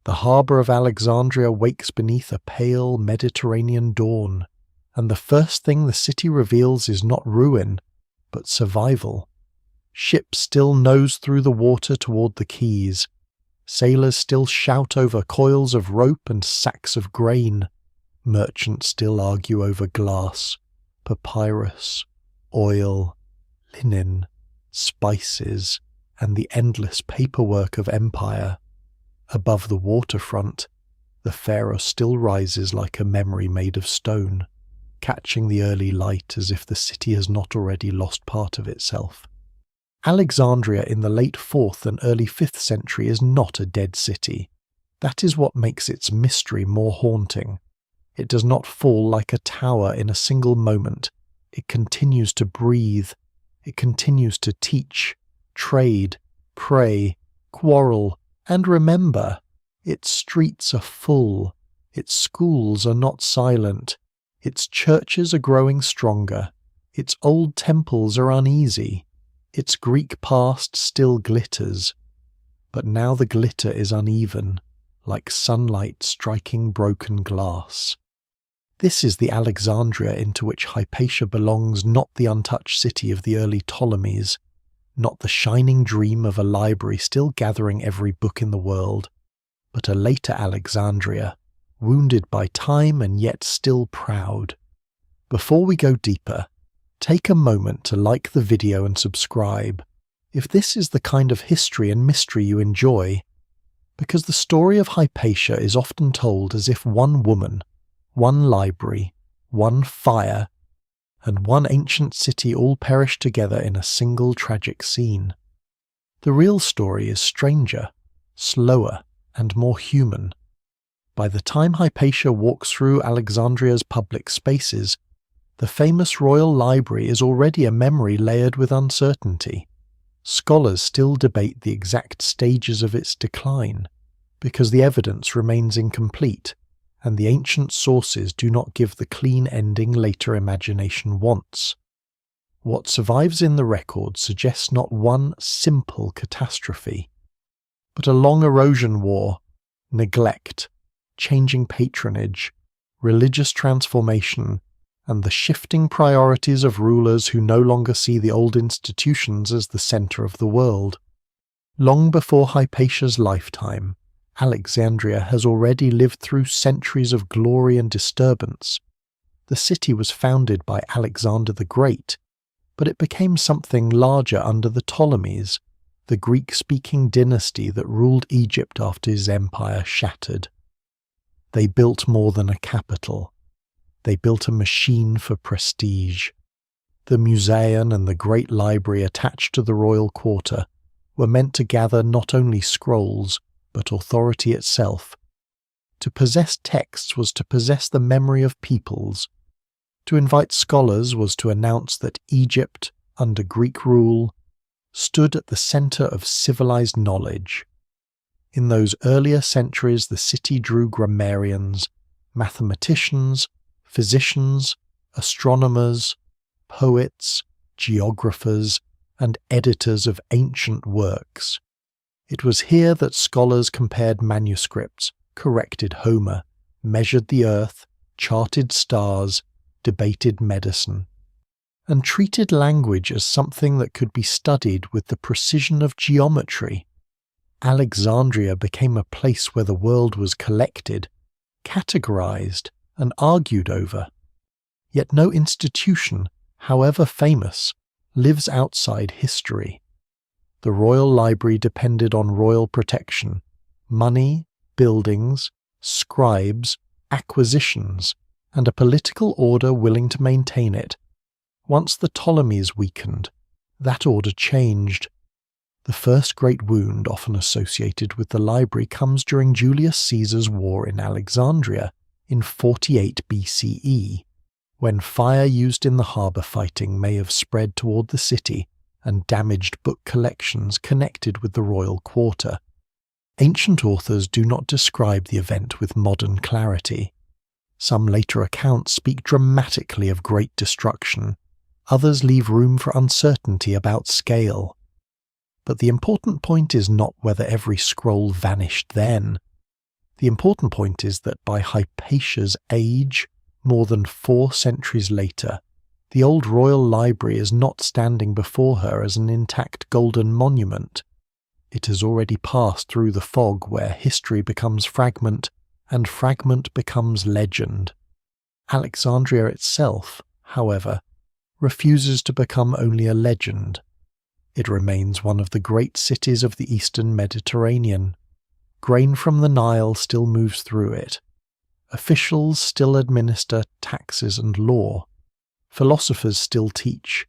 The harbour of Alexandria wakes beneath a pale Mediterranean dawn, and the first thing the city reveals is not ruin, but survival. Ships still nose through the water toward the quays. Sailors still shout over coils of rope and sacks of grain. Merchants still argue over glass, papyrus, oil, linen, spices, and the endless paperwork of empire. Above the waterfront, the Pharos still rises like a memory made of stone, catching the early light as if the city has not already lost part of itself. Alexandria in the late 4th and early 5th century is not a dead city. That is what makes its mystery more haunting. It does not fall like a tower in a single moment. It continues to breathe. It continues to teach, trade, pray, quarrel, and remember. Its streets are full. Its schools are not silent. Its churches are growing stronger. Its old temples are uneasy. Its Greek past still glitters. But now the glitter is uneven, like sunlight striking broken glass. This is the Alexandria into which Hypatia belongs, not the untouched city of the early Ptolemies, not the shining dream of a library still gathering every book in the world, but a later Alexandria, wounded by time and yet still proud. Before we go deeper, take a moment to like the video and subscribe, if this is the kind of history and mystery you enjoy, because the story of Hypatia is often told as if one woman, one library, one fire, and one ancient city all perished together in a single tragic scene. The real story is stranger, slower, and more human. By the time Hypatia walks through Alexandria's public spaces, the famous royal library is already a memory layered with uncertainty. Scholars still debate the exact stages of its decline, because the evidence remains incomplete, and the ancient sources do not give the clean ending later imagination wants. What survives in the record suggests not one simple catastrophe, but a long erosion war, neglect, changing patronage, religious transformation, and the shifting priorities of rulers who no longer see the old institutions as the centre of the world. Long before Hypatia's lifetime, Alexandria has already lived through centuries of glory and disturbance. The city was founded by Alexander the Great, but it became something larger under the Ptolemies, the Greek-speaking dynasty that ruled Egypt after his empire shattered. They built more than a capital. They built a machine for prestige. The Museum and the great library attached to the royal quarter were meant to gather not only scrolls, but authority itself. To possess texts was to possess the memory of peoples. To invite scholars was to announce that Egypt, under Greek rule, stood at the centre of civilized knowledge. In those earlier centuries the city drew grammarians, mathematicians, physicians, astronomers, poets, geographers, and editors of ancient works. It was here that scholars compared manuscripts, corrected Homer, measured the earth, charted stars, debated medicine, and treated language as something that could be studied with the precision of geometry. Alexandria became a place where the world was collected, categorized, and argued over. Yet no institution, however famous, lives outside history. The royal library depended on royal protection, money, buildings, scribes, acquisitions, and a political order willing to maintain it. Once the Ptolemies weakened, that order changed. The first great wound often associated with the library comes during Julius Caesar's war in Alexandria in 48 BCE, when fire used in the harbour fighting may have spread toward the city and damaged book collections connected with the royal quarter. Ancient authors do not describe the event with modern clarity. Some later accounts speak dramatically of great destruction. Others leave room for uncertainty about scale. But the important point is not whether every scroll vanished then. The important point is that by Hypatia's age, more than 4 centuries later, the old royal library is not standing before her as an intact golden monument. It has already passed through the fog where history becomes fragment and fragment becomes legend. Alexandria itself, however, refuses to become only a legend. It remains one of the great cities of the Eastern Mediterranean. Grain from the Nile still moves through it. Officials still administer taxes and law. Philosophers still teach.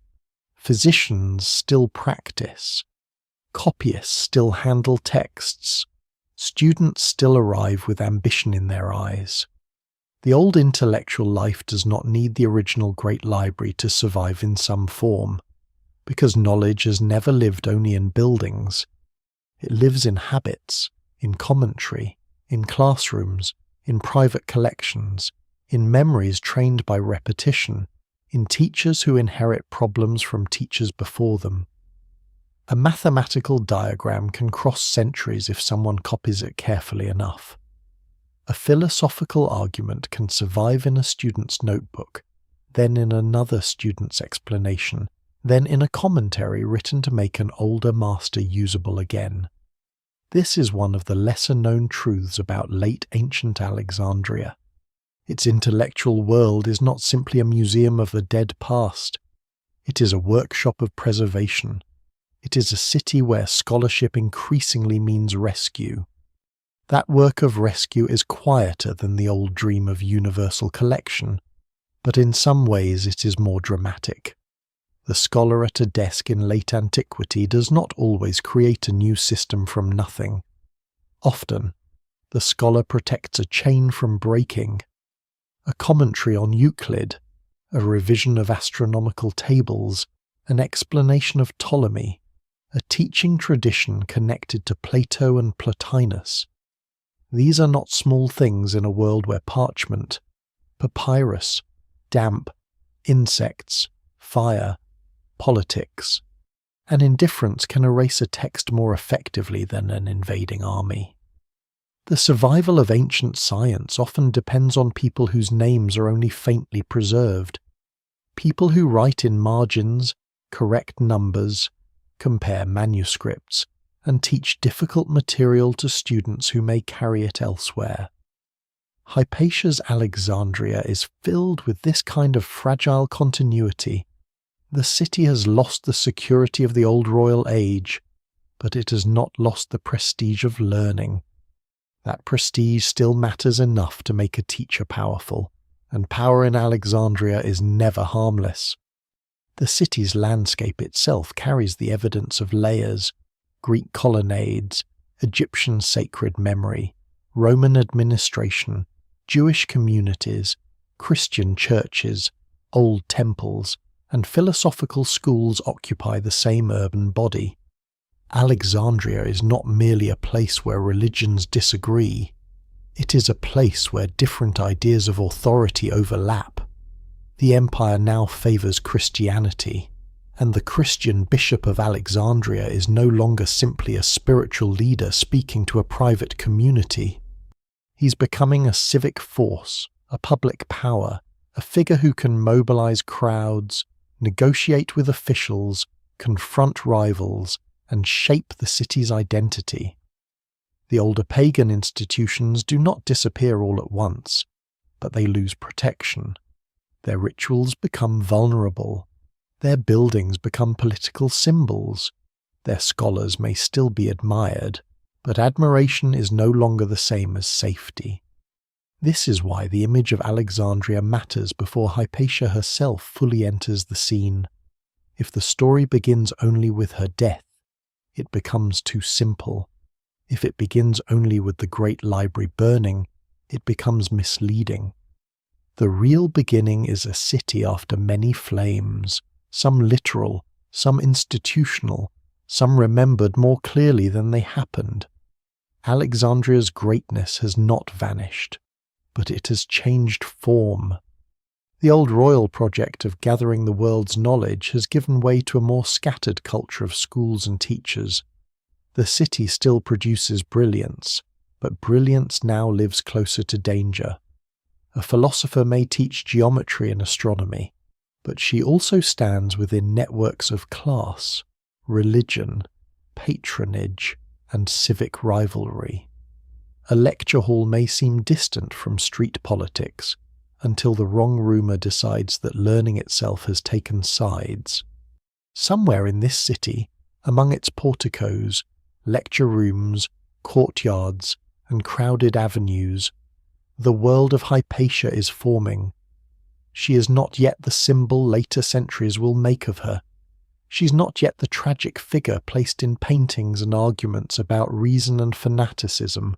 Physicians still practice. Copyists still handle texts. Students still arrive with ambition in their eyes. The old intellectual life does not need the original great library to survive in some form, because knowledge has never lived only in buildings. It lives in habits, in commentary, in classrooms, in private collections, in memories trained by repetition, in teachers who inherit problems from teachers before them. A mathematical diagram can cross centuries if someone copies it carefully enough. A philosophical argument can survive in a student's notebook, then in another student's explanation, then in a commentary written to make an older master usable again. This is one of the lesser-known truths about late ancient Alexandria. Its intellectual world is not simply a museum of the dead past. It is a workshop of preservation. It is a city where scholarship increasingly means rescue. That work of rescue is quieter than the old dream of universal collection, but in some ways it is more dramatic. The scholar at a desk in late antiquity does not always create a new system from nothing. Often, the scholar protects a chain from breaking. A commentary on Euclid, a revision of astronomical tables, an explanation of Ptolemy, a teaching tradition connected to Plato and Plotinus. These are not small things in a world where parchment, papyrus, damp, insects, fire, politics, and indifference can erase a text more effectively than an invading army. The survival of ancient science often depends on people whose names are only faintly preserved, people who write in margins, correct numbers, compare manuscripts, and teach difficult material to students who may carry it elsewhere. Hypatia's Alexandria is filled with this kind of fragile continuity. The city has lost the security of the old royal age, but it has not lost the prestige of learning. That prestige still matters enough to make a teacher powerful, and power in Alexandria is never harmless. The city's landscape itself carries the evidence of layers: Greek colonnades, Egyptian sacred memory, Roman administration, Jewish communities, Christian churches, old temples, and philosophical schools occupy the same urban body. Alexandria is not merely a place where religions disagree. It is a place where different ideas of authority overlap. The empire now favours Christianity, and the Christian Bishop of Alexandria is no longer simply a spiritual leader speaking to a private community. He's becoming a civic force, a public power, a figure who can mobilize crowds, negotiate with officials, confront rivals, and shape the city's identity. The older pagan institutions do not disappear all at once, but they lose protection. Their rituals become vulnerable. Their buildings become political symbols. Their scholars may still be admired, but admiration is no longer the same as safety. This is why the image of Alexandria matters before Hypatia herself fully enters the scene. If the story begins only with her death, it becomes too simple. If it begins only with the great library burning, it becomes misleading. The real beginning is a city after many flames, some literal, some institutional, some remembered more clearly than they happened. Alexandria's greatness has not vanished, but it has changed form. The old royal project of gathering the world's knowledge has given way to a more scattered culture of schools and teachers. The city still produces brilliance, but brilliance now lives closer to danger. A philosopher may teach geometry and astronomy, but she also stands within networks of class, religion, patronage, and civic rivalry. A lecture hall may seem distant from street politics until the wrong rumour decides that learning itself has taken sides. Somewhere in this city, among its porticos, lecture rooms, courtyards, and crowded avenues, the world of Hypatia is forming. She is not yet the symbol later centuries will make of her. She's not yet the tragic figure placed in paintings and arguments about reason and fanaticism.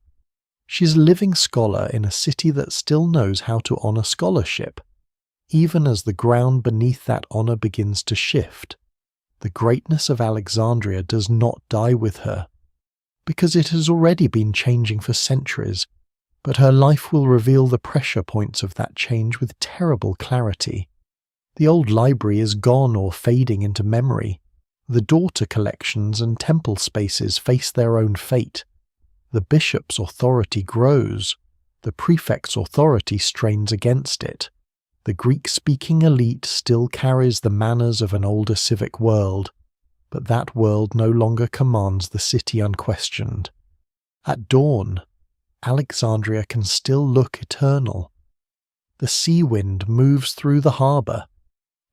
She's a living scholar in a city that still knows how to honour scholarship, even as the ground beneath that honour begins to shift. The greatness of Alexandria does not die with her, because it has already been changing for centuries, but her life will reveal the pressure points of that change with terrible clarity. The old library is gone or fading into memory. The daughter collections and temple spaces face their own fate. The bishop's authority grows. The prefect's authority strains against it. The Greek-speaking elite still carries the manners of an older civic world, but that world no longer commands the city unquestioned. At dawn, Alexandria can still look eternal. The sea wind moves through the harbour.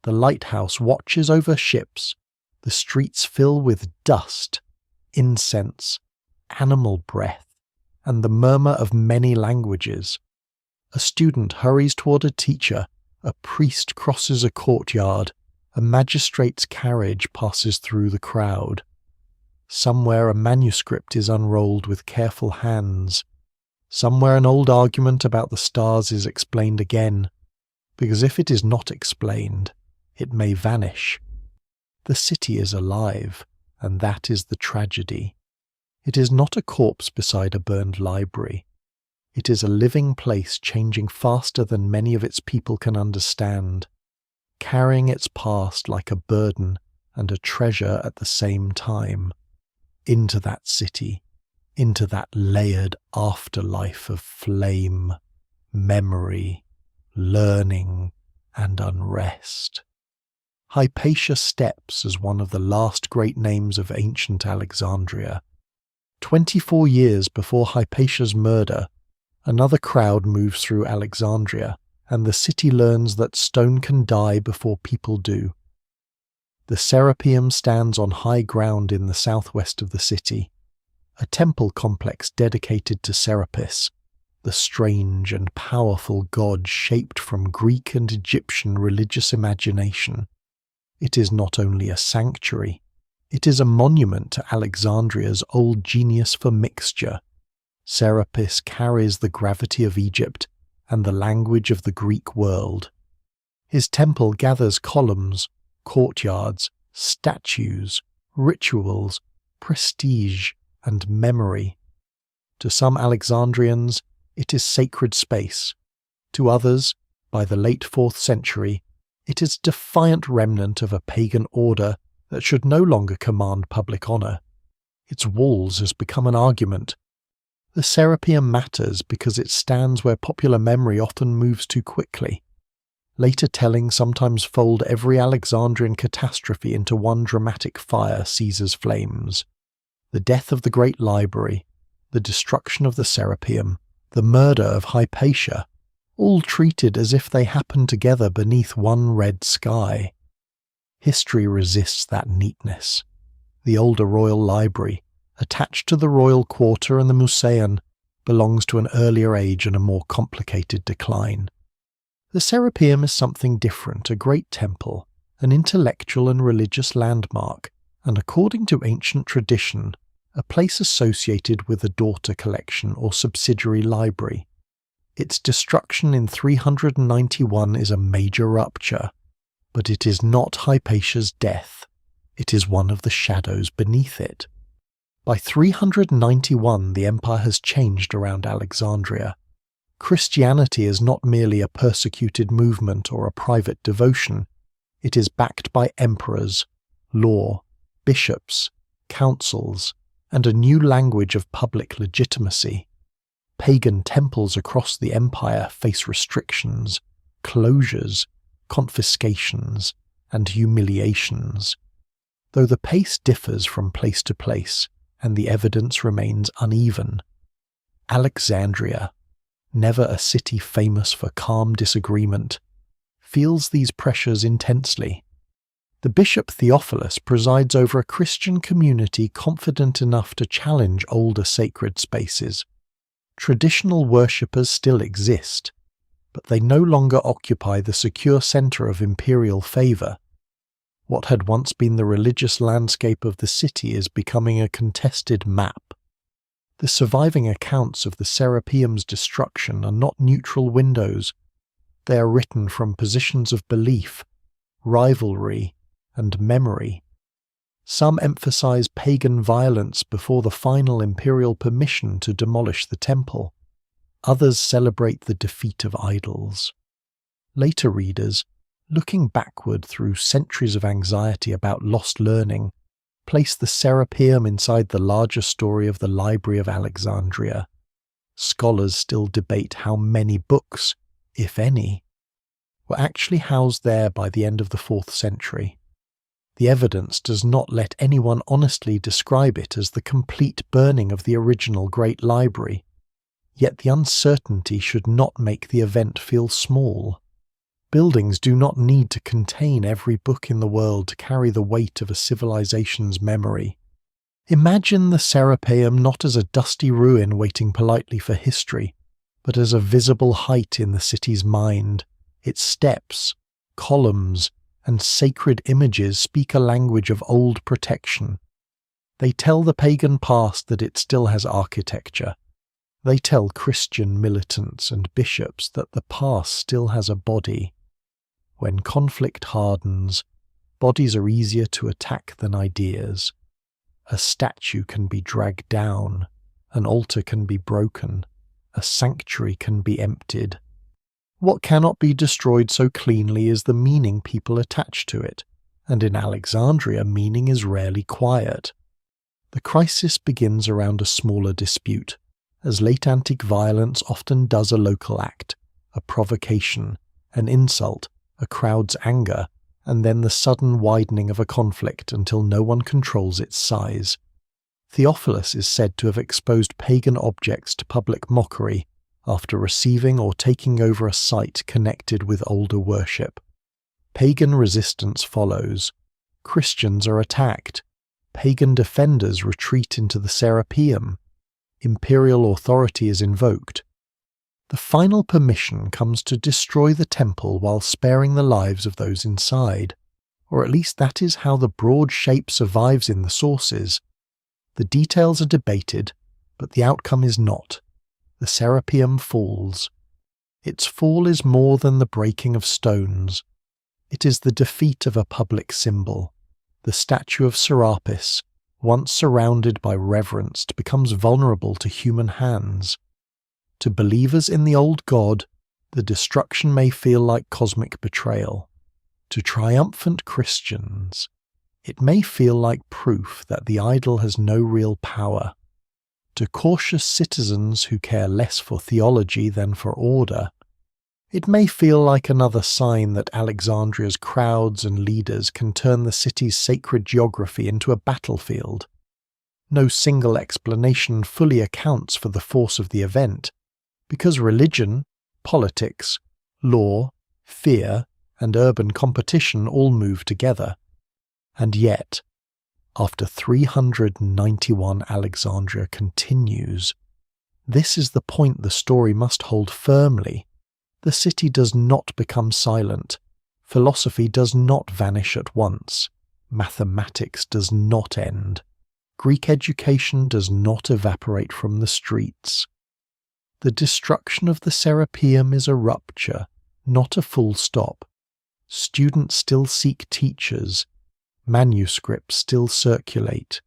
The lighthouse watches over ships. The streets fill with dust, incense, animal breath, and the murmur of many languages. A student hurries toward a teacher, a priest crosses a courtyard, a magistrate's carriage passes through the crowd. Somewhere a manuscript is unrolled with careful hands. Somewhere an old argument about the stars is explained again, because if it is not explained, it may vanish. The city is alive, and that is the tragedy. It is not a corpse beside a burned library. It is a living place changing faster than many of its people can understand, carrying its past like a burden and a treasure at the same time, into that city, into that layered afterlife of flame, memory, learning, and unrest. Hypatia steps as one of the last great names of ancient Alexandria. 24 years before Hypatia's murder, another crowd moves through Alexandria, and the city learns that stone can die before people do. The Serapeum stands on high ground in the southwest of the city, a temple complex dedicated to Serapis, the strange and powerful god shaped from Greek and Egyptian religious imagination. It is not only a sanctuary, it is a monument to Alexandria's old genius for mixture. Serapis carries the gravity of Egypt and the language of the Greek world. His temple gathers columns, courtyards, statues, rituals, prestige, and memory. To some Alexandrians, it is sacred space. To others, by the late 4th century, it is a defiant remnant of a pagan order that should no longer command public honour. Its walls has become an argument. The Serapeum matters because it stands where popular memory often moves too quickly. Later telling sometimes fold every Alexandrian catastrophe into one dramatic fire Caesar's flames. The death of the great library, the destruction of the Serapeum, the murder of Hypatia, all treated as if they happened together beneath one red sky. History resists that neatness. The older royal library, attached to the royal quarter and the Museum, belongs to an earlier age and a more complicated decline. The Serapeum is something different, a great temple, an intellectual and religious landmark, and according to ancient tradition, a place associated with a daughter collection or subsidiary library. Its destruction in 391 is a major rupture, but it is not Hypatia's death. It is one of the shadows beneath it. By 391, the empire has changed around Alexandria. Christianity is not merely a persecuted movement or a private devotion. It is backed by emperors, law, bishops, councils, and a new language of public legitimacy. Pagan temples across the empire face restrictions, closures, confiscations, and humiliations. Though the pace differs from place to place and the evidence remains uneven, Alexandria, never a city famous for calm disagreement, feels these pressures intensely. The Bishop Theophilus presides over a Christian community confident enough to challenge older sacred spaces. Traditional worshippers still exist, but they no longer occupy the secure centre of imperial favour. What had once been the religious landscape of the city is becoming a contested map. The surviving accounts of the Serapeum's destruction are not neutral windows. They are written from positions of belief, rivalry, and memory. Some emphasize pagan violence before the final imperial permission to demolish the temple. Others celebrate the defeat of idols. Later readers, looking backward through centuries of anxiety about lost learning, place the Serapeum inside the larger story of the Library of Alexandria. Scholars still debate how many books, if any, were actually housed there by the end of the 4th century. The evidence does not let anyone honestly describe it as the complete burning of the original Great Library, yet the uncertainty should not make the event feel small. Buildings do not need to contain every book in the world to carry the weight of a civilization's memory. Imagine the Serapeum not as a dusty ruin waiting politely for history, but as a visible height in the city's mind. Its steps, columns, and sacred images speak a language of old protection. They tell the pagan past that it still has architecture. They tell Christian militants and bishops that the past still has a body. When conflict hardens, bodies are easier to attack than ideas. A statue can be dragged down, an altar can be broken, a sanctuary can be emptied. What cannot be destroyed so cleanly is the meaning people attach to it, and in Alexandria meaning is rarely quiet. The crisis begins around a smaller dispute, as late antique violence often does a local act, a provocation, an insult, a crowd's anger, and then the sudden widening of a conflict until no one controls its size. Theophilus is said to have exposed pagan objects to public mockery after receiving or taking over a site connected with older worship. Pagan resistance follows. Christians are attacked. Pagan defenders retreat into the Serapeum. Imperial authority is invoked. The final permission comes to destroy the temple while sparing the lives of those inside, or at least that is how the broad shape survives in the sources. The details are debated, but the outcome is not. The Serapeum falls. Its fall is more than the breaking of stones. It is the defeat of a public symbol. The statue of Serapis, once surrounded by reverence, becomes vulnerable to human hands. To believers in the old god, the destruction may feel like cosmic betrayal. To triumphant Christians, it may feel like proof that the idol has no real power. To cautious citizens who care less for theology than for order, it may feel like another sign that Alexandria's crowds and leaders can turn the city's sacred geography into a battlefield. No single explanation fully accounts for the force of the event, because religion, politics, law, fear, and urban competition all move together. And yet, after 391, Alexandria continues. This is the point the story must hold firmly. The city does not become silent. Philosophy does not vanish at once. Mathematics does not end. Greek education does not evaporate from the streets. The destruction of the Serapeum is a rupture, not a full stop. Students still seek teachers. Manuscripts still circulate.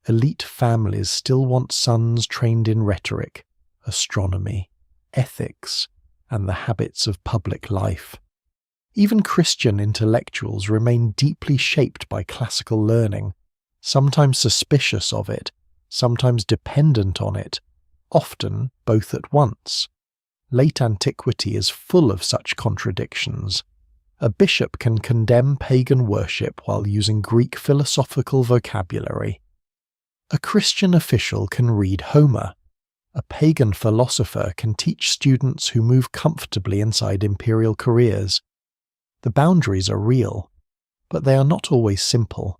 Elite families still want sons trained in rhetoric, astronomy, ethics, and the habits of public life. Even Christian intellectuals remain deeply shaped by classical learning, sometimes suspicious of it, sometimes dependent on it, often both at once. Late antiquity is full of such contradictions. A bishop can condemn pagan worship while using Greek philosophical vocabulary. A Christian official can read Homer. A pagan philosopher can teach students who move comfortably inside imperial careers. The boundaries are real, but they are not always simple.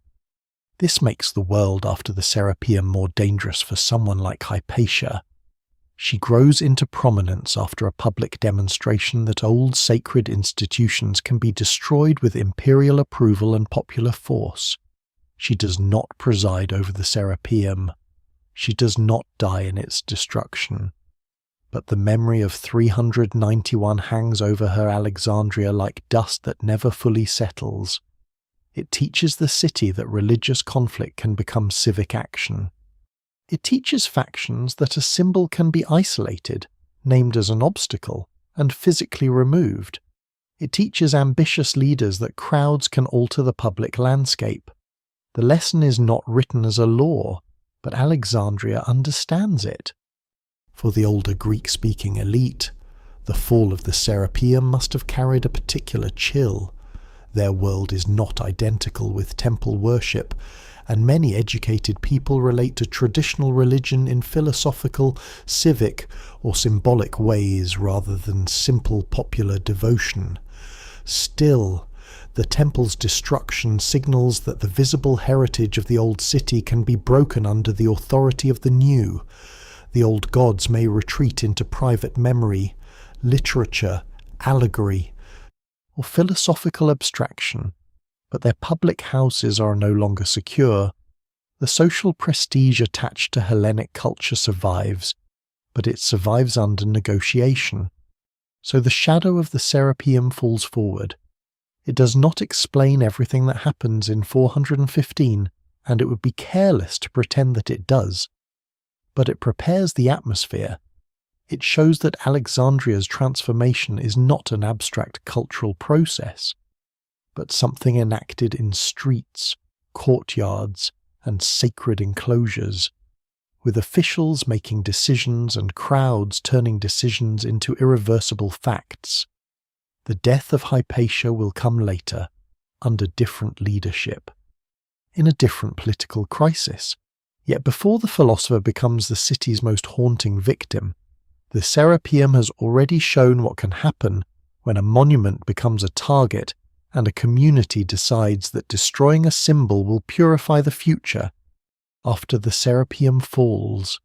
This makes the world after the Serapeum more dangerous for someone like Hypatia. She grows into prominence after a public demonstration that old sacred institutions can be destroyed with imperial approval and popular force. She does not preside over the Serapeum. She does not die in its destruction. But the memory of 391 hangs over her Alexandria like dust that never fully settles. It teaches the city that religious conflict can become civic action. It teaches factions that a symbol can be isolated, named as an obstacle, and physically removed. It teaches ambitious leaders that crowds can alter the public landscape. The lesson is not written as a law, but Alexandria understands it. For the older Greek-speaking elite, the fall of the Serapeum must have carried a particular chill. Their world is not identical with temple worship, and many educated people relate to traditional religion in philosophical, civic, or symbolic ways rather than simple popular devotion. Still, the temple's destruction signals that the visible heritage of the old city can be broken under the authority of the new. The old gods may retreat into private memory, literature, allegory, or philosophical abstraction, but their public houses are no longer secure. The social prestige attached to Hellenic culture survives, but it survives under negotiation. So the shadow of the Serapeum falls forward. It does not explain everything that happens in 415, and it would be careless to pretend that it does. But it prepares the atmosphere. It shows that Alexandria's transformation is not an abstract cultural process, but something enacted in streets, courtyards, and sacred enclosures, with officials making decisions and crowds turning decisions into irreversible facts. The death of Hypatia will come later, under different leadership, in a different political crisis. Yet before the philosopher becomes the city's most haunting victim, the Serapeum has already shown what can happen when a monument becomes a target and a community decides that destroying a symbol will purify the future. After the Serapeum falls,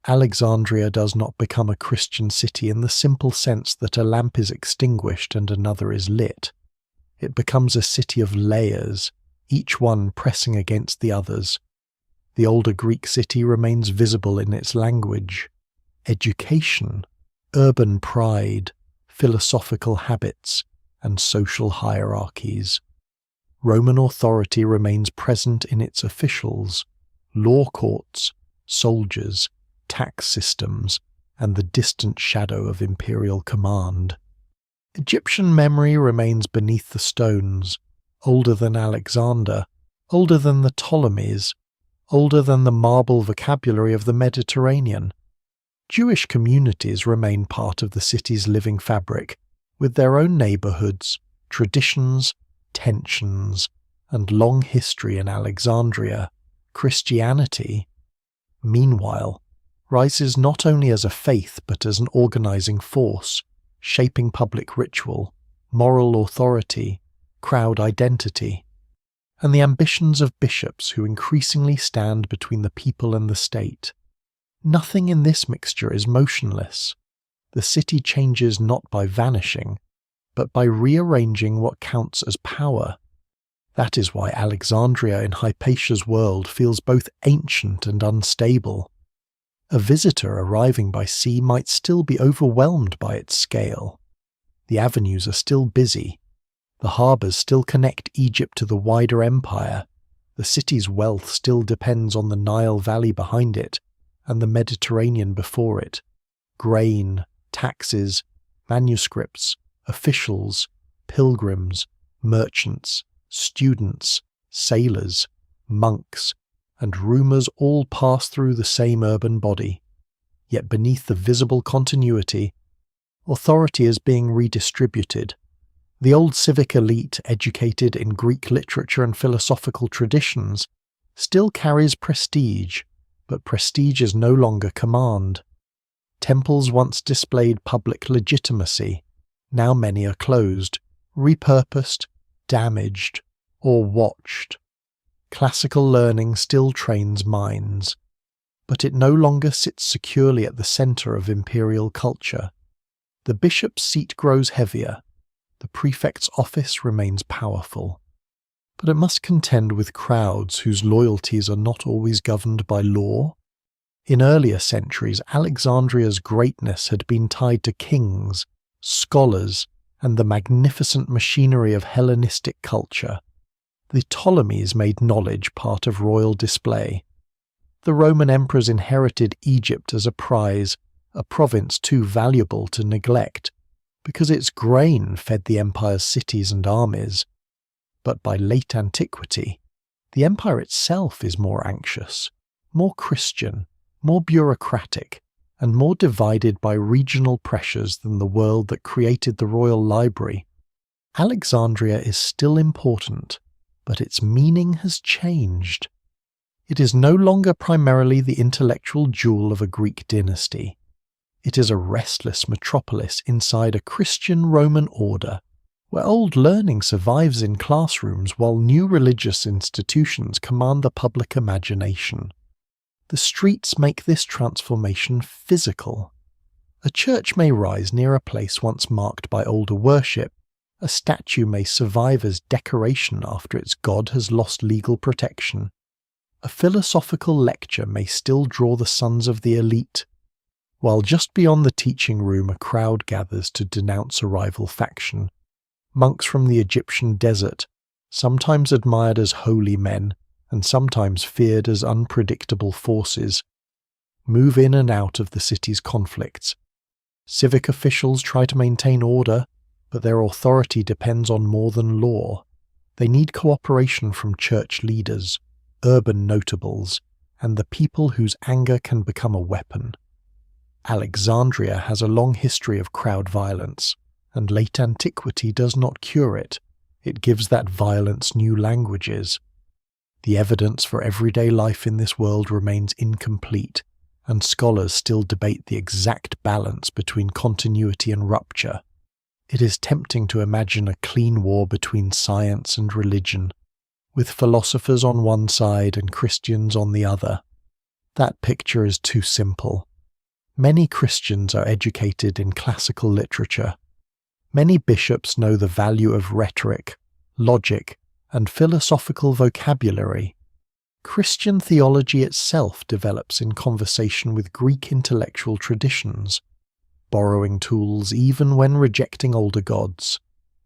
Alexandria does not become a Christian city in the simple sense that a lamp is extinguished and another is lit. It becomes a city of layers, each one pressing against the others. The older Greek city remains visible in its language, education, urban pride, philosophical habits, and social hierarchies. Roman authority remains present in its officials, law courts, soldiers, tax systems, and the distant shadow of imperial command. Egyptian memory remains beneath the stones, older than Alexander, older than the Ptolemies, older than the marble vocabulary of the Mediterranean. Jewish communities remain part of the city's living fabric, with their own neighborhoods, traditions, tensions, and long history in Alexandria. Christianity, meanwhile, rises not only as a faith but as an organizing force, shaping public ritual, moral authority, crowd identity, and the ambitions of bishops who increasingly stand between the people and the state. Nothing in this mixture is motionless. The city changes not by vanishing, but by rearranging what counts as power. That is why Alexandria in Hypatia's world feels both ancient and unstable. A visitor arriving by sea might still be overwhelmed by its scale. The avenues are still busy. The harbours still connect Egypt to the wider empire. The city's wealth still depends on the Nile Valley behind it and the Mediterranean before it. Grain, taxes, manuscripts, officials, pilgrims, merchants, students, sailors, monks, and rumours all pass through the same urban body. yet beneath the visible continuity, authority is being redistributed. The old civic elite, educated in Greek literature and philosophical traditions, still carries prestige, but prestige is no longer command. Temples once displayed public legitimacy. Now many are closed, repurposed, damaged, or watched. Classical learning still trains minds, but it no longer sits securely at the centre of imperial culture. The bishop's seat grows heavier. The prefect's office remains powerful, but it must contend with crowds whose loyalties are not always governed by law. In earlier centuries, Alexandria's greatness had been tied to kings, scholars, and the magnificent machinery of Hellenistic culture. The Ptolemies made knowledge part of royal display. The Roman emperors inherited Egypt as a prize, a province too valuable to neglect, because its grain fed the empire's cities and armies. But by late antiquity, the empire itself is more anxious, more Christian, more bureaucratic, and more divided by regional pressures than the world that created the royal library. Alexandria is still important, but its meaning has changed. It is no longer primarily the intellectual jewel of a Greek dynasty. It is a restless metropolis inside a Christian Roman order, where old learning survives in classrooms while new religious institutions command the public imagination. The streets make this transformation physical. A church may rise near a place once marked by older worship. A statue may survive as decoration after its god has lost legal protection. A philosophical lecture may still draw the sons of the elite, while just beyond the teaching room a crowd gathers to denounce a rival faction. Monks from the Egyptian desert, sometimes admired as holy men, and sometimes feared as unpredictable forces, move in and out of the city's conflicts. Civic officials try to maintain order, but their authority depends on more than law. They need cooperation from church leaders, urban notables, and the people whose anger can become a weapon. Alexandria has a long history of crowd violence, and late antiquity does not cure it. It gives that violence new languages. The evidence for everyday life in this world remains incomplete, and scholars still debate the exact balance between continuity and rupture. It is tempting to imagine a clean war between science and religion, with philosophers on one side and Christians on the other. That picture is too simple. Many Christians are educated in classical literature. Many bishops know the value of rhetoric, logic, and philosophical vocabulary. Christian theology itself develops in conversation with Greek intellectual traditions, borrowing tools even when rejecting older gods.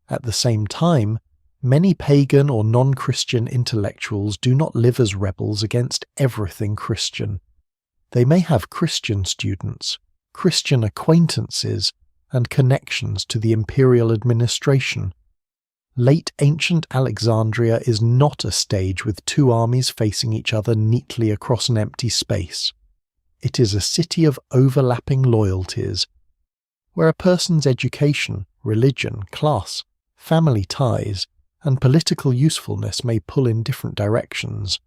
At the same time, many pagan or non-Christian intellectuals do not live as rebels against everything Christian. They may have Christian students, Christian acquaintances, and connections to the imperial administration. Late ancient Alexandria is not a stage with two armies facing each other neatly across an empty space. It is a city of overlapping loyalties, where a person's education, religion, class, family ties, and political usefulness may pull in different directions.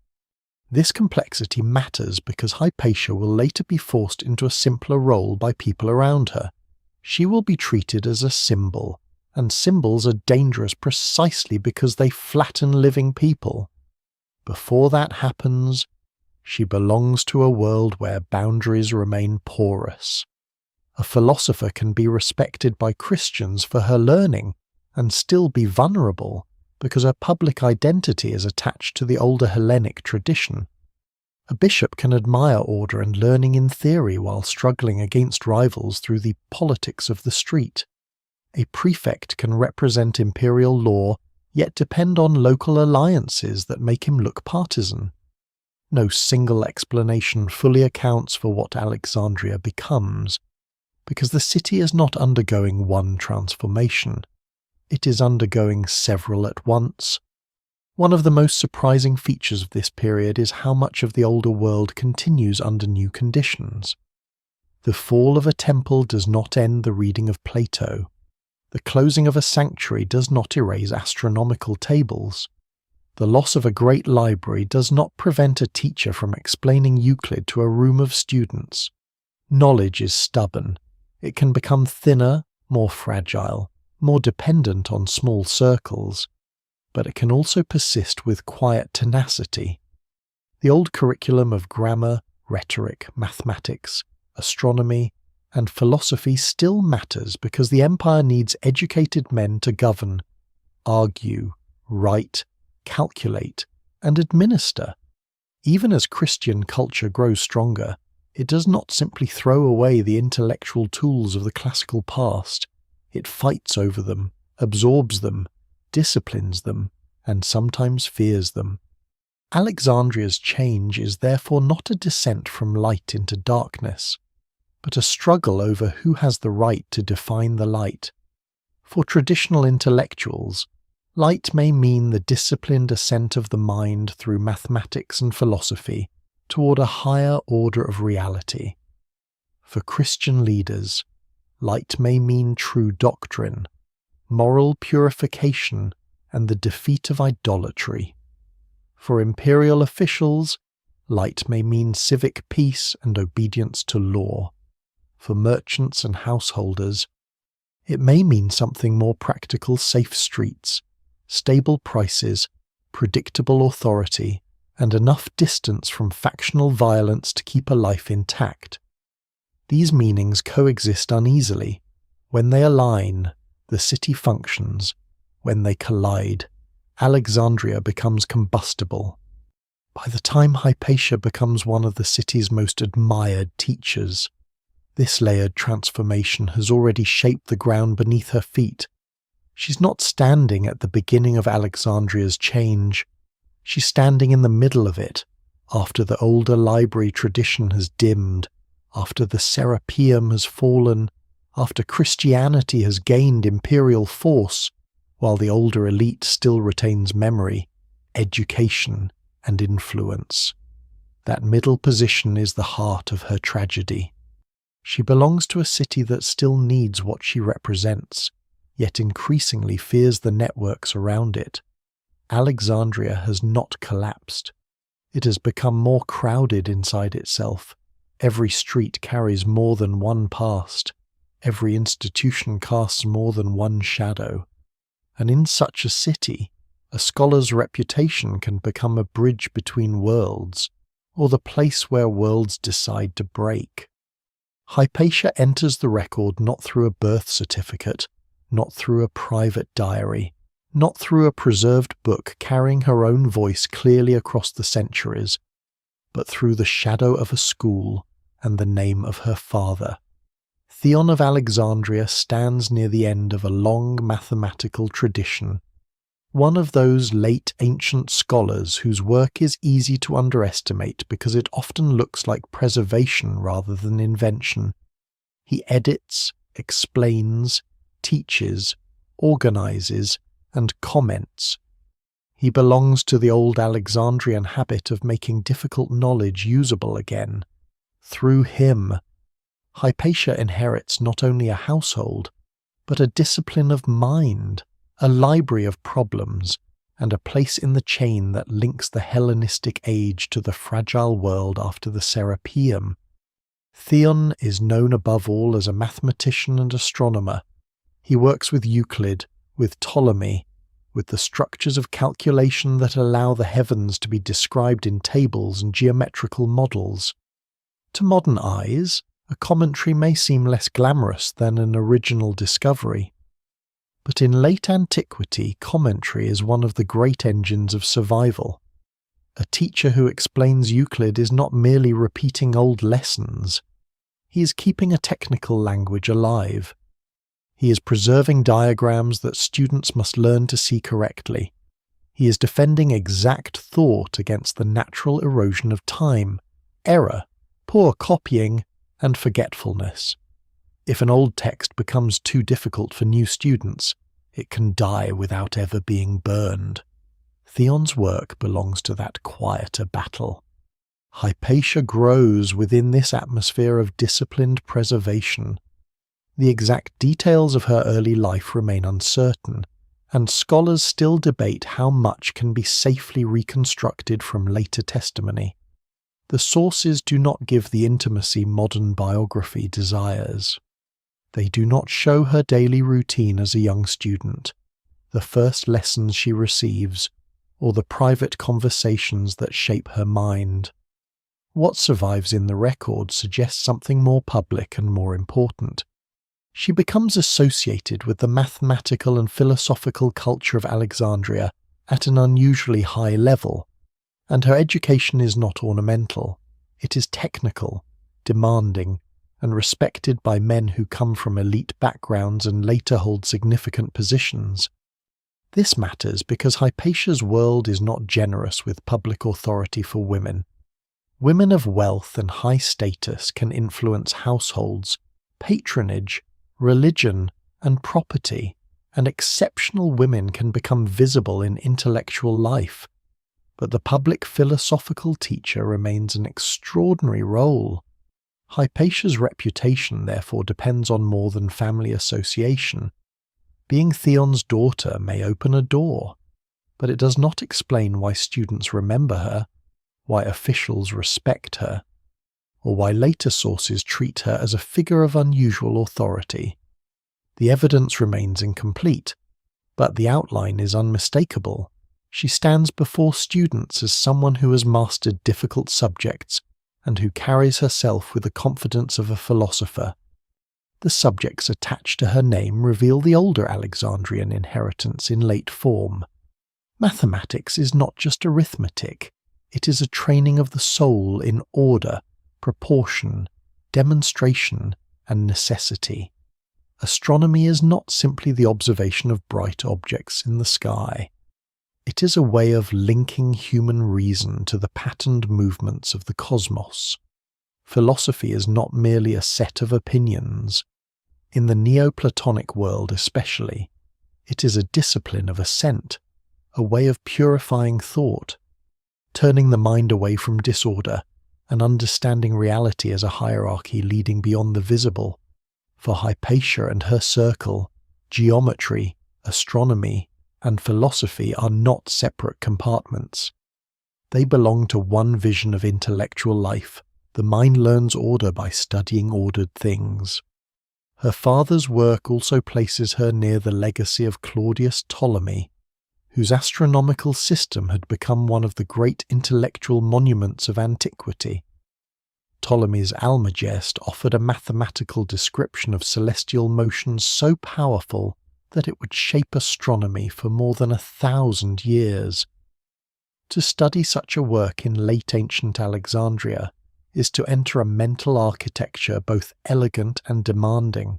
This complexity matters because Hypatia will later be forced into a simpler role by people around her. She will be treated as a symbol, and symbols are dangerous precisely because they flatten living people. Before that happens, she belongs to a world where boundaries remain porous. A philosopher can be respected by Christians for her learning and still be vulnerable because her public identity is attached to the older Hellenic tradition. A bishop can admire order and learning in theory while struggling against rivals through the politics of the street. A prefect can represent imperial law, yet depend on local alliances that make him look partisan. No single explanation fully accounts for what Alexandria becomes, because the city is not undergoing one transformation. It is undergoing several at once. One of the most surprising features of this period is how much of the older world continues under new conditions. The fall of a temple does not end the reading of Plato. The closing of a sanctuary does not erase astronomical tables. The loss of a great library does not prevent a teacher from explaining Euclid to a room of students. Knowledge is stubborn. It can become thinner, more fragile, more dependent on small circles, but it can also persist with quiet tenacity. The old curriculum of grammar, rhetoric, mathematics, astronomy, and philosophy still matters because the empire needs educated men to govern, argue, write, calculate, and administer. Even as Christian culture grows stronger, it does not simply throw away the intellectual tools of the classical past. It fights over them, absorbs them, disciplines them, and sometimes fears them. Alexandria's change is therefore not a descent from light into darkness, but a struggle over who has the right to define the light. For traditional intellectuals, light may mean the disciplined ascent of the mind through mathematics and philosophy toward a higher order of reality. For Christian leaders, light may mean true doctrine, moral purification, and the defeat of idolatry. For imperial officials, light may mean civic peace and obedience to law. For merchants and householders, it may mean something more practical: safe streets, stable prices, predictable authority, and enough distance from factional violence to keep a life intact. These meanings coexist uneasily. When they align, the city functions. When they collide, Alexandria becomes combustible. By the time Hypatia becomes one of the city's most admired teachers, this layered transformation has already shaped the ground beneath her feet. She's not standing at the beginning of Alexandria's change. She's standing in the middle of it, after the older library tradition has dimmed, after the Serapeum has fallen, after Christianity has gained imperial force, while the older elite still retains memory, education, and influence. That middle position is the heart of her tragedy. She belongs to a city that still needs what she represents, yet increasingly fears the networks around it. Alexandria has not collapsed. It has become more crowded inside itself. Every street carries more than one past. Every institution casts more than one shadow. And in such a city, a scholar's reputation can become a bridge between worlds, or the place where worlds decide to break. Hypatia enters the record not through a birth certificate, not through a private diary, not through a preserved book carrying her own voice clearly across the centuries, but through the shadow of a school and the name of her father. Theon of Alexandria stands near the end of a long mathematical tradition, one of those late ancient scholars whose work is easy to underestimate because it often looks like preservation rather than invention. He edits, explains, teaches, organizes, and comments. He belongs to the old Alexandrian habit of making difficult knowledge usable again. Through him, Hypatia inherits not only a household, but a discipline of mind, a library of problems, and a place in the chain that links the Hellenistic age to the fragile world after the Serapeum. Theon is known above all as a mathematician and astronomer. He works with Euclid, with Ptolemy, with the structures of calculation that allow the heavens to be described in tables and geometrical models. To modern eyes, a commentary may seem less glamorous than an original discovery. But in late antiquity, commentary is one of the great engines of survival. A teacher who explains Euclid is not merely repeating old lessons. He is keeping a technical language alive. He is preserving diagrams that students must learn to see correctly. He is defending exact thought against the natural erosion of time, error, poor copying, and forgetfulness. If an old text becomes too difficult for new students, it can die without ever being burned. Theon's work belongs to that quieter battle. Hypatia grows within this atmosphere of disciplined preservation. The exact details of her early life remain uncertain, and scholars still debate how much can be safely reconstructed from later testimony. The sources do not give the intimacy modern biography desires. They do not show her daily routine as a young student, the first lessons she receives, or the private conversations that shape her mind. What survives in the record suggests something more public and more important. She becomes associated with the mathematical and philosophical culture of Alexandria at an unusually high level, and her education is not ornamental. It is technical, demanding, and respected by men who come from elite backgrounds and later hold significant positions. This matters because Hypatia's world is not generous with public authority for women. Women of wealth and high status can influence households, patronage, religion, and property, and exceptional women can become visible in intellectual life. But the public philosophical teacher remains an extraordinary role. Hypatia's reputation therefore depends on more than family association. Being Theon's daughter may open a door, but it does not explain why students remember her, why officials respect her, or why later sources treat her as a figure of unusual authority. The evidence remains incomplete, but the outline is unmistakable. She stands before students as someone who has mastered difficult subjects and who carries herself with the confidence of a philosopher. The subjects attached to her name reveal the older Alexandrian inheritance in late form. Mathematics is not just arithmetic, it is a training of the soul in order, proportion, demonstration, and necessity. Astronomy is not simply the observation of bright objects in the sky. It is a way of linking human reason to the patterned movements of the cosmos. Philosophy is not merely a set of opinions. In the Neoplatonic world especially, it is a discipline of assent, a way of purifying thought, turning the mind away from disorder and understanding reality as a hierarchy leading beyond the visible. For Hypatia and her circle, geometry, astronomy, and philosophy are not separate compartments. They belong to one vision of intellectual life. The mind learns order by studying ordered things. Her father's work also places her near the legacy of Claudius Ptolemy, whose astronomical system had become one of the great intellectual monuments of antiquity. Ptolemy's Almagest offered a mathematical description of celestial motions so powerful that it would shape astronomy for more than 1,000 years. To study such a work in late ancient Alexandria is to enter a mental architecture both elegant and demanding.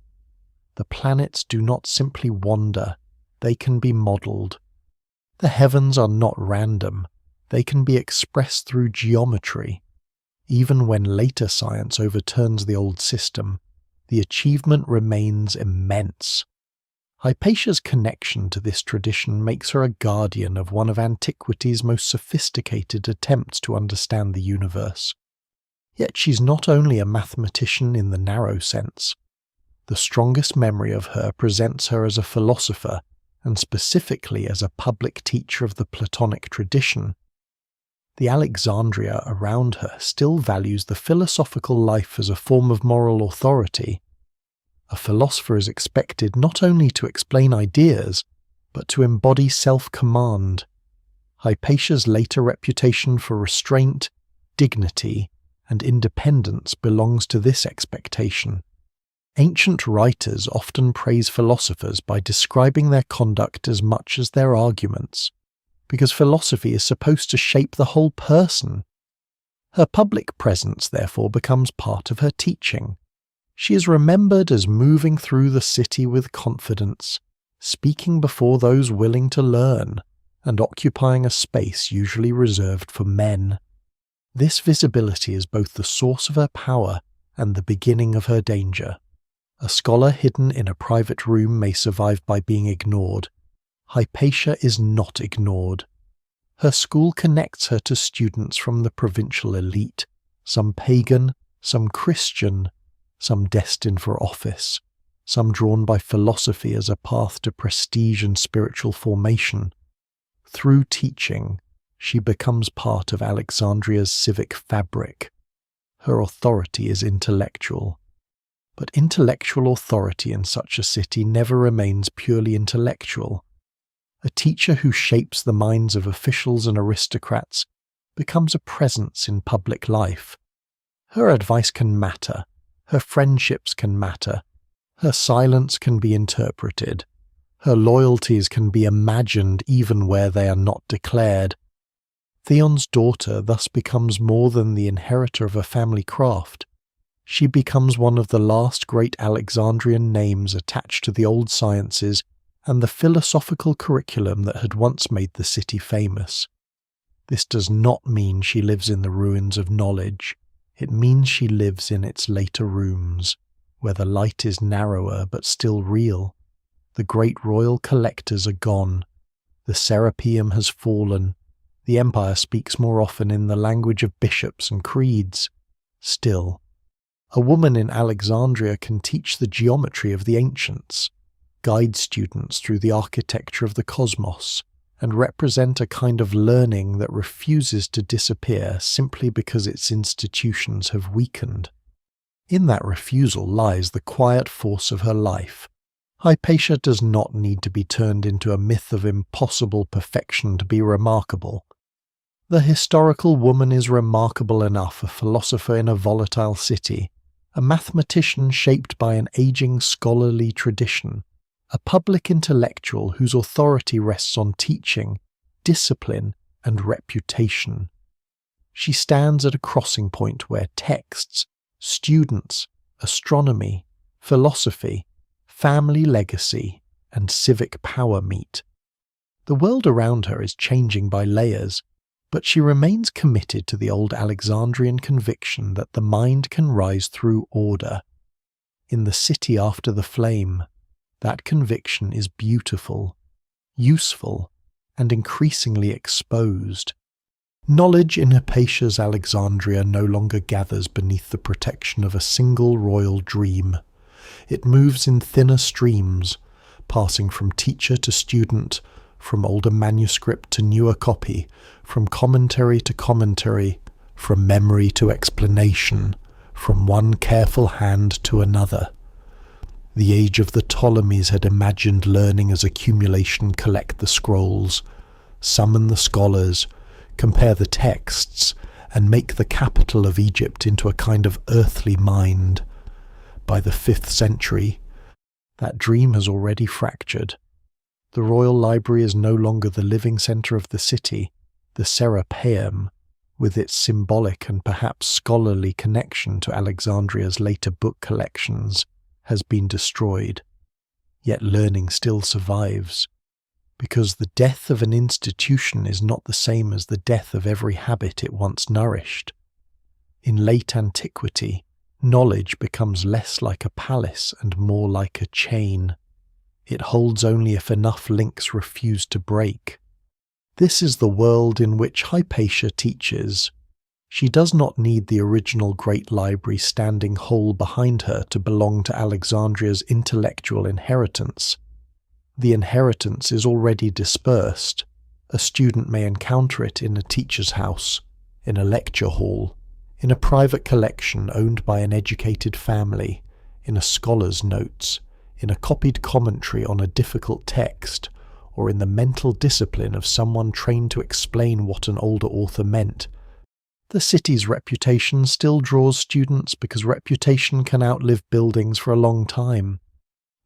The planets do not simply wander, they can be modelled. The heavens are not random, they can be expressed through geometry. Even when later science overturns the old system, the achievement remains immense. Hypatia's connection to this tradition makes her a guardian of one of antiquity's most sophisticated attempts to understand the universe. Yet she's not only a mathematician in the narrow sense. The strongest memory of her presents her as a philosopher, and specifically as a public teacher of the Platonic tradition. The Alexandria around her still values the philosophical life as a form of moral authority. A philosopher is expected not only to explain ideas, but to embody self-command. Hypatia's later reputation for restraint, dignity, and independence belongs to this expectation. Ancient writers often praise philosophers by describing their conduct as much as their arguments, because philosophy is supposed to shape the whole person. Her public presence, therefore, becomes part of her teaching. She is remembered as moving through the city with confidence, speaking before those willing to learn, and occupying a space usually reserved for men. This visibility is both the source of her power and the beginning of her danger. A scholar hidden in a private room may survive by being ignored. Hypatia is not ignored. Her school connects her to students from the provincial elite, some pagan, some Christian, some destined for office, some drawn by philosophy as a path to prestige and spiritual formation. Through teaching, she becomes part of Alexandria's civic fabric. Her authority is intellectual. But intellectual authority in such a city never remains purely intellectual. A teacher who shapes the minds of officials and aristocrats becomes a presence in public life. Her advice can matter, her friendships can matter, her silence can be interpreted, her loyalties can be imagined even where they are not declared. Theon's daughter thus becomes more than the inheritor of a family craft. She becomes one of the last great Alexandrian names attached to the old sciences and the philosophical curriculum that had once made the city famous. This does not mean she lives in the ruins of knowledge. It means she lives in its later rooms, where the light is narrower but still real. The great royal collectors are gone. The Serapeum has fallen. The empire speaks more often in the language of bishops and creeds. Still, a woman in Alexandria can teach the geometry of the ancients, guide students through the architecture of the cosmos, and represent a kind of learning that refuses to disappear simply because its institutions have weakened. In that refusal lies the quiet force of her life. Hypatia does not need to be turned into a myth of impossible perfection to be remarkable. The historical woman is remarkable enough, a philosopher in a volatile city, a mathematician shaped by an aging scholarly tradition, a public intellectual whose authority rests on teaching, discipline, and reputation. She stands at a crossing point where texts, students, astronomy, philosophy, family legacy, and civic power meet. The world around her is changing by layers, but she remains committed to the old Alexandrian conviction that the mind can rise through order. In the city after the flame, that conviction is beautiful, useful, and increasingly exposed. Knowledge in Hypatia's Alexandria no longer gathers beneath the protection of a single royal dream. It moves in thinner streams, passing from teacher to student, from older manuscript to newer copy, from commentary to commentary, from memory to explanation, from one careful hand to another. The age of the Ptolemies had imagined learning as accumulation: collect the scrolls, summon the scholars, compare the texts, and make the capital of Egypt into a kind of earthly mind. By the 5th century, that dream has already fractured. The royal library is no longer the living centre of the city. The Serapeum, with its symbolic and perhaps scholarly connection to Alexandria's later book collections, has been destroyed. Yet learning still survives, because the death of an institution is not the same as the death of every habit it once nourished. In late antiquity, knowledge becomes less like a palace and more like a chain. It holds only if enough links refuse to break. This is the world in which Hypatia teaches. She does not need the original great library standing whole behind her to belong to Alexandria's intellectual inheritance. The inheritance is already dispersed. A student may encounter it in a teacher's house, in a lecture hall, in a private collection owned by an educated family, in a scholar's notes, in a copied commentary on a difficult text, or in the mental discipline of someone trained to explain what an older author meant. The city's reputation still draws students because reputation can outlive buildings for a long time.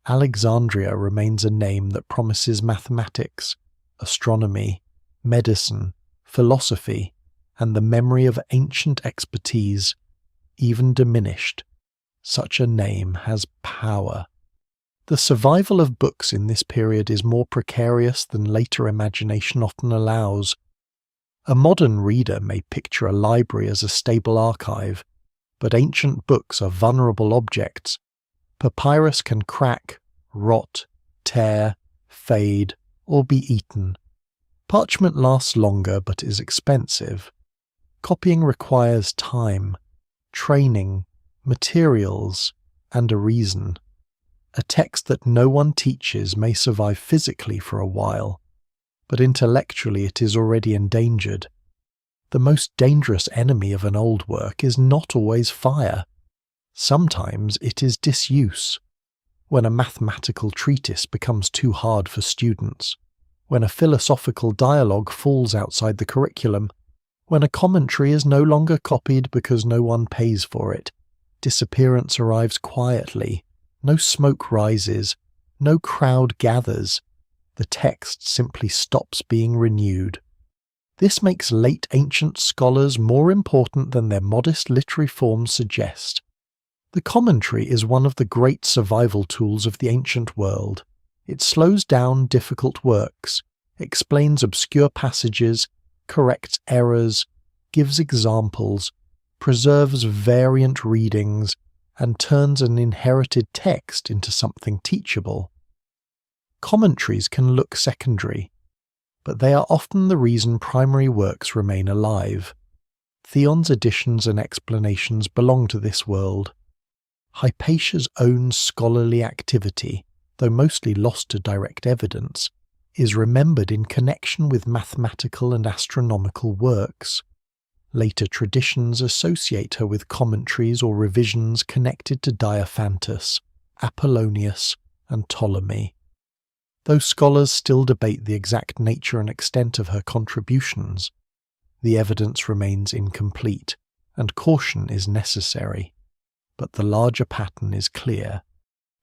Alexandria remains a name that promises mathematics, astronomy, medicine, philosophy, and the memory of ancient expertise, even diminished. Such a name has power. The survival of books in this period is more precarious than later imagination often allows. A modern reader may picture a library as a stable archive, but ancient books are vulnerable objects. Papyrus can crack, rot, tear, fade, or be eaten. Parchment lasts longer but is expensive. Copying requires time, training, materials, and a reason. A text that no one teaches may survive physically for a while, but intellectually it is already endangered. The most dangerous enemy of an old work is not always fire. Sometimes it is disuse. When a mathematical treatise becomes too hard for students, when a philosophical dialogue falls outside the curriculum, when a commentary is no longer copied because no one pays for it, disappearance arrives quietly, no smoke rises, no crowd gathers, the text simply stops being renewed. This makes late ancient scholars more important than their modest literary forms suggest. The commentary is one of the great survival tools of the ancient world. It slows down difficult works, explains obscure passages, corrects errors, gives examples, preserves variant readings, and turns an inherited text into something teachable. Commentaries can look secondary, but they are often the reason primary works remain alive. Theon's additions and explanations belong to this world. Hypatia's own scholarly activity, though mostly lost to direct evidence, is remembered in connection with mathematical and astronomical works. Later traditions associate her with commentaries or revisions connected to Diophantus, Apollonius, and Ptolemy. Though scholars still debate the exact nature and extent of her contributions, the evidence remains incomplete, and caution is necessary. But the larger pattern is clear.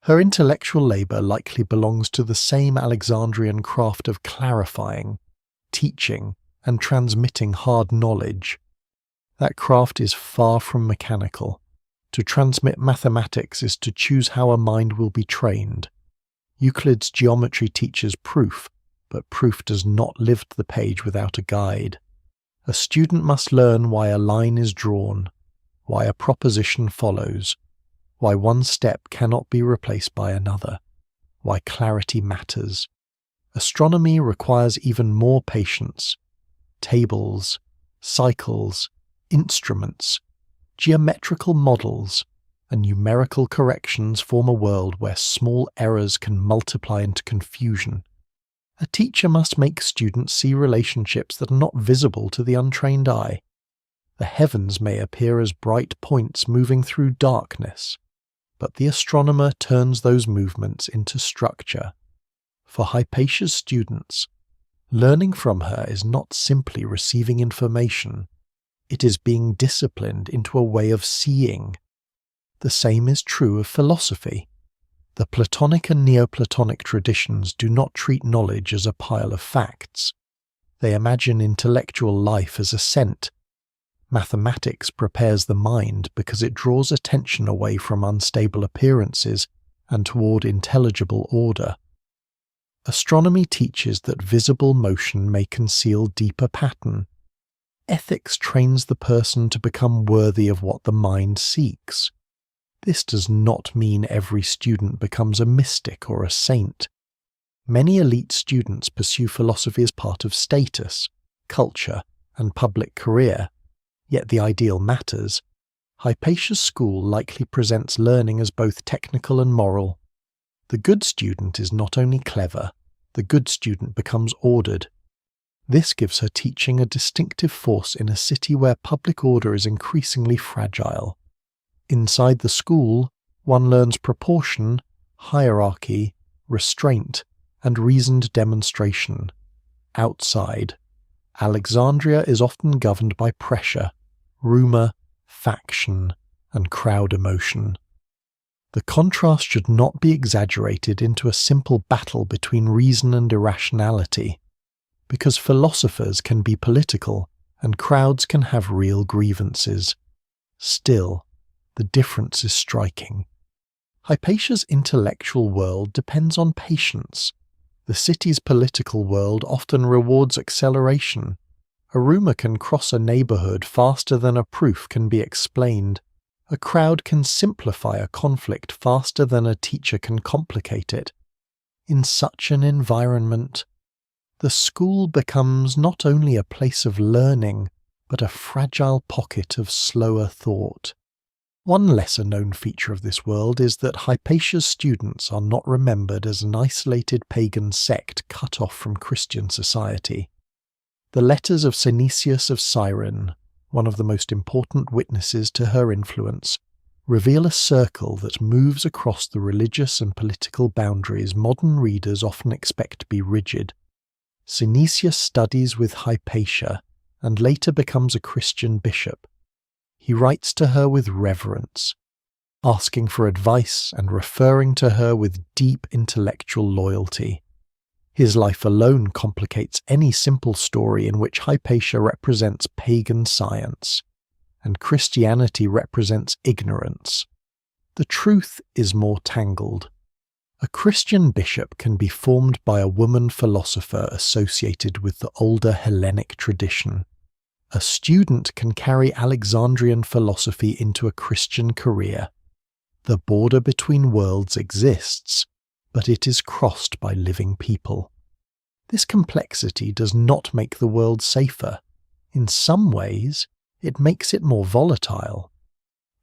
Her intellectual labour likely belongs to the same Alexandrian craft of clarifying, teaching, and transmitting hard knowledge. That craft is far from mechanical. To transmit mathematics is to choose how a mind will be trained. Euclid's geometry teaches proof, but proof does not lift the page without a guide. A student must learn why a line is drawn, why a proposition follows, why one step cannot be replaced by another, why clarity matters. Astronomy requires even more patience. Tables, cycles, instruments, geometrical models, and numerical corrections form a world where small errors can multiply into confusion. A teacher must make students see relationships that are not visible to the untrained eye. The heavens may appear as bright points moving through darkness, but the astronomer turns those movements into structure. For Hypatia's students, learning from her is not simply receiving information, it is being disciplined into a way of seeing. The same is true of philosophy. The Platonic and Neoplatonic traditions do not treat knowledge as a pile of facts. They imagine intellectual life as ascent. Mathematics prepares the mind because it draws attention away from unstable appearances and toward intelligible order. Astronomy teaches that visible motion may conceal deeper pattern. Ethics trains the person to become worthy of what the mind seeks. This does not mean every student becomes a mystic or a saint. Many elite students pursue philosophy as part of status, culture, and public career, yet the ideal matters. Hypatia's school likely presents learning as both technical and moral. The good student is not only clever, the good student becomes ordered. This gives her teaching a distinctive force in a city where public order is increasingly fragile. Inside the school, one learns proportion, hierarchy, restraint, and reasoned demonstration. Outside, Alexandria is often governed by pressure, rumour, faction, and crowd emotion. The contrast should not be exaggerated into a simple battle between reason and irrationality, because philosophers can be political and crowds can have real grievances. Still, the difference is striking. Hypatia's intellectual world depends on patience. The city's political world often rewards acceleration. A rumour can cross a neighbourhood faster than a proof can be explained. A crowd can simplify a conflict faster than a teacher can complicate it. In such an environment, the school becomes not only a place of learning, but a fragile pocket of slower thought. One lesser-known feature of this world is that Hypatia's students are not remembered as an isolated pagan sect cut off from Christian society. The letters of Synesius of Cyrene, one of the most important witnesses to her influence, reveal a circle that moves across the religious and political boundaries modern readers often expect to be rigid. Synesius studies with Hypatia and later becomes a Christian bishop. He writes to her with reverence, asking for advice and referring to her with deep intellectual loyalty. His life alone complicates any simple story in which Hypatia represents pagan science, and Christianity represents ignorance. The truth is more tangled. A Christian bishop can be formed by a woman philosopher associated with the older Hellenic tradition. A student can carry Alexandrian philosophy into a Christian career. The border between worlds exists, but it is crossed by living people. This complexity does not make the world safer. In some ways, it makes it more volatile.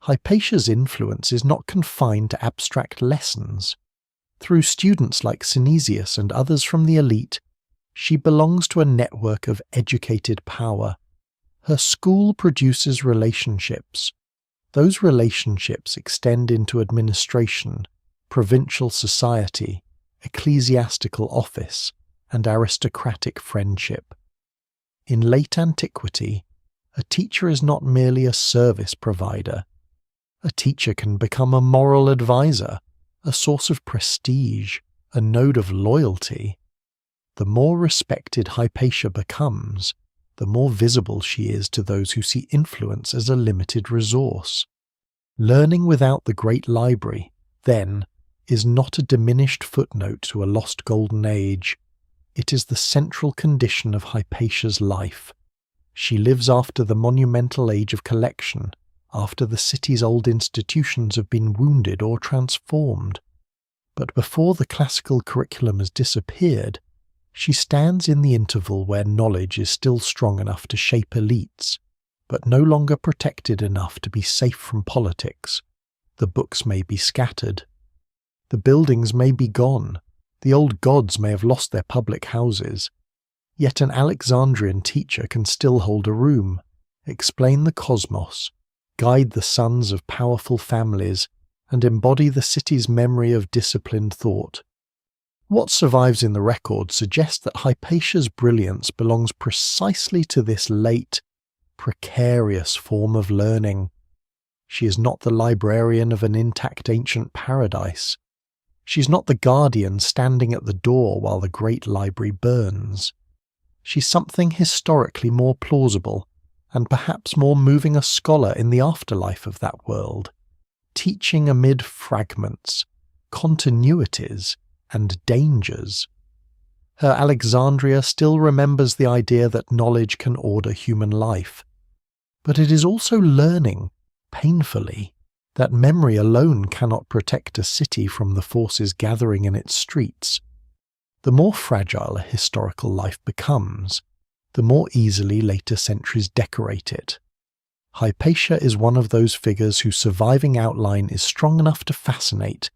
Hypatia's influence is not confined to abstract lessons. Through students like Synesius and others from the elite, she belongs to a network of educated power. Her school produces relationships. Those relationships extend into administration, provincial society, ecclesiastical office, and aristocratic friendship. In late antiquity, a teacher is not merely a service provider. A teacher can become a moral advisor, a source of prestige, a node of loyalty. The more respected Hypatia becomes, the more visible she is to those who see influence as a limited resource. Learning without the great library, then, is not a diminished footnote to a lost golden age. It is the central condition of Hypatia's life. She lives after the monumental age of collection, after the city's old institutions have been wounded or transformed. But before the classical curriculum has disappeared, she stands in the interval where knowledge is still strong enough to shape elites, but no longer protected enough to be safe from politics. The books may be scattered. The buildings may be gone. The old gods may have lost their public houses. Yet an Alexandrian teacher can still hold a room, explain the cosmos, guide the sons of powerful families, and embody the city's memory of disciplined thought. What survives in the record suggests that Hypatia's brilliance belongs precisely to this late, precarious form of learning. She is not the librarian of an intact ancient paradise. She's not the guardian standing at the door while the great library burns. She's something historically more plausible, and perhaps more moving a scholar in the afterlife of that world, teaching amid fragments, continuities, and dangers. Her Alexandria still remembers the idea that knowledge can order human life, but it is also learning, painfully, that memory alone cannot protect a city from the forces gathering in its streets. The more fragile a historical life becomes, the more easily later centuries decorate it. Hypatia is one of those figures whose surviving outline is strong enough to fascinate,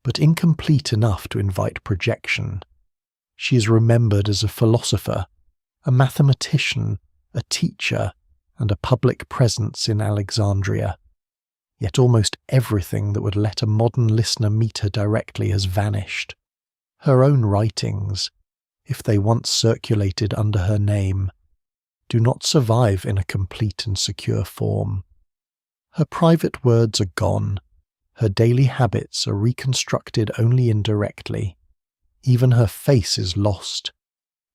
but incomplete enough to invite projection. She is remembered as a philosopher, a mathematician, a teacher, and a public presence in Alexandria. Yet almost everything that would let a modern listener meet her directly has vanished. Her own writings, if they once circulated under her name, do not survive in a complete and secure form. Her private words are gone. Her daily habits are reconstructed only indirectly. Even her face is lost.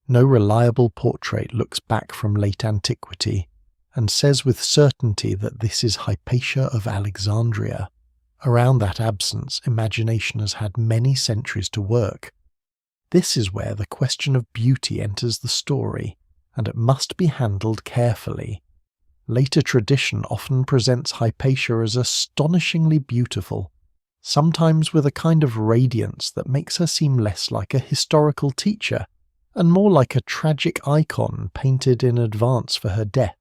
No reliable portrait looks back from late antiquity and says with certainty that this is Hypatia of Alexandria. Around that absence, imagination has had many centuries to work. This is where the question of beauty enters the story, and it must be handled carefully. Later tradition often presents Hypatia as astonishingly beautiful, sometimes with a kind of radiance that makes her seem less like a historical teacher and more like a tragic icon painted in advance for her death.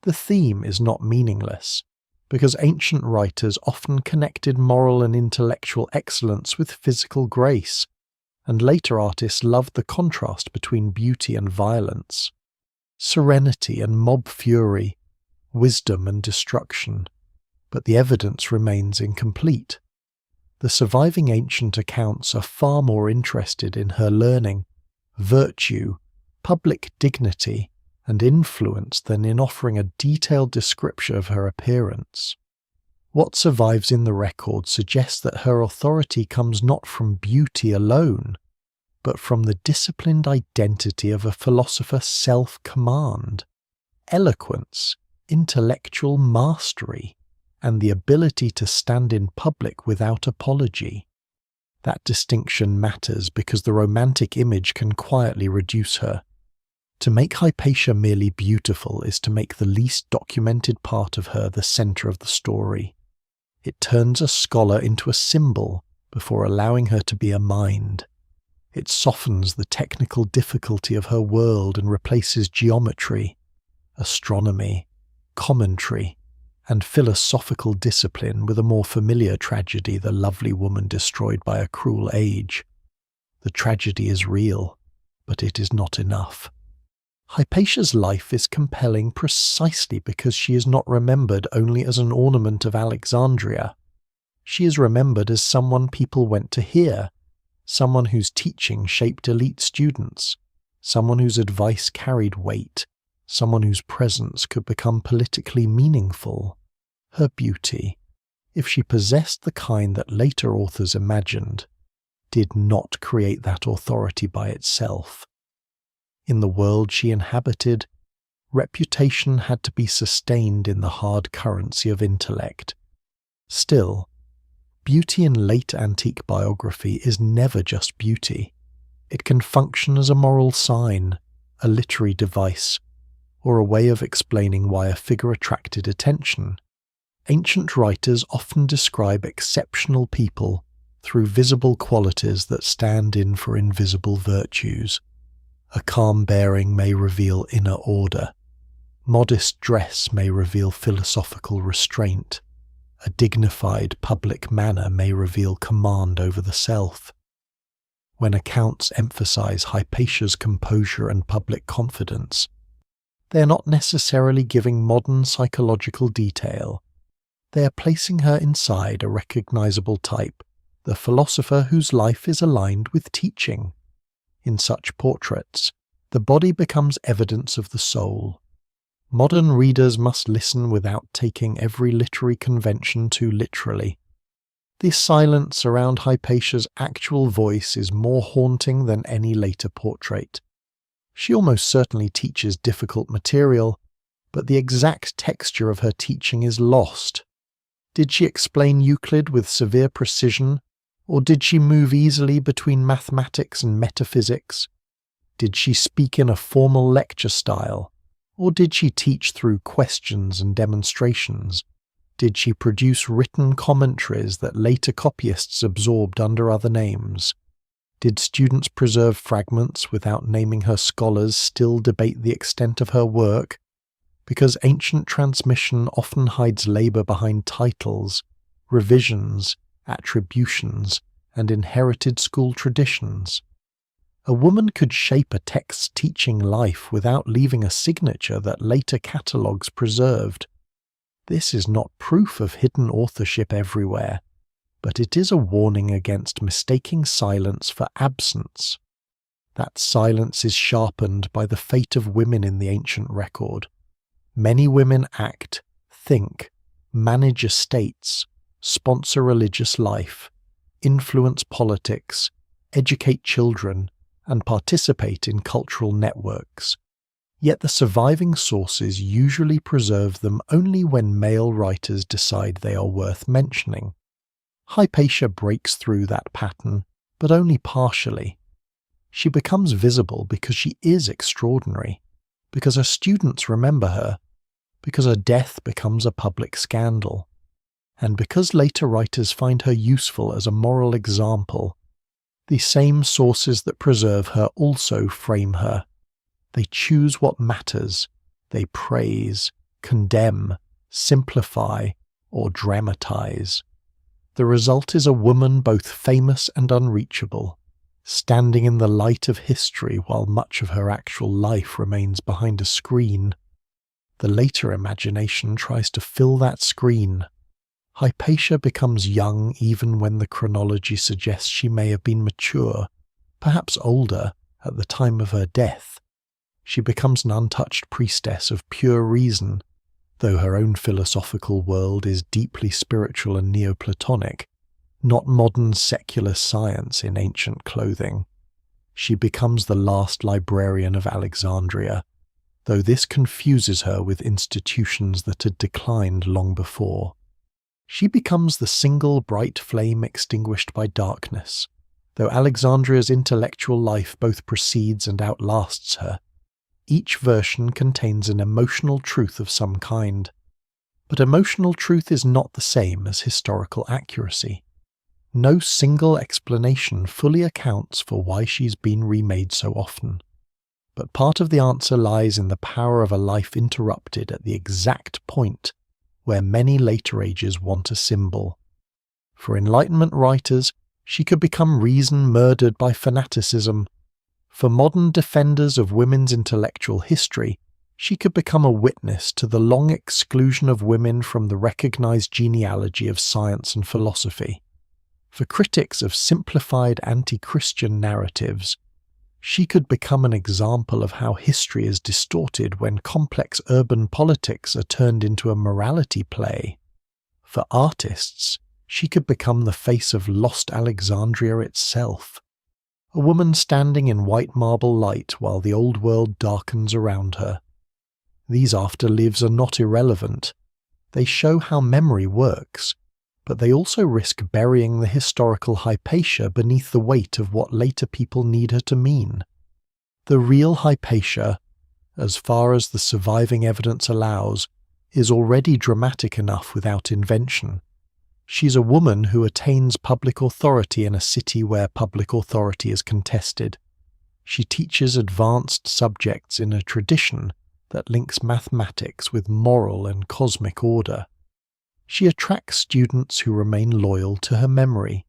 The theme is not meaningless, because ancient writers often connected moral and intellectual excellence with physical grace, and later artists loved the contrast between beauty and violence, serenity and mob fury, wisdom and destruction. But the evidence remains incomplete. The surviving ancient accounts are far more interested in her learning, virtue, public dignity, and influence than in offering a detailed description of her appearance. What survives in the record suggests that her authority comes not from beauty alone, but from the disciplined identity of a philosopher's self-command, eloquence, intellectual mastery, and the ability to stand in public without apology. That distinction matters because the romantic image can quietly reduce her. To make Hypatia merely beautiful is to make the least documented part of her the centre of the story. It turns a scholar into a symbol before allowing her to be a mind. It softens the technical difficulty of her world and replaces geometry, astronomy, commentary, and philosophical discipline with a more familiar tragedy, the lovely woman destroyed by a cruel age. The tragedy is real, but it is not enough. Hypatia's life is compelling precisely because she is not remembered only as an ornament of Alexandria. She is remembered as someone people went to hear, someone whose teaching shaped elite students, someone whose advice carried weight, someone whose presence could become politically meaningful. Her beauty, if she possessed the kind that later authors imagined, did not create that authority by itself. In the world she inhabited, reputation had to be sustained in the hard currency of intellect. Still, beauty in late antique biography is never just beauty. It can function as a moral sign, a literary device, or a way of explaining why a figure attracted attention. Ancient writers often describe exceptional people through visible qualities that stand in for invisible virtues. A calm bearing may reveal inner order. Modest dress may reveal philosophical restraint. A dignified public manner may reveal command over the self. When accounts emphasize Hypatia's composure and public confidence, they are not necessarily giving modern psychological detail. They are placing her inside a recognizable type, the philosopher whose life is aligned with teaching. In such portraits, the body becomes evidence of the soul. Modern readers must listen without taking every literary convention too literally. The silence around Hypatia's actual voice is more haunting than any later portrait. She almost certainly teaches difficult material, but the exact texture of her teaching is lost. Did she explain Euclid with severe precision, or did she move easily between mathematics and metaphysics? Did she speak in a formal lecture style, or did she teach through questions and demonstrations? Did she produce written commentaries that later copyists absorbed under other names? Did students preserve fragments without naming her scholars still debate the extent of her work? Because ancient transmission often hides labour behind titles, revisions, attributions, and inherited school traditions. A woman could shape a text's teaching life without leaving a signature that later catalogues preserved. This is not proof of hidden authorship everywhere, but it is a warning against mistaking silence for absence. That silence is sharpened by the fate of women in the ancient record. Many women act, think, manage estates, sponsor religious life, influence politics, educate children, and participate in cultural networks. Yet the surviving sources usually preserve them only when male writers decide they are worth mentioning. Hypatia breaks through that pattern, but only partially. She becomes visible because she is extraordinary, because her students remember her, because her death becomes a public scandal, and because later writers find her useful as a moral example. The same sources that preserve her also frame her. They choose what matters. They praise, condemn, simplify, or dramatize. The result is a woman both famous and unreachable, standing in the light of history while much of her actual life remains behind a screen. The later imagination tries to fill that screen. Hypatia becomes young even when the chronology suggests she may have been mature, perhaps older, at the time of her death. She becomes an untouched priestess of pure reason, though her own philosophical world is deeply spiritual and Neoplatonic, not modern secular science in ancient clothing. She becomes the last librarian of Alexandria, though this confuses her with institutions that had declined long before. She becomes the single bright flame extinguished by darkness, though Alexandria's intellectual life both precedes and outlasts her. Each version contains an emotional truth of some kind, but emotional truth is not the same as historical accuracy. No single explanation fully accounts for why she's been remade so often, but part of the answer lies in the power of a life interrupted at the exact point where many later ages want a symbol. For Enlightenment writers, she could become reason murdered by fanaticism. For modern defenders of women's intellectual history, she could become a witness to the long exclusion of women from the recognized genealogy of science and philosophy. For critics of simplified anti-Christian narratives, she could become an example of how history is distorted when complex urban politics are turned into a morality play. For artists, she could become the face of lost Alexandria itself, a woman standing in white marble light while the old world darkens around her. These afterlives are not irrelevant. They show how memory works, but they also risk burying the historical Hypatia beneath the weight of what later people need her to mean. The real Hypatia, as far as the surviving evidence allows, is already dramatic enough without invention. She's a woman who attains public authority in a city where public authority is contested. She teaches advanced subjects in a tradition that links mathematics with moral and cosmic order. She attracts students who remain loyal to her memory.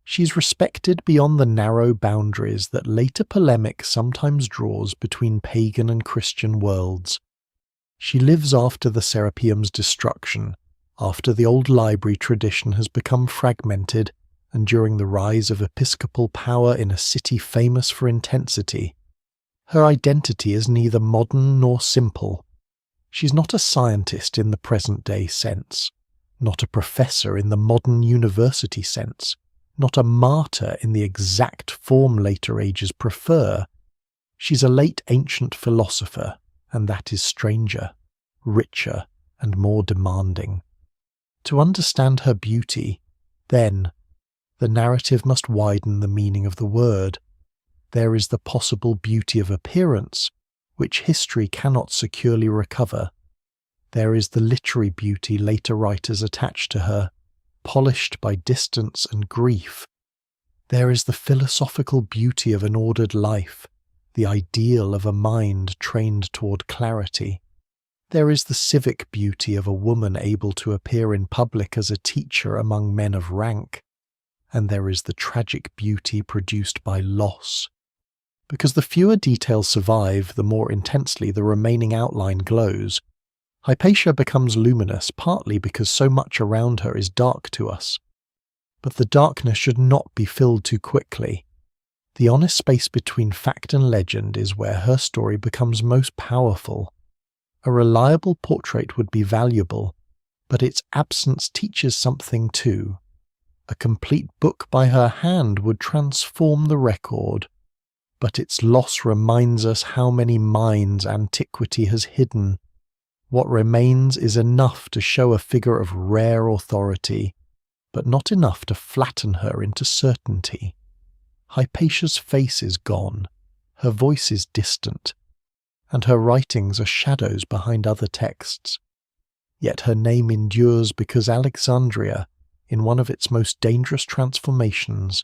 She's respected beyond the narrow boundaries that later polemic sometimes draws between pagan and Christian worlds. She lives after the Serapeum's destruction, after the old library tradition has become fragmented, and during the rise of episcopal power in a city famous for intensity. Her identity is neither modern nor simple. She's not a scientist in the present-day sense, not a professor in the modern university sense, not a martyr in the exact form later ages prefer. She's a late ancient philosopher, and that is stranger, richer, and more demanding. To understand her beauty, then, the narrative must widen the meaning of the word. There is the possible beauty of appearance, which history cannot securely recover. There is the literary beauty later writers attach to her, polished by distance and grief. There is the philosophical beauty of an ordered life, the ideal of a mind trained toward clarity. There is the civic beauty of a woman able to appear in public as a teacher among men of rank. And there is the tragic beauty produced by loss. Because the fewer details survive, the more intensely the remaining outline glows. Hypatia becomes luminous partly because so much around her is dark to us. But the darkness should not be filled too quickly. The honest space between fact and legend is where her story becomes most powerful. A reliable portrait would be valuable, but its absence teaches something too. A complete book by her hand would transform the record, but its loss reminds us how many minds antiquity has hidden. What remains is enough to show a figure of rare authority, but not enough to flatten her into certainty. Hypatia's face is gone, her voice is distant, and her writings are shadows behind other texts. Yet her name endures because Alexandria, in one of its most dangerous transformations,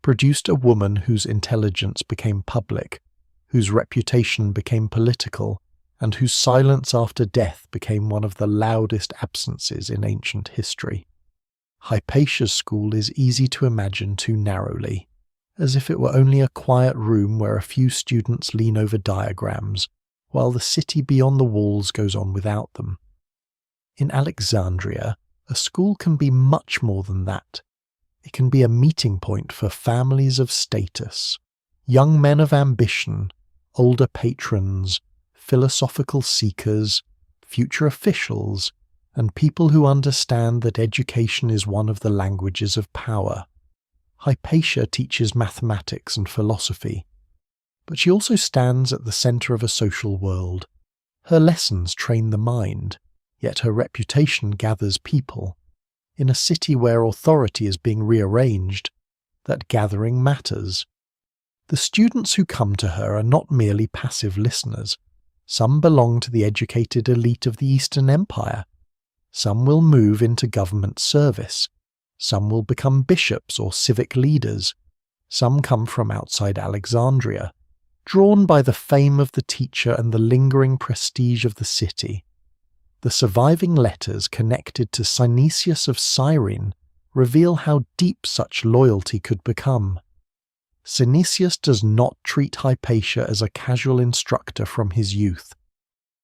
produced a woman whose intelligence became public, whose reputation became political, and whose silence after death became one of the loudest absences in ancient history. Hypatia's school is easy to imagine too narrowly, as if it were only a quiet room where a few students lean over diagrams, while the city beyond the walls goes on without them. In Alexandria, a school can be much more than that. It can be a meeting point for families of status, young men of ambition, older patrons, philosophical seekers, future officials, and people who understand that education is one of the languages of power. Hypatia teaches mathematics and philosophy, but she also stands at the centre of a social world. Her lessons train the mind, yet her reputation gathers people. In a city where authority is being rearranged, that gathering matters. The students who come to her are not merely passive listeners. Some belong to the educated elite of the Eastern Empire. Some will move into government service. Some will become bishops or civic leaders. Some come from outside Alexandria, drawn by the fame of the teacher and the lingering prestige of the city. The surviving letters connected to Synesius of Cyrene reveal how deep such loyalty could become. Synesius does not treat Hypatia as a casual instructor from his youth.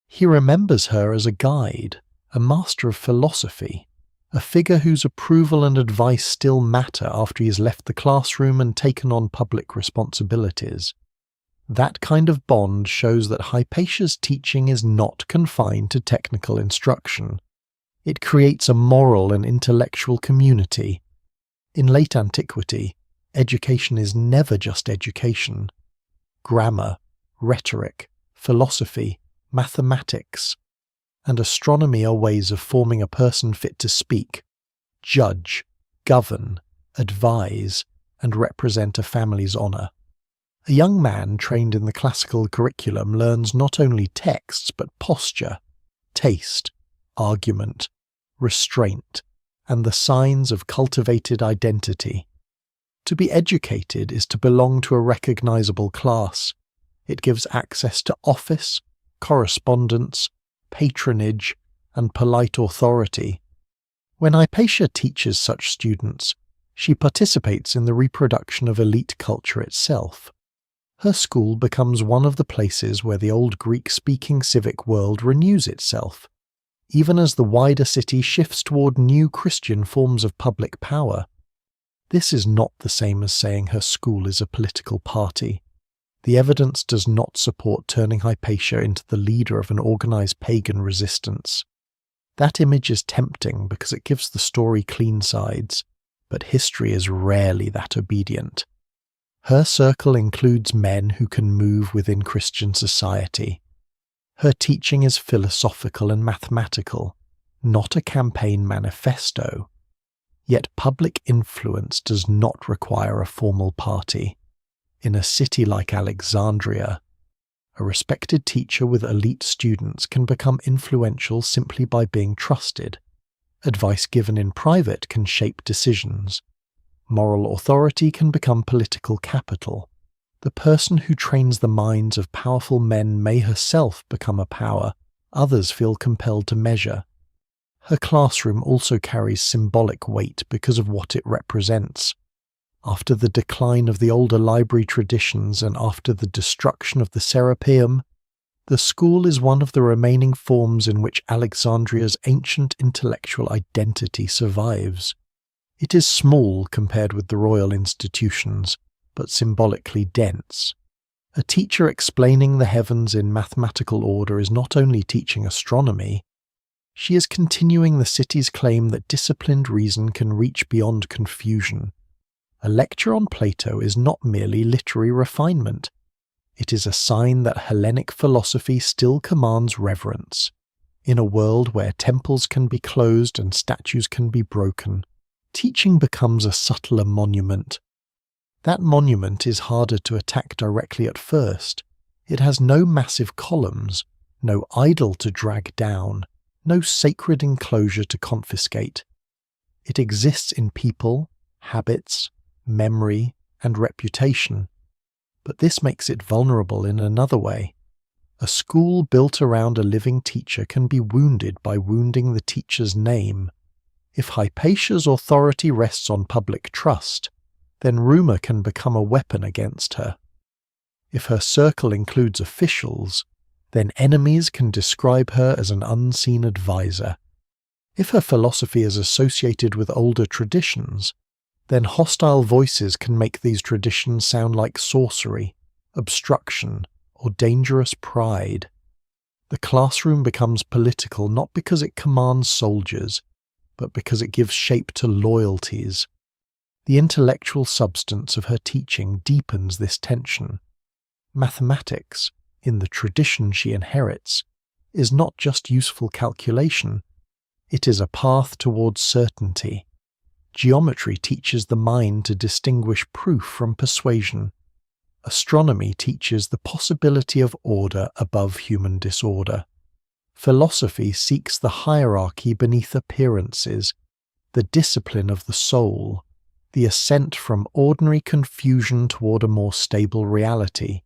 He remembers her as a guide, a master of philosophy, a figure whose approval and advice still matter after he has left the classroom and taken on public responsibilities. That kind of bond shows that Hypatia's teaching is not confined to technical instruction. It creates a moral and intellectual community. In late antiquity, education is never just education. Grammar, rhetoric, philosophy, mathematics, and astronomy are ways of forming a person fit to speak, judge, govern, advise, and represent a family's honour. A young man trained in the classical curriculum learns not only texts but posture, taste, argument, restraint, and the signs of cultivated identity. To be educated is to belong to a recognizable class. It gives access to office, correspondence, patronage, and polite authority. When Hypatia teaches such students, she participates in the reproduction of elite culture itself. Her school becomes one of the places where the old Greek-speaking civic world renews itself, even as the wider city shifts toward new Christian forms of public power. This is not the same as saying her school is a political party. The evidence does not support turning Hypatia into the leader of an organized pagan resistance. That image is tempting because it gives the story clean sides, but history is rarely that obedient. Her circle includes men who can move within Christian society. Her teaching is philosophical and mathematical, not a campaign manifesto. Yet public influence does not require a formal party. In a city like Alexandria, a respected teacher with elite students can become influential simply by being trusted. Advice given in private can shape decisions. Moral authority can become political capital. The person who trains the minds of powerful men may herself become a power others feel compelled to measure. Her classroom also carries symbolic weight because of what it represents. After the decline of the older library traditions and after the destruction of the Serapeum, the school is one of the remaining forms in which Alexandria's ancient intellectual identity survives. It is small compared with the royal institutions, but symbolically dense. A teacher explaining the heavens in mathematical order is not only teaching astronomy, she is continuing the city's claim that disciplined reason can reach beyond confusion. A lecture on Plato is not merely literary refinement. It is a sign that Hellenic philosophy still commands reverence. In a world where temples can be closed and statues can be broken, teaching becomes a subtler monument. That monument is harder to attack directly at first. It has no massive columns, no idol to drag down, no sacred enclosure to confiscate. It exists in people, habits, memory, and reputation. But this makes it vulnerable in another way. A school built around a living teacher can be wounded by wounding the teacher's name. If Hypatia's authority rests on public trust, then rumour can become a weapon against her. If her circle includes officials, then enemies can describe her as an unseen advisor. If her philosophy is associated with older traditions, then hostile voices can make these traditions sound like sorcery, obstruction, or dangerous pride. The classroom becomes political not because it commands soldiers, but because it gives shape to loyalties. The intellectual substance of her teaching deepens this tension. Mathematics, in the tradition she inherits, is not just useful calculation, it is a path towards certainty. Geometry teaches the mind to distinguish proof from persuasion. Astronomy teaches the possibility of order above human disorder. Philosophy seeks the hierarchy beneath appearances, the discipline of the soul, the ascent from ordinary confusion toward a more stable reality.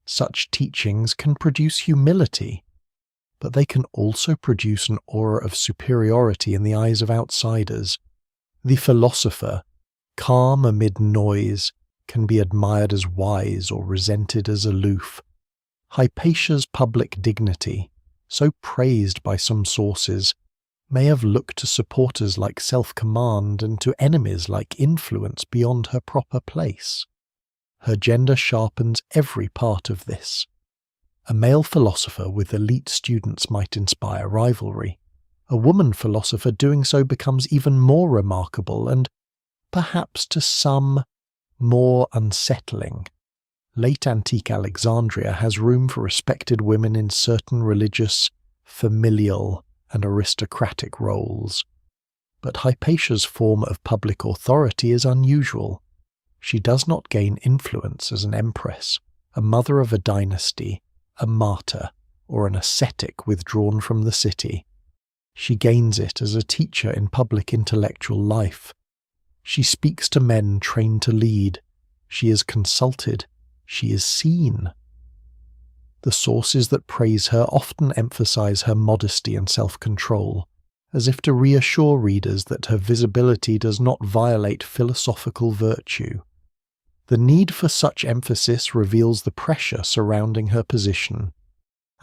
Such teachings can produce humility, but they can also produce an aura of superiority in the eyes of outsiders. The philosopher, calm amid noise, can be admired as wise or resented as aloof. Hypatia's public dignity, so praised by some sources, may have looked to supporters like self-command and to enemies like influence beyond her proper place. Her gender sharpens every part of this. A male philosopher with elite students might inspire rivalry. A woman philosopher doing so becomes even more remarkable and, perhaps to some, more unsettling. Late antique Alexandria has room for respected women in certain religious, familial, and aristocratic roles. But Hypatia's form of public authority is unusual. She does not gain influence as an empress, a mother of a dynasty, a martyr, or an ascetic withdrawn from the city. She gains it as a teacher in public intellectual life. She speaks to men trained to lead. She is consulted. She is seen. The sources that praise her often emphasize her modesty and self-control, as if to reassure readers that her visibility does not violate philosophical virtue. The need for such emphasis reveals the pressure surrounding her position.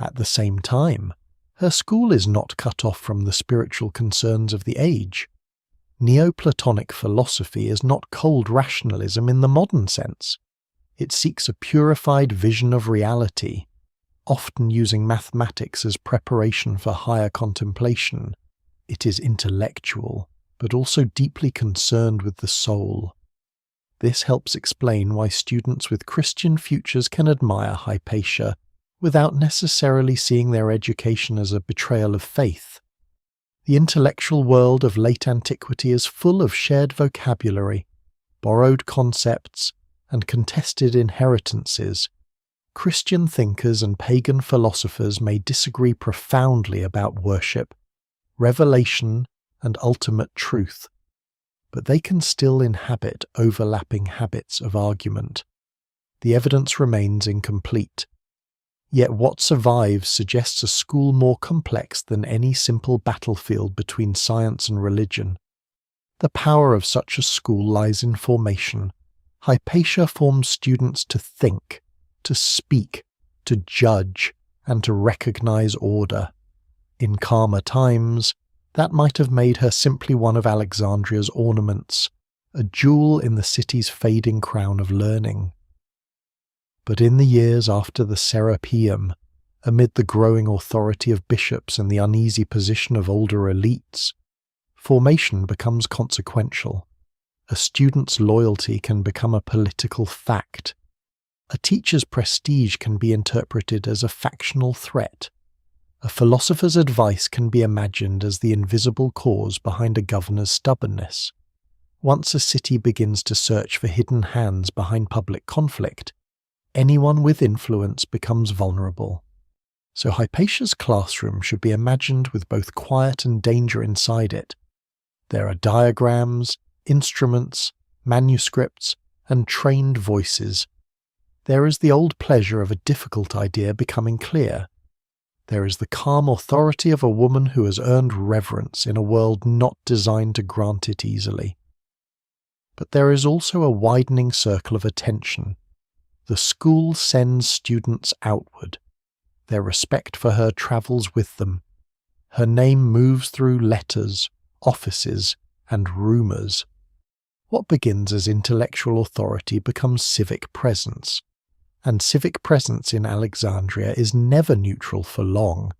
At the same time, her school is not cut off from the spiritual concerns of the age. Neoplatonic philosophy is not cold rationalism in the modern sense. It seeks a purified vision of reality, often using mathematics as preparation for higher contemplation. It is intellectual, but also deeply concerned with the soul. This helps explain why students with Christian futures can admire Hypatia without necessarily seeing their education as a betrayal of faith. The intellectual world of late antiquity is full of shared vocabulary, borrowed concepts, and contested inheritances. Christian thinkers and pagan philosophers may disagree profoundly about worship, revelation, and ultimate truth, but they can still inhabit overlapping habits of argument. The evidence remains incomplete. Yet what survives suggests a school more complex than any simple battlefield between science and religion. The power of such a school lies in formation. Hypatia forms students to think, to speak, to judge, and to recognize order. In calmer times, that might have made her simply one of Alexandria's ornaments, a jewel in the city's fading crown of learning. But in the years after the Serapeum, amid the growing authority of bishops and the uneasy position of older elites, formation becomes consequential. A student's loyalty can become a political fact. A teacher's prestige can be interpreted as a factional threat. A philosopher's advice can be imagined as the invisible cause behind a governor's stubbornness. Once a city begins to search for hidden hands behind public conflict, anyone with influence becomes vulnerable. So Hypatia's classroom should be imagined with both quiet and danger inside it. There are diagrams, instruments, manuscripts, and trained voices. There is the old pleasure of a difficult idea becoming clear. There is the calm authority of a woman who has earned reverence in a world not designed to grant it easily. But there is also a widening circle of attention. The school sends students outward. Their respect for her travels with them. Her name moves through letters, offices, and rumours. What begins as intellectual authority becomes civic presence. And civic presence in Alexandria is never neutral for long.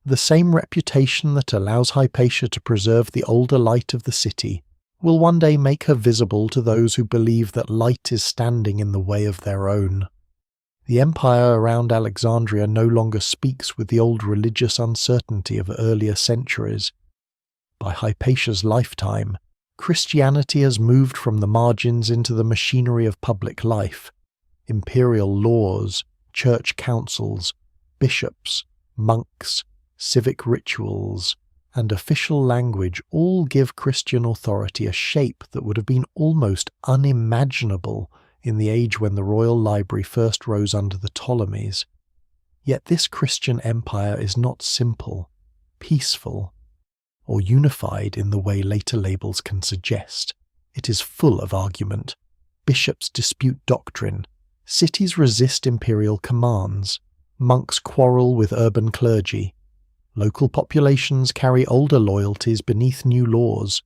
The same reputation that allows Hypatia to preserve the older light of the city will one day make her visible to those who believe that light is standing in the way of their own. The empire around Alexandria no longer speaks with the old religious uncertainty of earlier centuries. By Hypatia's lifetime, Christianity has moved from the margins into the machinery of public life. Imperial laws, church councils, bishops, monks, civic rituals, and official language all give Christian authority a shape that would have been almost unimaginable in the age when the royal library first rose under the Ptolemies. Yet this Christian empire is not simple, peaceful, or unified in the way later labels can suggest. It is full of argument. Bishops dispute doctrine. Cities resist imperial commands. Monks quarrel with urban clergy. Local populations carry older loyalties beneath new laws.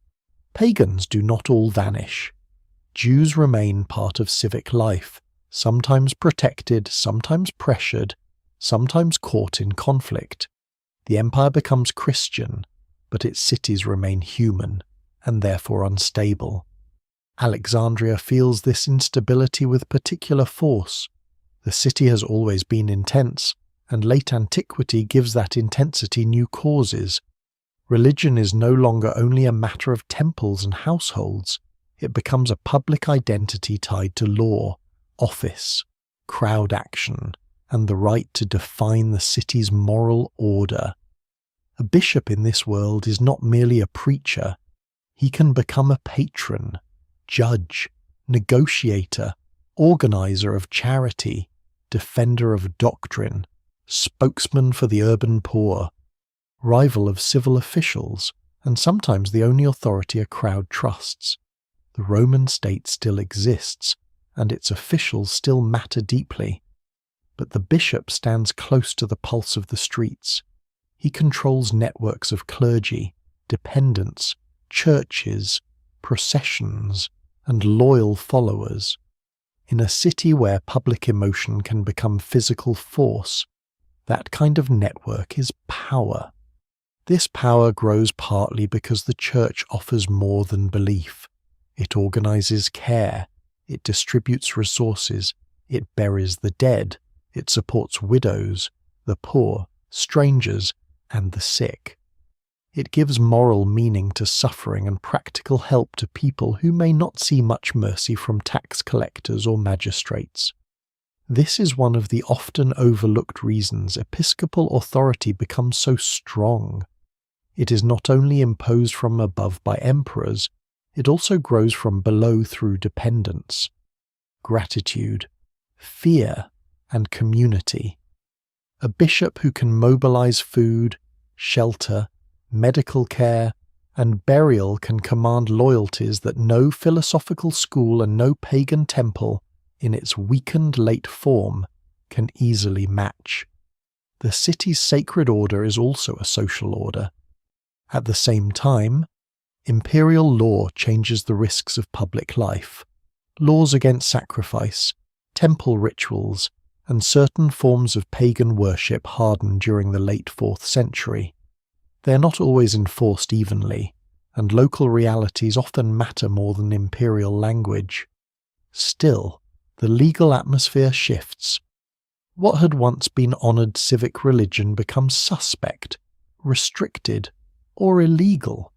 Pagans do not all vanish. Jews remain part of civic life, sometimes protected, sometimes pressured, sometimes caught in conflict. The empire becomes Christian, but its cities remain human, and therefore unstable. Alexandria feels this instability with particular force. The city has always been intense, and late antiquity gives that intensity new causes. Religion is no longer only a matter of temples and households. It becomes a public identity tied to law, office, crowd action, and the right to define the city's moral order. A bishop in this world is not merely a preacher. He can become a patron, judge, negotiator, organizer of charity, defender of doctrine, spokesman for the urban poor, rival of civil officials, and sometimes the only authority a crowd trusts. The Roman state still exists, and its officials still matter deeply. But the bishop stands close to the pulse of the streets. He controls networks of clergy, dependents, churches, processions, and loyal followers. In a city where public emotion can become physical force, that kind of network is power. This power grows partly because the church offers more than belief. It organizes care, it distributes resources, it buries the dead, it supports widows, the poor, strangers, and the sick. It gives moral meaning to suffering and practical help to people who may not see much mercy from tax collectors or magistrates. This is one of the often overlooked reasons episcopal authority becomes so strong. It is not only imposed from above by emperors, it also grows from below through dependence, gratitude, fear, and community. A bishop who can mobilize food, shelter, medical care, and burial can command loyalties that no philosophical school and no pagan temple, in its weakened late form, can easily match. The city's sacred order is also a social order. At the same time, imperial law changes the risks of public life. Laws against sacrifice, temple rituals, and certain forms of pagan worship harden during the late 4th century. They are not always enforced evenly, and local realities often matter more than imperial language. Still, the legal atmosphere shifts. What had once been honoured civic religion becomes suspect, restricted, or illegal.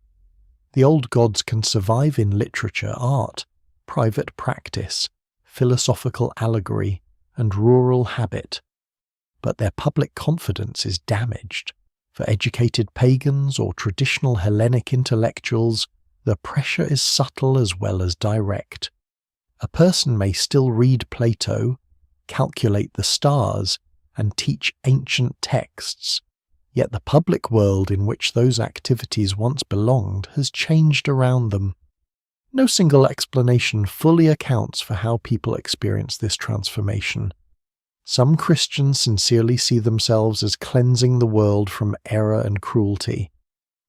The old gods can survive in literature, art, private practice, philosophical allegory, and rural habit, but their public confidence is damaged. For educated pagans or traditional Hellenic intellectuals, the pressure is subtle as well as direct. A person may still read Plato, calculate the stars, and teach ancient texts, yet the public world in which those activities once belonged has changed around them. No single explanation fully accounts for how people experience this transformation. Some Christians sincerely see themselves as cleansing the world from error and cruelty.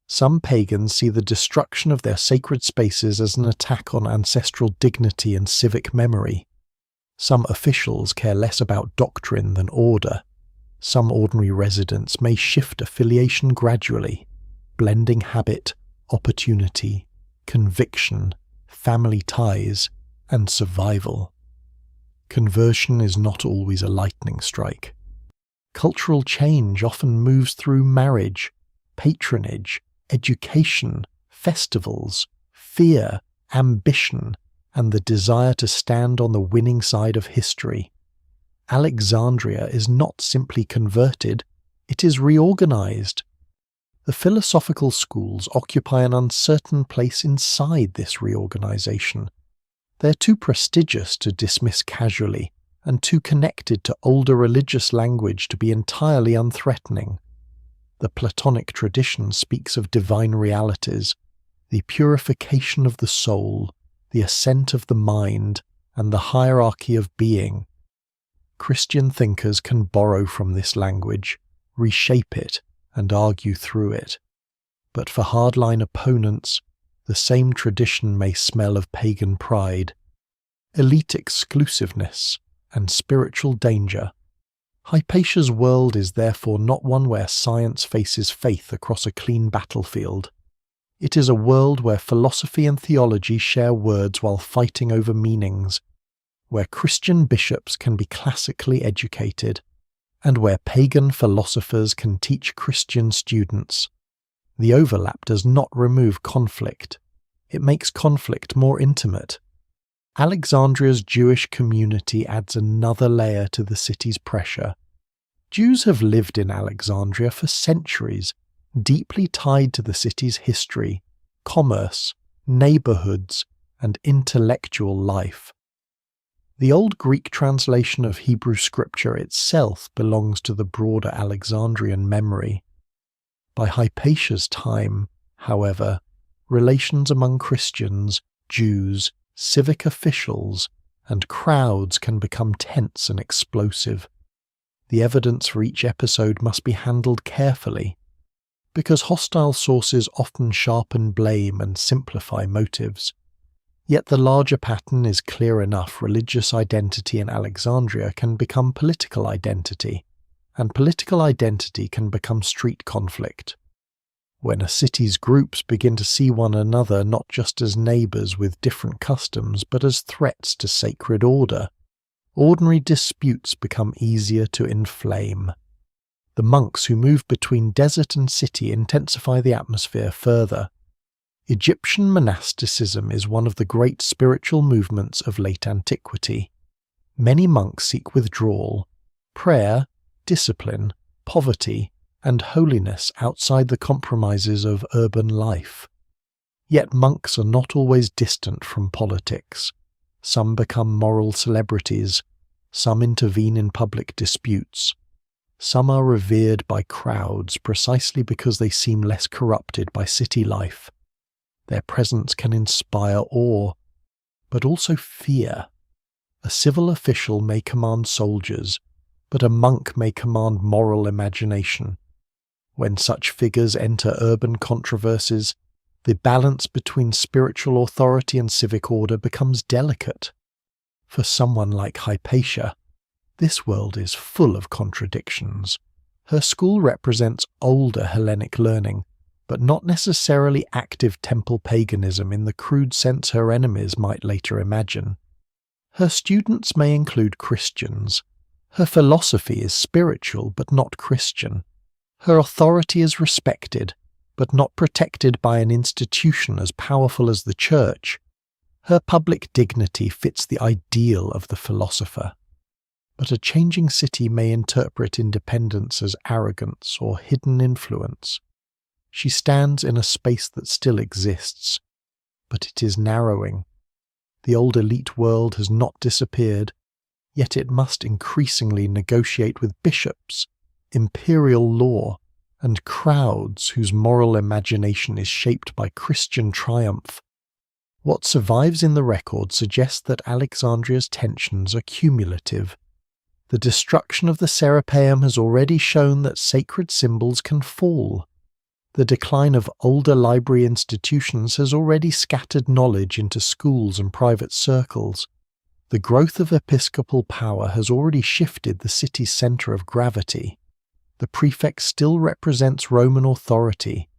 Some pagans see the destruction of their sacred spaces as an attack on ancestral dignity and civic memory. Some officials care less about doctrine than order. Some ordinary residents may shift affiliation gradually, blending habit, opportunity, conviction, family ties, and survival. Conversion is not always a lightning strike. Cultural change often moves through marriage, patronage, education, festivals, fear, ambition, and the desire to stand on the winning side of history. Alexandria is not simply converted, it is reorganized. The philosophical schools occupy an uncertain place inside this reorganization. They're too prestigious to dismiss casually, and too connected to older religious language to be entirely unthreatening. The Platonic tradition speaks of divine realities, the purification of the soul, the ascent of the mind, and the hierarchy of being. Christian thinkers can borrow from this language, reshape it, and argue through it. But for hardline opponents, the same tradition may smell of pagan pride, elite exclusiveness, and spiritual danger. Hypatia's world is therefore not one where science faces faith across a clean battlefield. It is a world where philosophy and theology share words while fighting over meanings, where Christian bishops can be classically educated, and where pagan philosophers can teach Christian students. The overlap does not remove conflict. It makes conflict more intimate. Alexandria's Jewish community adds another layer to the city's pressure. Jews have lived in Alexandria for centuries, deeply tied to the city's history, commerce, neighborhoods, and intellectual life. The Old Greek translation of Hebrew scripture itself belongs to the broader Alexandrian memory. By Hypatia's time, however, relations among Christians, Jews, civic officials, and crowds can become tense and explosive. The evidence for each episode must be handled carefully, because hostile sources often sharpen blame and simplify motives. Yet the larger pattern is clear enough. Religious identity in Alexandria can become political identity, and political identity can become street conflict. When a city's groups begin to see one another not just as neighbours with different customs, but as threats to sacred order, ordinary disputes become easier to inflame. The monks who move between desert and city intensify the atmosphere further. Egyptian monasticism is one of the great spiritual movements of late antiquity. Many monks seek withdrawal, prayer, discipline, poverty, and holiness outside the compromises of urban life. Yet monks are not always distant from politics. Some become moral celebrities, some intervene in public disputes. Some are revered by crowds precisely because they seem less corrupted by city life. Their presence can inspire awe, but also fear. A civil official may command soldiers, but a monk may command moral imagination. When such figures enter urban controversies, the balance between spiritual authority and civic order becomes delicate. For someone like Hypatia, this world is full of contradictions. Her school represents older Hellenic learning, but not necessarily active temple paganism in the crude sense her enemies might later imagine. Her students may include Christians. Her philosophy is spiritual but not Christian. Her authority is respected, but not protected by an institution as powerful as the Church. Her public dignity fits the ideal of the philosopher. But a changing city may interpret independence as arrogance or hidden influence. She stands in a space that still exists, but it is narrowing. The old elite world has not disappeared, yet it must increasingly negotiate with bishops, imperial law, and crowds whose moral imagination is shaped by Christian triumph. What survives in the record suggests that Alexandria's tensions are cumulative. The destruction of the Serapeum has already shown that sacred symbols can fall. The decline of older library institutions has already scattered knowledge into schools and private circles. The growth of episcopal power has already shifted the city's centre of gravity. The prefect still represents Roman authority,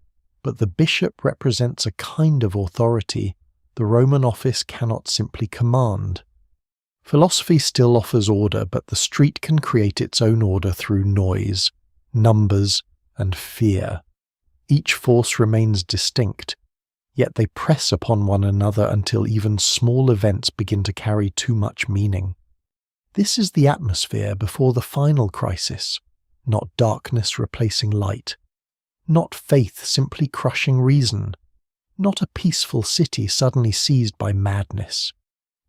but the bishop represents a kind of authority the Roman office cannot simply command. Philosophy still offers order, but the street can create its own order through noise, numbers, and fear. Each force remains distinct, yet they press upon one another until even small events begin to carry too much meaning. This is the atmosphere before the final crisis, not darkness replacing light, not faith simply crushing reason, not a peaceful city suddenly seized by madness,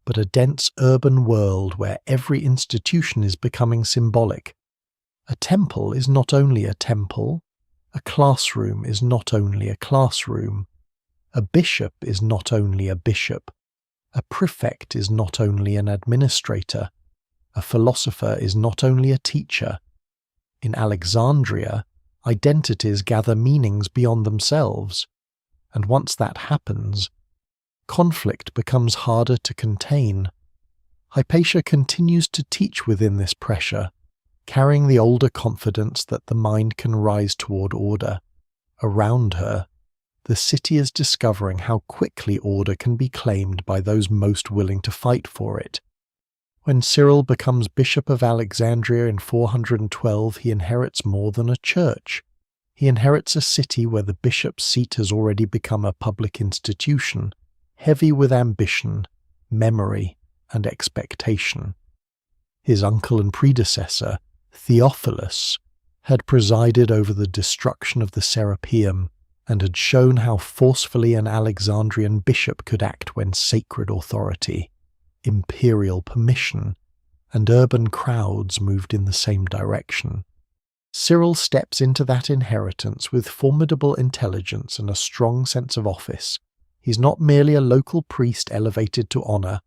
but a dense urban world where every institution is becoming symbolic. A temple is not only a temple, a classroom is not only a classroom, a bishop is not only a bishop, a prefect is not only an administrator, a philosopher is not only a teacher. In Alexandria, identities gather meanings beyond themselves, and once that happens, conflict becomes harder to contain. Hypatia continues to teach within this pressure, carrying the older confidence that the mind can rise toward order. Around her, the city is discovering how quickly order can be claimed by those most willing to fight for it. When Cyril becomes Bishop of Alexandria in 412, he inherits more than a church. He inherits a city where the bishop's seat has already become a public institution, heavy with ambition, memory, and expectation. His uncle and predecessor, Theophilus, had presided over the destruction of the Serapeum and had shown how forcefully an Alexandrian bishop could act when sacred authority, imperial permission, and urban crowds moved in the same direction. Cyril steps into that inheritance with formidable intelligence and a strong sense of office. He's not merely a local priest elevated to honor.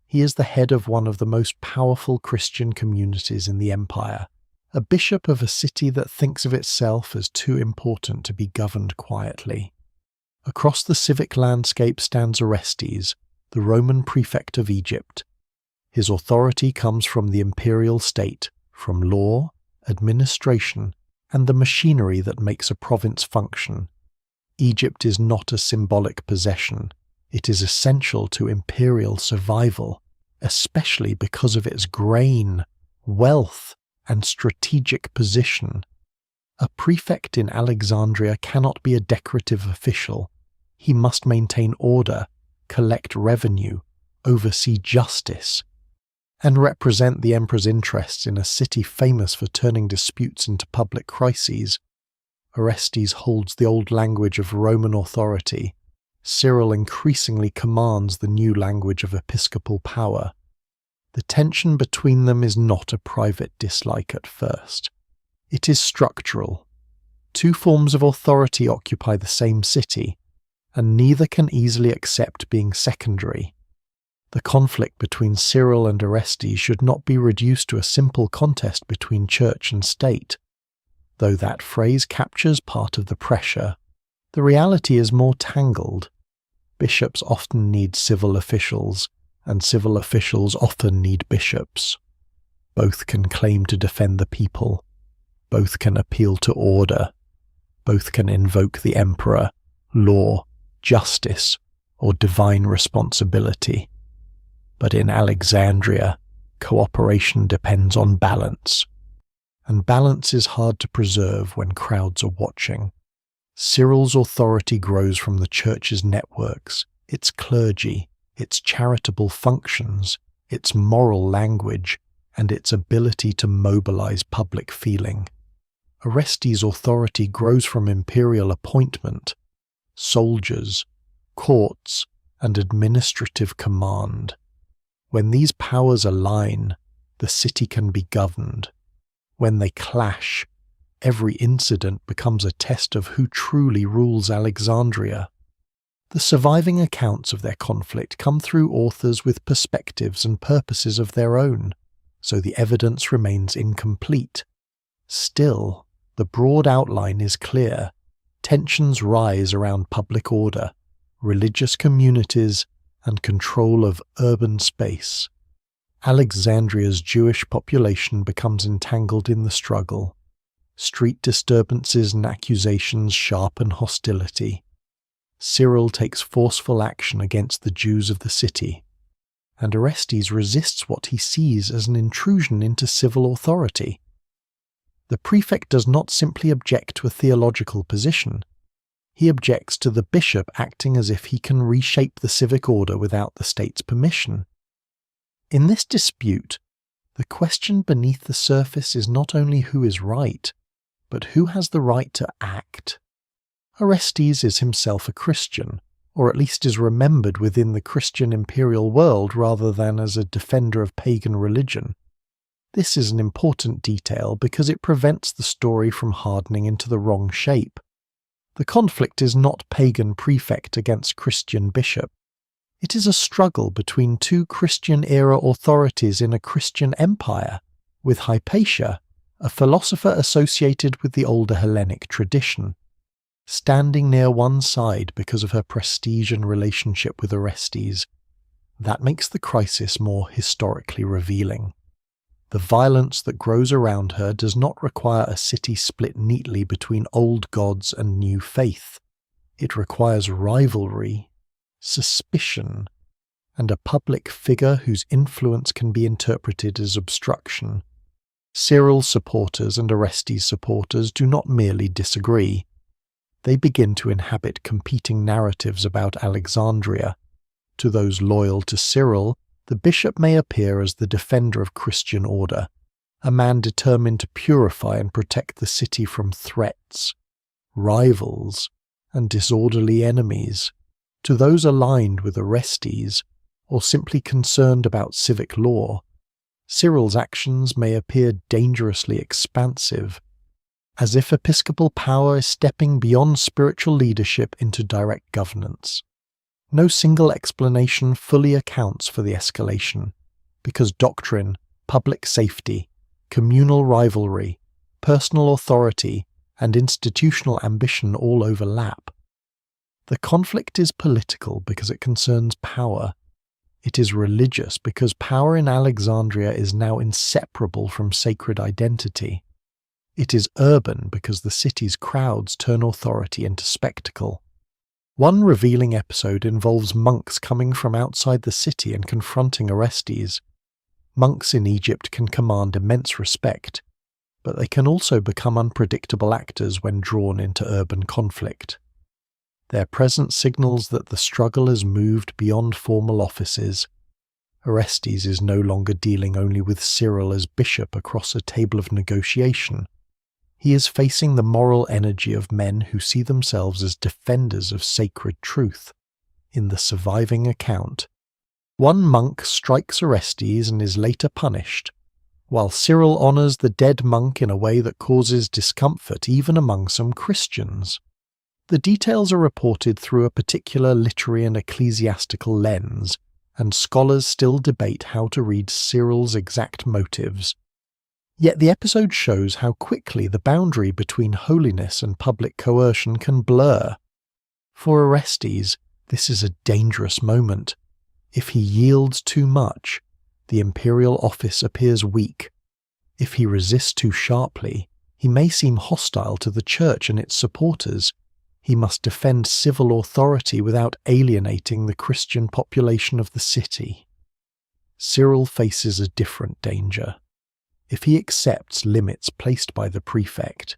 He is the head of one of the most powerful Christian communities in the empire, a bishop of a city that thinks of itself as too important to be governed quietly. Across the civic landscape stands Orestes, the Roman prefect of Egypt. His authority comes from the imperial state, from law, administration, and the machinery that makes a province function. Egypt is not a symbolic possession. It is essential to imperial survival, especially because of its grain, wealth, and strategic position. A prefect in Alexandria cannot be a decorative official. He must maintain order, collect revenue, oversee justice, and represent the emperor's interests in a city famous for turning disputes into public crises. Orestes holds the old language of Roman authority. Cyril increasingly commands the new language of episcopal power. The tension between them is not a private dislike at first. It is structural. Two forms of authority occupy the same city, and neither can easily accept being secondary. The conflict between Cyril and Orestes should not be reduced to a simple contest between church and state. Though that phrase captures part of the pressure, the reality is more tangled. Bishops often need civil officials, and civil officials often need bishops. Both can claim to defend the people. Both can appeal to order. Both can invoke the emperor, law, justice, or divine responsibility. But in Alexandria, cooperation depends on balance. And balance is hard to preserve when crowds are watching. Cyril's authority grows from the church's networks, its clergy, its charitable functions, its moral language, and its ability to mobilize public feeling. Orestes' authority grows from imperial appointment, soldiers, courts, and administrative command. When these powers align, the city can be governed. When they clash, every incident becomes a test of who truly rules Alexandria. The surviving accounts of their conflict come through authors with perspectives and purposes of their own, so the evidence remains incomplete. Still, the broad outline is clear. Tensions rise around public order, religious communities, and control of urban space. Alexandria's Jewish population becomes entangled in the struggle. Street disturbances and accusations sharpen hostility. Cyril takes forceful action against the Jews of the city, and Orestes resists what he sees as an intrusion into civil authority. The prefect does not simply object to a theological position. He objects to the bishop acting as if he can reshape the civic order without the state's permission. In this dispute, the question beneath the surface is not only who is right, but who has the right to act. Orestes is himself a Christian, or at least is remembered within the Christian imperial world rather than as a defender of pagan religion. This is an important detail because it prevents the story from hardening into the wrong shape. The conflict is not pagan prefect against Christian bishop. It is a struggle between two Christian-era authorities in a Christian empire, with Hypatia, a philosopher associated with the older Hellenic tradition, standing near one side because of her prestige and relationship with Orestes. That makes the crisis more historically revealing. The violence that grows around her does not require a city split neatly between old gods and new faith. It requires rivalry, suspicion, and a public figure whose influence can be interpreted as obstruction. Cyril's supporters and Orestes' supporters do not merely disagree. They begin to inhabit competing narratives about Alexandria. To those loyal to Cyril, the bishop may appear as the defender of Christian order, a man determined to purify and protect the city from threats, rivals, and disorderly enemies. To those aligned with Orestes, or simply concerned about civic law, Cyril's actions may appear dangerously expansive, as if episcopal power is stepping beyond spiritual leadership into direct governance. No single explanation fully accounts for the escalation, because doctrine, public safety, communal rivalry, personal authority, and institutional ambition all overlap. The conflict is political because it concerns power. It is religious because power in Alexandria is now inseparable from sacred identity. It is urban because the city's crowds turn authority into spectacle. One revealing episode involves monks coming from outside the city and confronting Orestes. Monks in Egypt can command immense respect, but they can also become unpredictable actors when drawn into urban conflict. Their presence signals that the struggle has moved beyond formal offices. Orestes is no longer dealing only with Cyril as bishop across a table of negotiation. He is facing the moral energy of men who see themselves as defenders of sacred truth. In the surviving account, one monk strikes Orestes and is later punished, while Cyril honours the dead monk in a way that causes discomfort even among some Christians. The details are reported through a particular literary and ecclesiastical lens, and scholars still debate how to read Cyril's exact motives. Yet the episode shows how quickly the boundary between holiness and public coercion can blur. For Orestes, this is a dangerous moment. If he yields too much, the imperial office appears weak. If he resists too sharply, he may seem hostile to the church and its supporters. He must defend civil authority without alienating the Christian population of the city. Cyril faces a different danger. If he accepts limits placed by the prefect,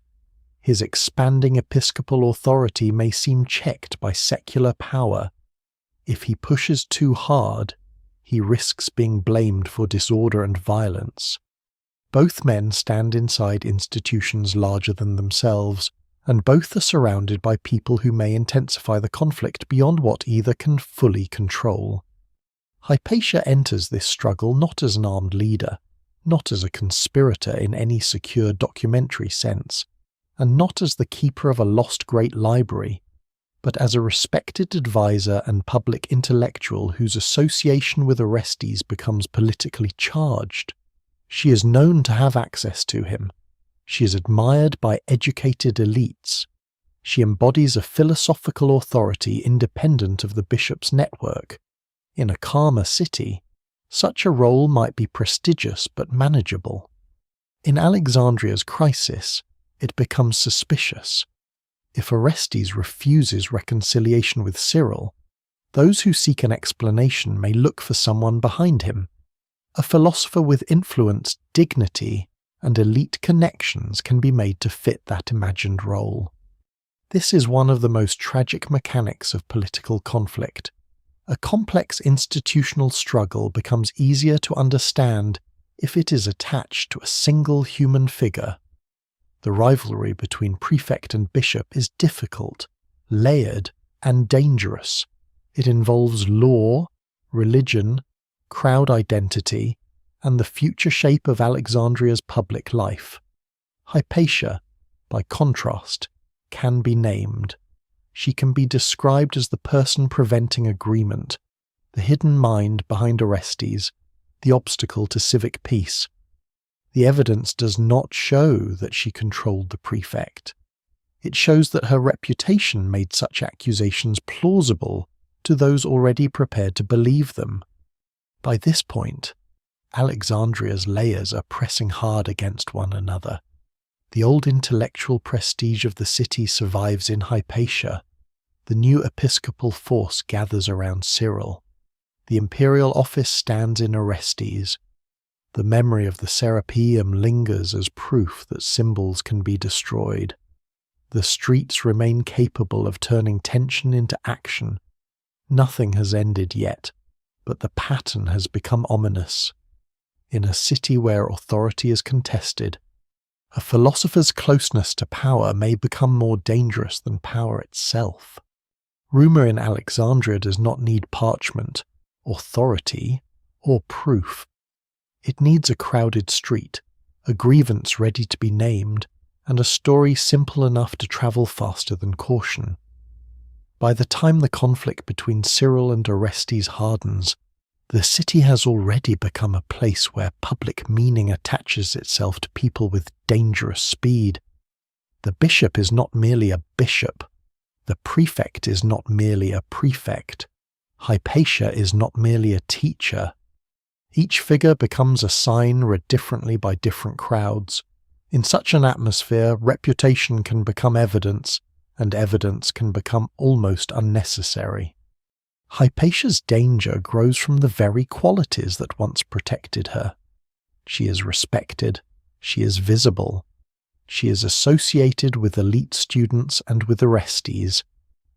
his expanding episcopal authority may seem checked by secular power. If he pushes too hard, he risks being blamed for disorder and violence. Both men stand inside institutions larger than themselves, and both are surrounded by people who may intensify the conflict beyond what either can fully control. Hypatia enters this struggle not as an armed leader, not as a conspirator in any secure documentary sense, and not as the keeper of a lost great library, but as a respected advisor and public intellectual whose association with Orestes becomes politically charged. She is known to have access to him. She is admired by educated elites. She embodies a philosophical authority independent of the bishop's network. In a calmer city, such a role might be prestigious but manageable. In Alexandria's crisis, it becomes suspicious. If Orestes refuses reconciliation with Cyril, those who seek an explanation may look for someone behind him. A philosopher with influence, dignity, and elite connections can be made to fit that imagined role. This is one of the most tragic mechanics of political conflict. A complex institutional struggle becomes easier to understand if it is attached to a single human figure. The rivalry between prefect and bishop is difficult, layered, and dangerous. It involves law, religion, crowd identity, and the future shape of Alexandria's public life. Hypatia, by contrast, can be named. She can be described as the person preventing agreement, the hidden mind behind Orestes, the obstacle to civic peace. The evidence does not show that she controlled the prefect. It shows that her reputation made such accusations plausible to those already prepared to believe them. By this point, Alexandria's layers are pressing hard against one another. The old intellectual prestige of the city survives in Hypatia. The new episcopal force gathers around Cyril. The imperial office stands in Orestes. The memory of the Serapeum lingers as proof that symbols can be destroyed. The streets remain capable of turning tension into action. Nothing has ended yet, but the pattern has become ominous. In a city where authority is contested, a philosopher's closeness to power may become more dangerous than power itself. Rumour in Alexandria does not need parchment, authority, or proof. It needs a crowded street, a grievance ready to be named, and a story simple enough to travel faster than caution. By the time the conflict between Cyril and Orestes hardens, the city has already become a place where public meaning attaches itself to people with dangerous speed. The bishop is not merely a bishop. The prefect is not merely a prefect. Hypatia is not merely a teacher. Each figure becomes a sign read differently by different crowds. In such an atmosphere, reputation can become evidence, and evidence can become almost unnecessary. Hypatia's danger grows from the very qualities that once protected her. She is respected, she is visible, she is associated with elite students and with Orestes.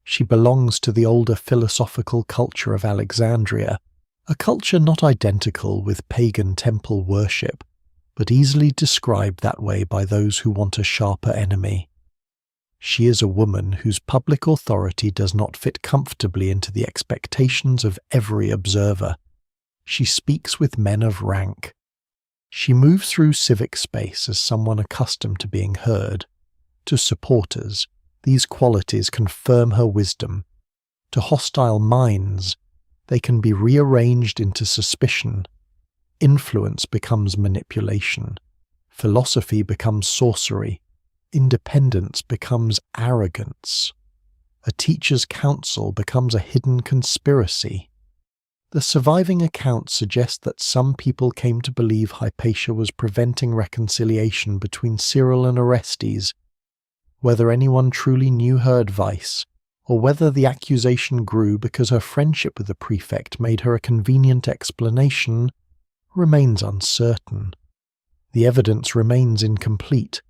She belongs to the older philosophical culture of Alexandria, a culture not identical with pagan temple worship, but easily described that way by those who want a sharper enemy. She is a woman whose public authority does not fit comfortably into the expectations of every observer. She speaks with men of rank. She moves through civic space as someone accustomed to being heard. To supporters, these qualities confirm her wisdom. To hostile minds, they can be rearranged into suspicion. Influence becomes manipulation. Philosophy becomes sorcery. Independence becomes arrogance. A teacher's counsel becomes a hidden conspiracy. The surviving accounts suggest that some people came to believe Hypatia was preventing reconciliation between Cyril and Orestes. Whether anyone truly knew her advice, or whether the accusation grew because her friendship with the prefect made her a convenient explanation, remains uncertain. The evidence remains incomplete,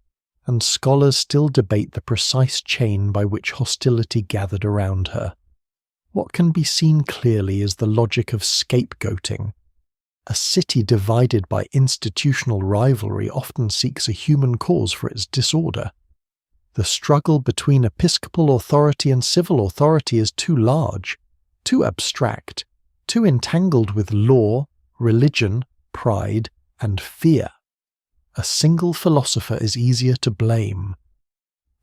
and scholars still debate the precise chain by which hostility gathered around her. What can be seen clearly is the logic of scapegoating. A city divided by institutional rivalry often seeks a human cause for its disorder. The struggle between episcopal authority and civil authority is too large, too abstract, too entangled with law, religion, pride, and fear. A single philosopher is easier to blame.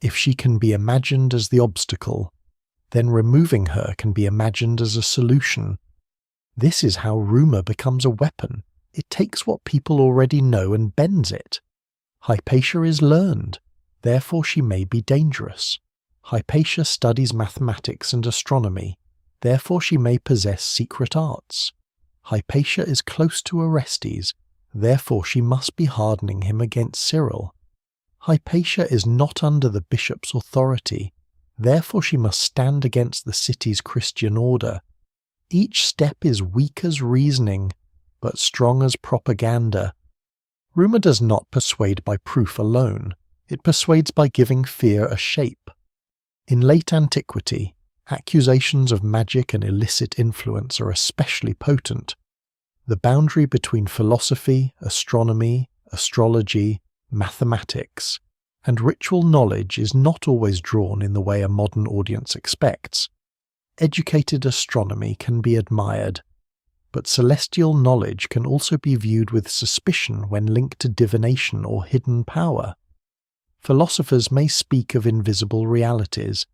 If she can be imagined as the obstacle, then removing her can be imagined as a solution. This is how rumour becomes a weapon. It takes what people already know and bends it. Hypatia is learned, therefore she may be dangerous. Hypatia studies mathematics and astronomy, therefore she may possess secret arts. Hypatia is close to Orestes, therefore she must be hardening him against Cyril. Hypatia is not under the bishop's authority, therefore she must stand against the city's Christian order. Each step is weak as reasoning, but strong as propaganda. Rumour does not persuade by proof alone, it persuades by giving fear a shape. In late antiquity, accusations of magic and illicit influence are especially potent. The boundary between philosophy, astronomy, astrology, mathematics, and ritual knowledge is not always drawn in the way a modern audience expects. Educated astronomy can be admired, but celestial knowledge can also be viewed with suspicion when linked to divination or hidden power. Philosophers may speak of invisible realities,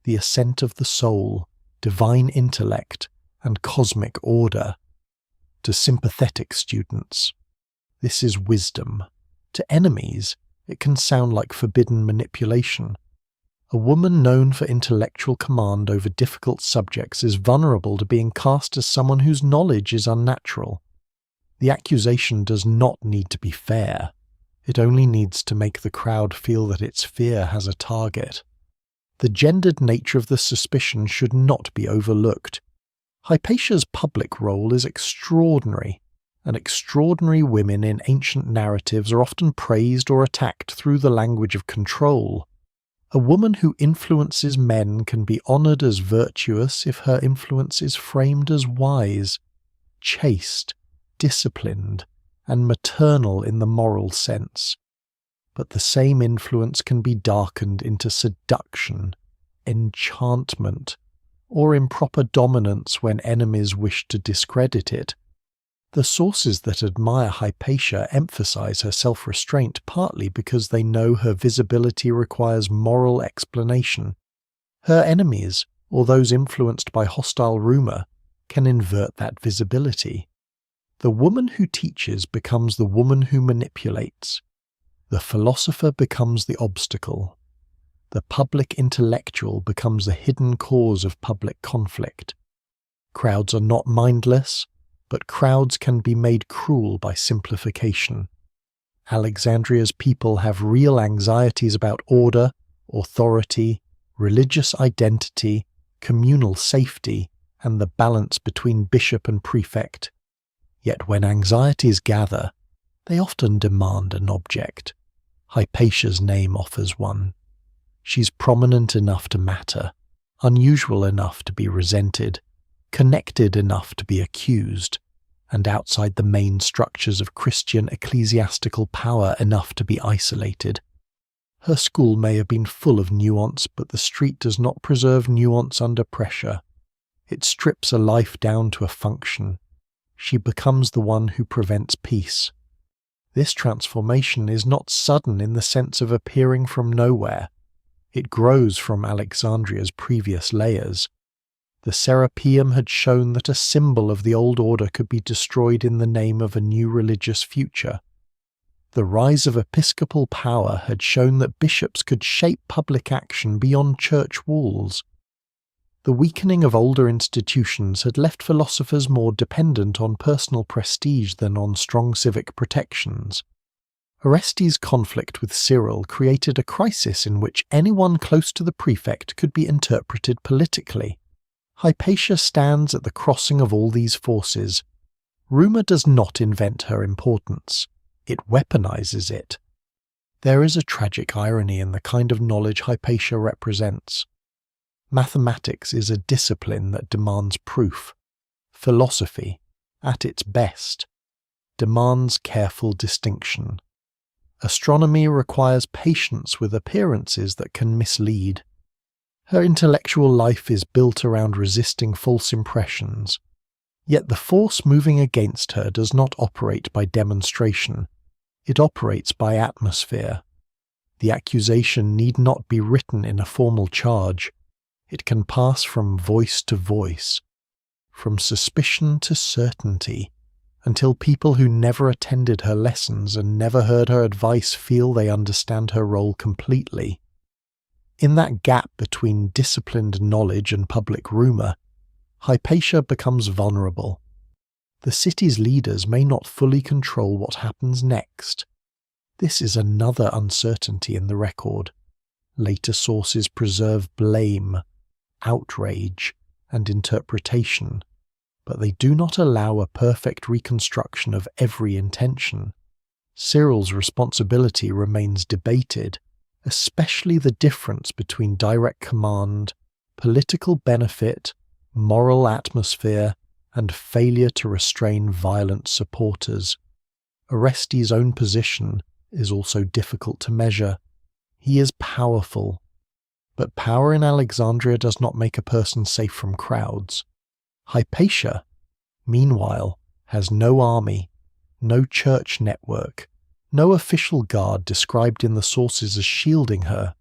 the ascent of the soul, divine intellect, and cosmic order. To sympathetic students, this is wisdom. To enemies, it can sound like forbidden manipulation. A woman known for intellectual command over difficult subjects is vulnerable to being cast as someone whose knowledge is unnatural. The accusation does not need to be fair. It only needs to make the crowd feel that its fear has a target. The gendered nature of the suspicion should not be overlooked. Hypatia's public role is extraordinary, and extraordinary women in ancient narratives are often praised or attacked through the language of control. A woman who influences men can be honoured as virtuous if her influence is framed as wise, chaste, disciplined, and maternal in the moral sense. But the same influence can be darkened into seduction, enchantment, or improper dominance when enemies wish to discredit it. The sources that admire Hypatia emphasize her self-restraint partly because they know her visibility requires moral explanation. Her enemies, or those influenced by hostile rumour, can invert that visibility. The woman who teaches becomes the woman who manipulates. The philosopher becomes the obstacle. The public intellectual becomes the hidden cause of public conflict. Crowds are not mindless, but crowds can be made cruel by simplification. Alexandria's people have real anxieties about order, authority, religious identity, communal safety, and the balance between bishop and prefect. Yet when anxieties gather, they often demand an object. Hypatia's name offers one. She's prominent enough to matter, unusual enough to be resented, connected enough to be accused, and outside the main structures of Christian ecclesiastical power enough to be isolated. Her school may have been full of nuance, but the street does not preserve nuance under pressure. It strips a life down to a function. She becomes the one who prevents peace. This transformation is not sudden in the sense of appearing from nowhere. It grows from Alexandria's previous layers. The Serapeum had shown that a symbol of the old order could be destroyed in the name of a new religious future. The rise of episcopal power had shown that bishops could shape public action beyond church walls. The weakening of older institutions had left philosophers more dependent on personal prestige than on strong civic protections. Orestes' conflict with Cyril created a crisis in which anyone close to the prefect could be interpreted politically. Hypatia stands at the crossing of all these forces. Rumour does not invent her importance. It weaponizes it. There is a tragic irony in the kind of knowledge Hypatia represents. Mathematics is a discipline that demands proof. Philosophy, at its best, demands careful distinction. Astronomy requires patience with appearances that can mislead. Her intellectual life is built around resisting false impressions. Yet the force moving against her does not operate by demonstration. It operates by atmosphere. The accusation need not be written in a formal charge. It can pass from voice to voice, from suspicion to certainty, until people who never attended her lessons and never heard her advice feel they understand her role completely. In that gap between disciplined knowledge and public rumour, Hypatia becomes vulnerable. The city's leaders may not fully control what happens next. This is another uncertainty in the record. Later sources preserve blame, outrage, and interpretation, but they do not allow a perfect reconstruction of every intention. Cyril's responsibility remains debated, especially the difference between direct command, political benefit, moral atmosphere, and failure to restrain violent supporters. Orestes' own position is also difficult to measure. He is powerful, but power in Alexandria does not make a person safe from crowds. Hypatia, meanwhile, has no army, no church network, no official guard described in the sources as shielding her.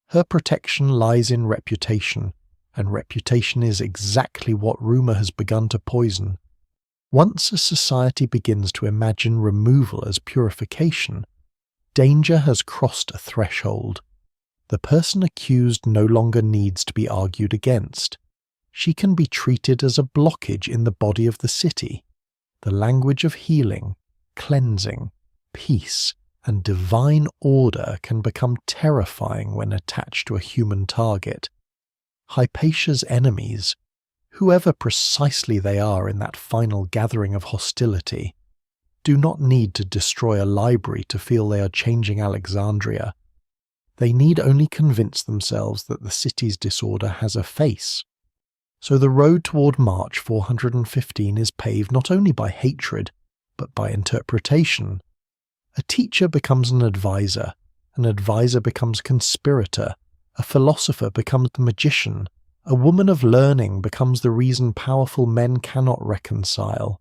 Her protection lies in reputation, and reputation is exactly what rumour has begun to poison. Once a society begins to imagine removal as purification, danger has crossed a threshold. The person accused no longer needs to be argued against. She can be treated as a blockage in the body of the city. The language of healing, cleansing, peace, and divine order can become terrifying when attached to a human target. Hypatia's enemies, whoever precisely they are in that final gathering of hostility, do not need to destroy a library to feel they are changing Alexandria. They need only convince themselves that the city's disorder has a face. So the road toward March 415 is paved not only by hatred, but by interpretation. A teacher becomes an advisor becomes conspirator, a philosopher becomes the magician, a woman of learning becomes the reason powerful men cannot reconcile.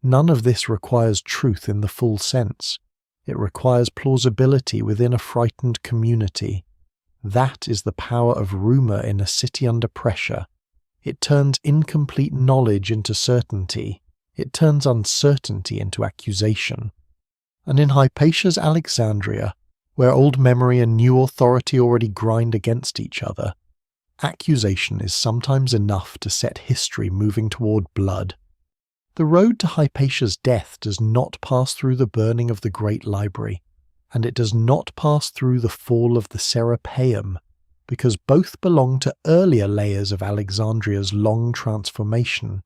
None of this requires truth in the full sense. It requires plausibility within a frightened community. That is the power of rumour in a city under pressure. It turns incomplete knowledge into certainty. It turns uncertainty into accusation. And in Hypatia's Alexandria, where old memory and new authority already grind against each other, accusation is sometimes enough to set history moving toward blood. The road to Hypatia's death does not pass through the burning of the great library, and it does not pass through the fall of the Serapeum, because both belong to earlier layers of Alexandria's long transformation.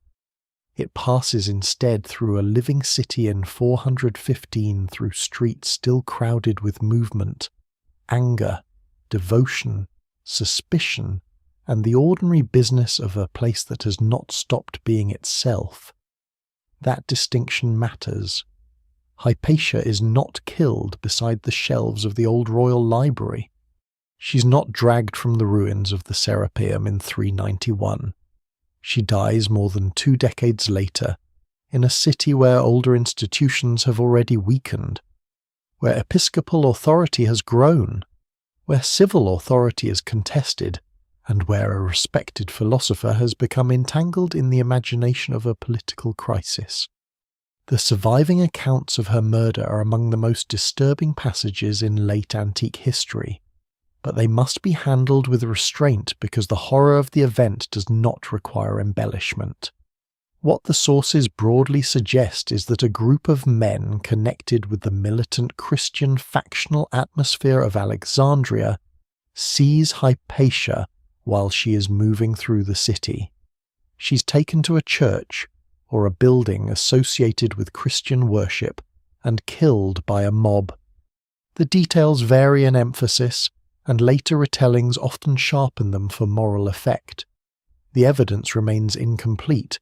It passes instead through a living city in 415 through streets still crowded with movement, anger, devotion, suspicion, and the ordinary business of a place that has not stopped being itself. That distinction matters. Hypatia is not killed beside the shelves of the old royal library. She's not dragged from the ruins of the Serapeum in 391. She dies more than 2 decades later, in a city where older institutions have already weakened, where episcopal authority has grown, where civil authority is contested, and where a respected philosopher has become entangled in the imagination of a political crisis. The surviving accounts of her murder are among the most disturbing passages in late antique history, but they must be handled with restraint because the horror of the event does not require embellishment. What the sources broadly suggest is that a group of men connected with the militant Christian factional atmosphere of Alexandria sees Hypatia while she is moving through the city. She's taken to a church or a building associated with Christian worship and killed by a mob. The details vary in emphasis, and later retellings often sharpen them for moral effect. The evidence remains incomplete,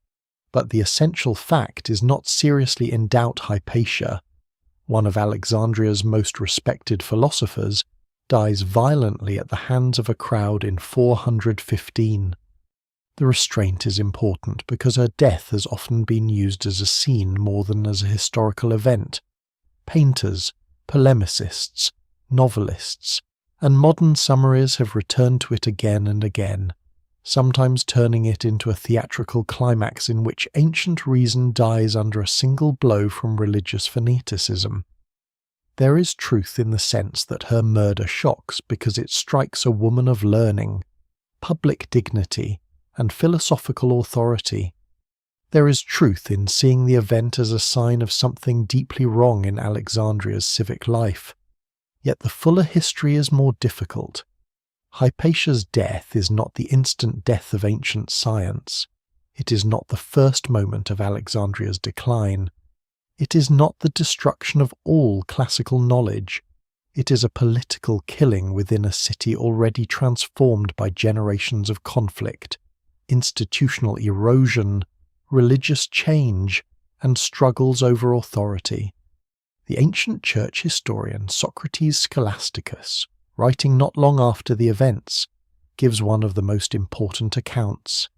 but the essential fact is not seriously in doubt Hypatia. one of Alexandria's most respected philosophers, dies violently at the hands of a crowd in 415. The restraint is important because her death has often been used as a scene more than as a historical event. Painters, polemicists, novelists, and modern summaries have returned to it again and again, sometimes turning it into a theatrical climax in which ancient reason dies under a single blow from religious fanaticism. There is truth in the sense that her murder shocks because it strikes a woman of learning, public dignity, and philosophical authority. There is truth in seeing the event as a sign of something deeply wrong in Alexandria's civic life. Yet the fuller history is more difficult. Hypatia's death is not the instant death of ancient science. It is not the first moment of Alexandria's decline. It is not the destruction of all classical knowledge. It is a political killing within a city already transformed by generations of conflict, institutional erosion, religious change, and struggles over authority. The ancient church historian Socrates Scholasticus, writing not long after the events, gives one of the most important accounts.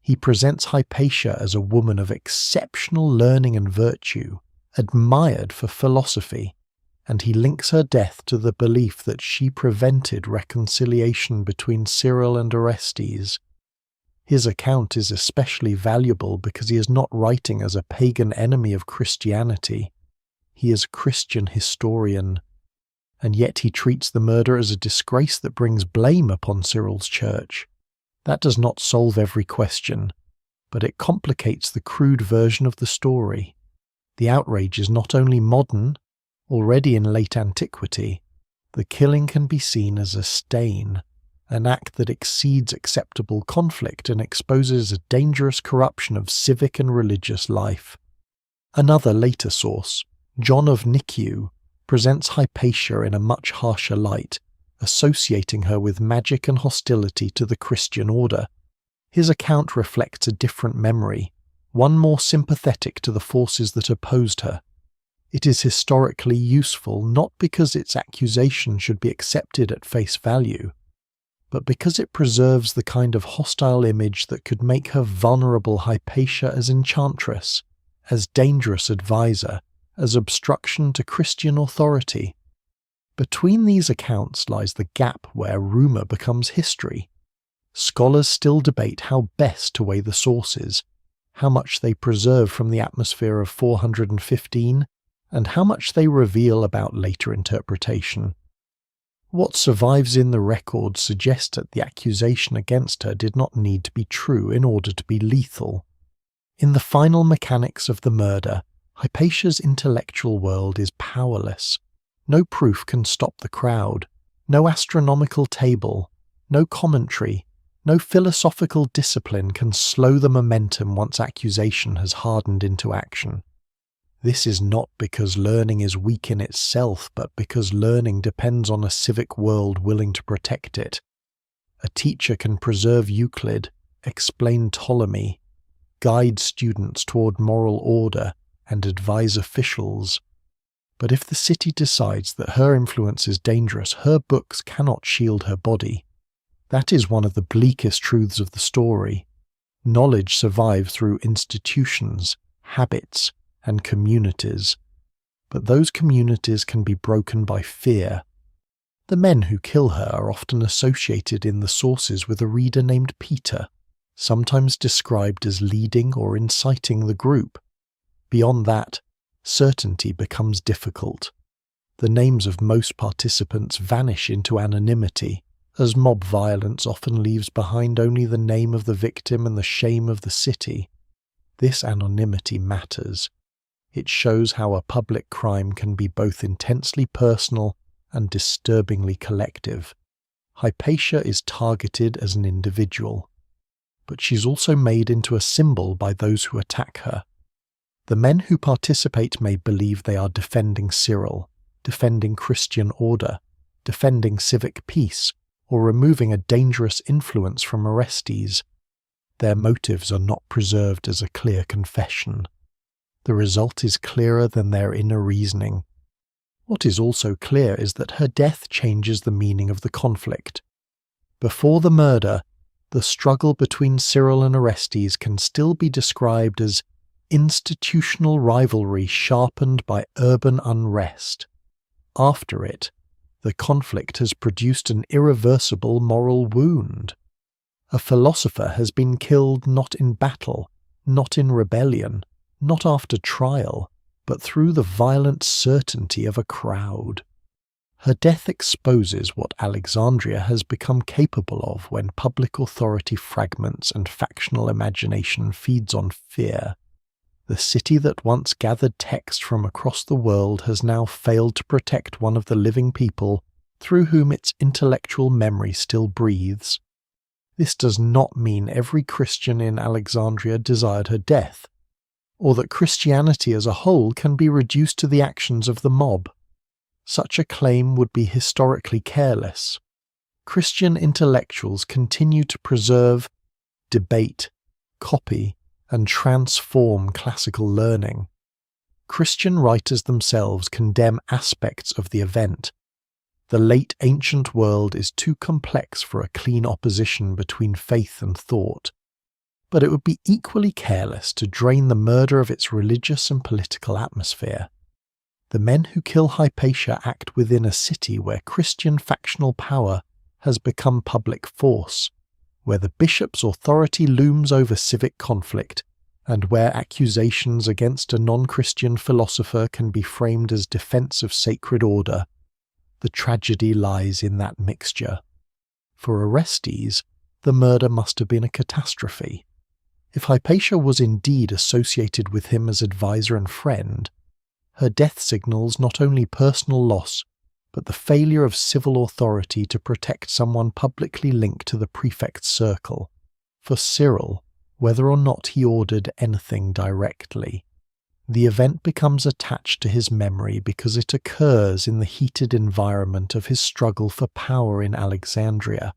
He presents Hypatia as a woman of exceptional learning and virtue, admired for philosophy, and he links her death to the belief that she prevented reconciliation between Cyril and Orestes. His account is especially valuable because he is not writing as a pagan enemy of Christianity. He is a Christian historian, and yet he treats the murder as a disgrace that brings blame upon Cyril's church. That does not solve every question, but it complicates the crude version of the story. The outrage is not only modern, already in late antiquity. The killing can be seen as a stain, an act that exceeds acceptable conflict and exposes a dangerous corruption of civic and religious life. Another later source, John of Nikiu, presents Hypatia in a much harsher light, associating her with magic and hostility to the Christian order. His account reflects a different memory, one more sympathetic to the forces that opposed her. It is historically useful not because its accusation should be accepted at face value, but because it preserves the kind of hostile image that could make her vulnerable Hypatia as enchantress, as dangerous advisor, as obstruction to Christian authority. Between these accounts lies the gap where rumour becomes history. Scholars still debate how best to weigh the sources, how much they preserve from the atmosphere of 415, and how much they reveal about later interpretation. What survives in the record suggests that the accusation against her did not need to be true in order to be lethal. In the final mechanics of the murder, Hypatia's intellectual world is powerless. No proof can stop the crowd, no astronomical table, no commentary, no philosophical discipline can slow the momentum once accusation has hardened into action. This is not because learning is weak in itself, but because learning depends on a civic world willing to protect it. A teacher can preserve Euclid, explain Ptolemy, guide students toward moral order, and advise officials. But if the city decides that her influence is dangerous, her books cannot shield her body. That is one of the bleakest truths of the story. Knowledge survives through institutions, habits, and communities, but those communities can be broken by fear. The men who kill her are often associated in the sources with a reader named Peter, sometimes described as leading or inciting the group. Beyond that, certainty becomes difficult. The names of most participants vanish into anonymity, as mob violence often leaves behind only the name of the victim and the shame of the city. This anonymity matters. It shows how a public crime can be both intensely personal and disturbingly collective. Hypatia is targeted as an individual, but she's also made into a symbol by those who attack her. The men who participate may believe they are defending Cyril, defending Christian order, defending civic peace, or removing a dangerous influence from Orestes. Their motives are not preserved as a clear confession. The result is clearer than their inner reasoning. What is also clear is that her death changes the meaning of the conflict. Before the murder, the struggle between Cyril and Orestes can still be described as institutional rivalry sharpened by urban unrest. After it, the conflict has produced an irreversible moral wound. A philosopher has been killed not in battle, not in rebellion, not after trial, but through the violent certainty of a crowd. Her death exposes what Alexandria has become capable of when public authority fragments and factional imagination feeds on fear. The city that once gathered text from across the world has now failed to protect one of the living people through whom its intellectual memory still breathes. This does not mean every Christian in Alexandria desired her death, or that Christianity as a whole can be reduced to the actions of the mob. Such a claim would be historically careless. Christian intellectuals continue to preserve, debate, copy, and transform classical learning. Christian writers themselves condemn aspects of the event. The late ancient world is too complex for a clean opposition between faith and thought, but it would be equally careless to drain the murder of its religious and political atmosphere. The men who kill Hypatia act within a city where Christian factional power has become public force, where the bishop's authority looms over civic conflict, and where accusations against a non-Christian philosopher can be framed as defense of sacred order. The tragedy lies in that mixture. For Orestes, the murder must have been a catastrophe. If Hypatia was indeed associated with him as advisor and friend, her death signals not only personal loss, but the failure of civil authority to protect someone publicly linked to the prefect's circle. For Cyril, whether or not he ordered anything directly, the event becomes attached to his memory because it occurs in the heated environment of his struggle for power in Alexandria.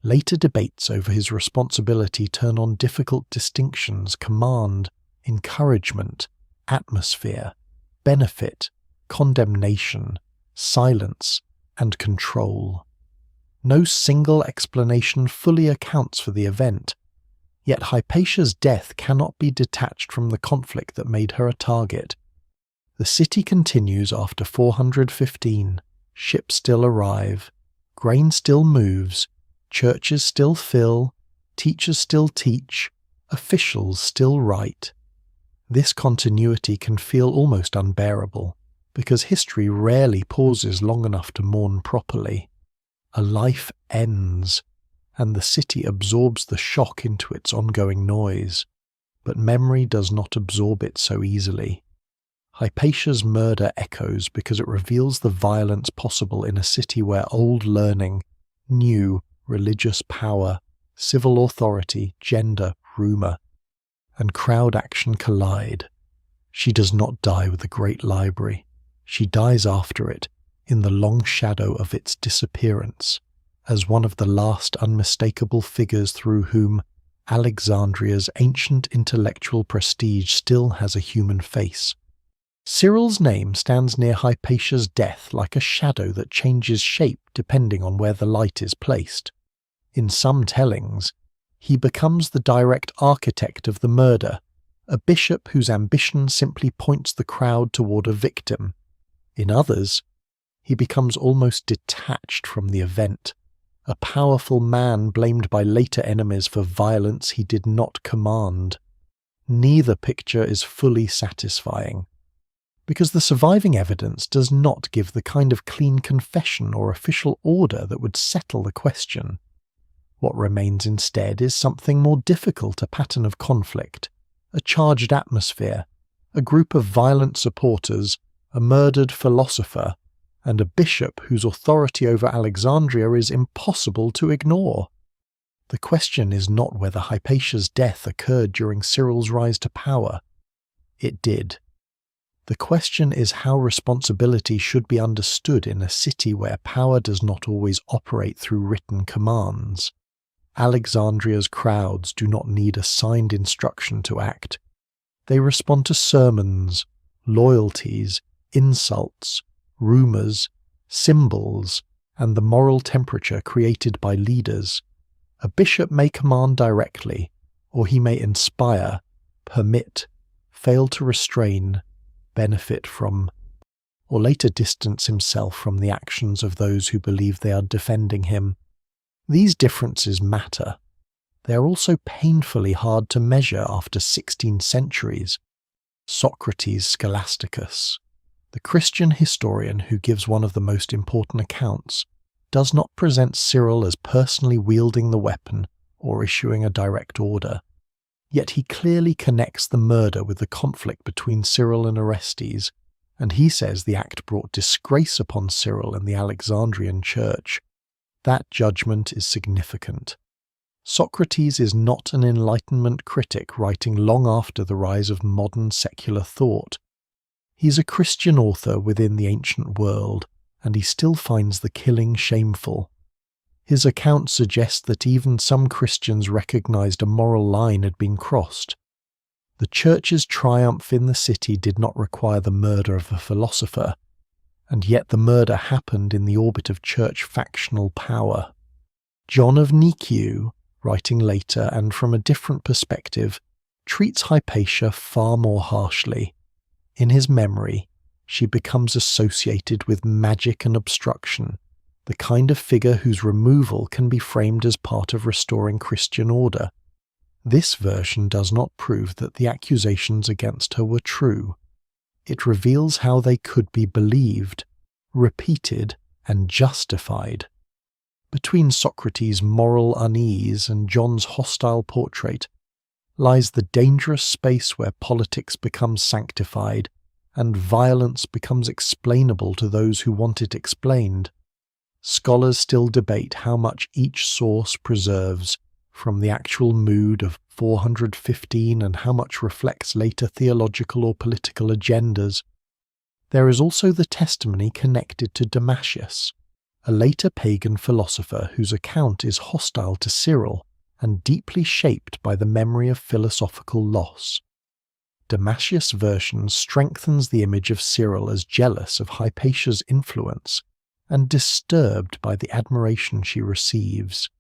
Later debates over his responsibility turn on difficult distinctions: command, encouragement, atmosphere, benefit, condemnation, silence, and control. No single explanation fully accounts for the event, yet Hypatia's death cannot be detached from the conflict that made her a target. The city continues after 415, ships still arrive, grain still moves, churches still fill, teachers still teach, officials still write. This continuity can feel almost unbearable, because history rarely pauses long enough to mourn properly. A life ends, and the city absorbs the shock into its ongoing noise, but memory does not absorb it so easily. Hypatia's murder echoes because it reveals the violence possible in a city where old learning, new religious power, civil authority, gender, rumour, and crowd action collide. She does not die with the great library. She dies after it, in the long shadow of its disappearance, as one of the last unmistakable figures through whom Alexandria's ancient intellectual prestige still has a human face. Cyril's name stands near Hypatia's death like a shadow that changes shape depending on where the light is placed. In some tellings, he becomes the direct architect of the murder, a bishop whose ambition simply points the crowd toward a victim. In others, he becomes almost detached from the event, a powerful man blamed by later enemies for violence he did not command. Neither picture is fully satisfying, because the surviving evidence does not give the kind of clean confession or official order that would settle the question. What remains instead is something more difficult: a pattern of conflict, a charged atmosphere, a group of violent supporters, a murdered philosopher, and a bishop whose authority over Alexandria is impossible to ignore. The question is not whether Hypatia's death occurred during Cyril's rise to power. It did. The question is how responsibility should be understood in a city where power does not always operate through written commands. Alexandria's crowds do not need a signed instruction to act. They respond to sermons, loyalties, insults, rumours, symbols, and the moral temperature created by leaders. A bishop may command directly, or he may inspire, permit, fail to restrain, benefit from, or later distance himself from the actions of those who believe they are defending him. These differences matter. They are also painfully hard to measure after 16 centuries. Socrates Scholasticus, the Christian historian who gives one of the most important accounts, does not present Cyril as personally wielding the weapon or issuing a direct order. Yet he clearly connects the murder with the conflict between Cyril and Orestes, and he says the act brought disgrace upon Cyril and the Alexandrian church. That judgment is significant. Socrates is not an Enlightenment critic writing long after the rise of modern secular thought. He's a Christian author within the ancient world, and he still finds the killing shameful. His account suggests that even some Christians recognized a moral line had been crossed. The church's triumph in the city did not require the murder of a philosopher, and yet the murder happened in the orbit of church factional power. John of Nikiu, writing later and from a different perspective, treats Hypatia far more harshly. In his memory, she becomes associated with magic and obstruction, the kind of figure whose removal can be framed as part of restoring Christian order. This version does not prove that the accusations against her were true. It reveals how they could be believed, repeated, and justified. Between Socrates' moral unease and John's hostile portrait lies the dangerous space where politics becomes sanctified and violence becomes explainable to those who want it explained. Scholars still debate how much each source preserves from the actual mood of 415 and how much reflects later theological or political agendas. There is also the testimony connected to Damasius, a later pagan philosopher whose account is hostile to Cyril and deeply shaped by the memory of philosophical loss. Damasius' version strengthens the image of Cyril as jealous of Hypatia's influence and disturbed by the admiration she receives.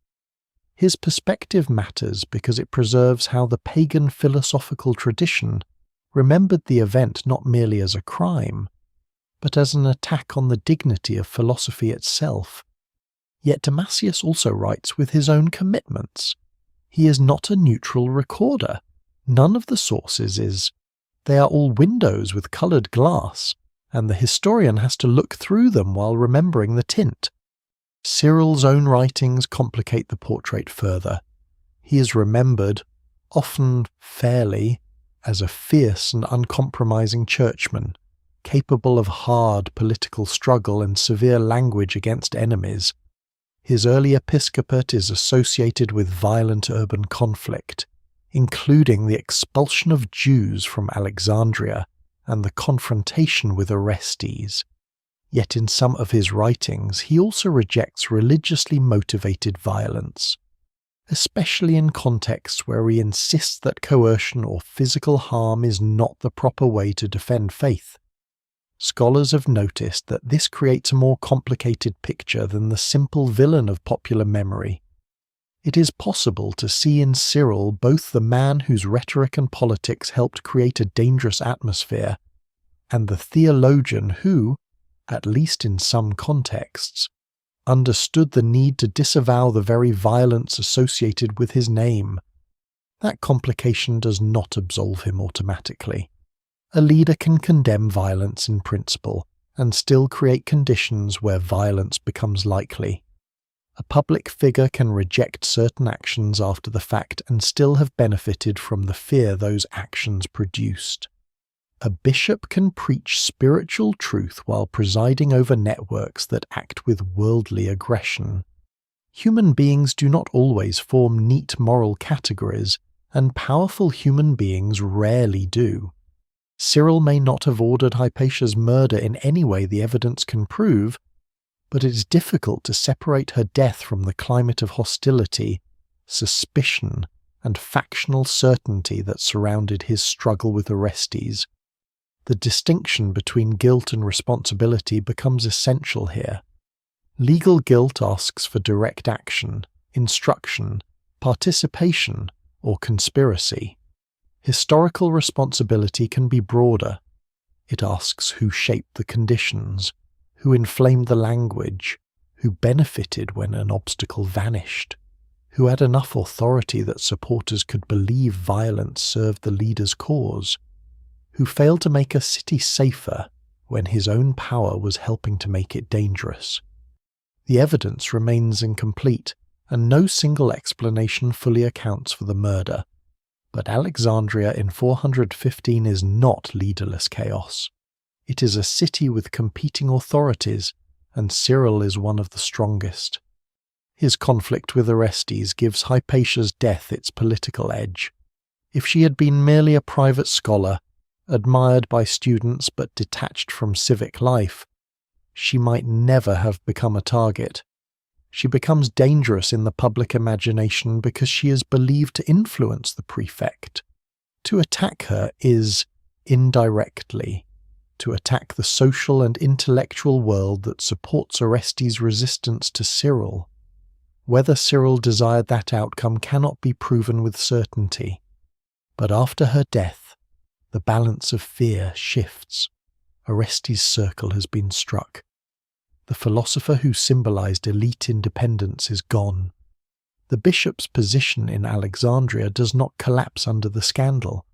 His perspective matters because it preserves how the pagan philosophical tradition remembered the event not merely as a crime, but as an attack on the dignity of philosophy itself. Yet Damasius also writes with his own commitments. He is not a neutral recorder. None of the sources is. They are all windows with coloured glass, and the historian has to look through them while remembering the tint. Cyril's own writings complicate the portrait further. He is remembered, often fairly, as a fierce and uncompromising churchman, capable of hard political struggle and severe language against enemies. His early episcopate is associated with violent urban conflict, including the expulsion of Jews from Alexandria and the confrontation with Orestes. Yet in some of his writings he also rejects religiously motivated violence, especially in contexts where he insists that coercion or physical harm is not the proper way to defend faith. Scholars have noticed that this creates a more complicated picture than the simple villain of popular memory. It is possible to see in Cyril both the man whose rhetoric and politics helped create a dangerous atmosphere, and the theologian who, at least in some contexts, understood the need to disavow the very violence associated with his name. That complication does not absolve him automatically. A leader can condemn violence in principle and still create conditions where violence becomes likely. A public figure can reject certain actions after the fact and still have benefited from the fear those actions produced. A bishop can preach spiritual truth while presiding over networks that act with worldly aggression. Human beings do not always form neat moral categories, and powerful human beings rarely do. Cyril may not have ordered Hypatia's murder in any way the evidence can prove, but it is difficult to separate her death from the climate of hostility, suspicion, and factional certainty that surrounded his struggle with Orestes. The distinction between guilt and responsibility becomes essential here. Legal guilt asks for direct action, instruction, participation, or conspiracy. Historical responsibility can be broader. It asks who shaped the conditions, who inflamed the language, who benefited when an obstacle vanished, who had enough authority that supporters could believe violence served the leader's cause, who failed to make a city safer when his own power was helping to make it dangerous. The evidence remains incomplete, and no single explanation fully accounts for the murder. But Alexandria in 415 is not leaderless chaos. It is a city with competing authorities, and Cyril is one of the strongest. His conflict with Orestes gives Hypatia's death its political edge. If she had been merely a private scholar, admired by students but detached from civic life, she might never have become a target. She becomes dangerous in the public imagination because she is believed to influence the prefect. To attack her is, indirectly, to attack the social and intellectual world that supports Orestes' resistance to Cyril. Whether Cyril desired that outcome cannot be proven with certainty. But after her death, the balance of fear shifts. Orestes' circle has been struck. The philosopher who symbolized elite independence is gone. The bishop's position in Alexandria does not collapse under the scandal.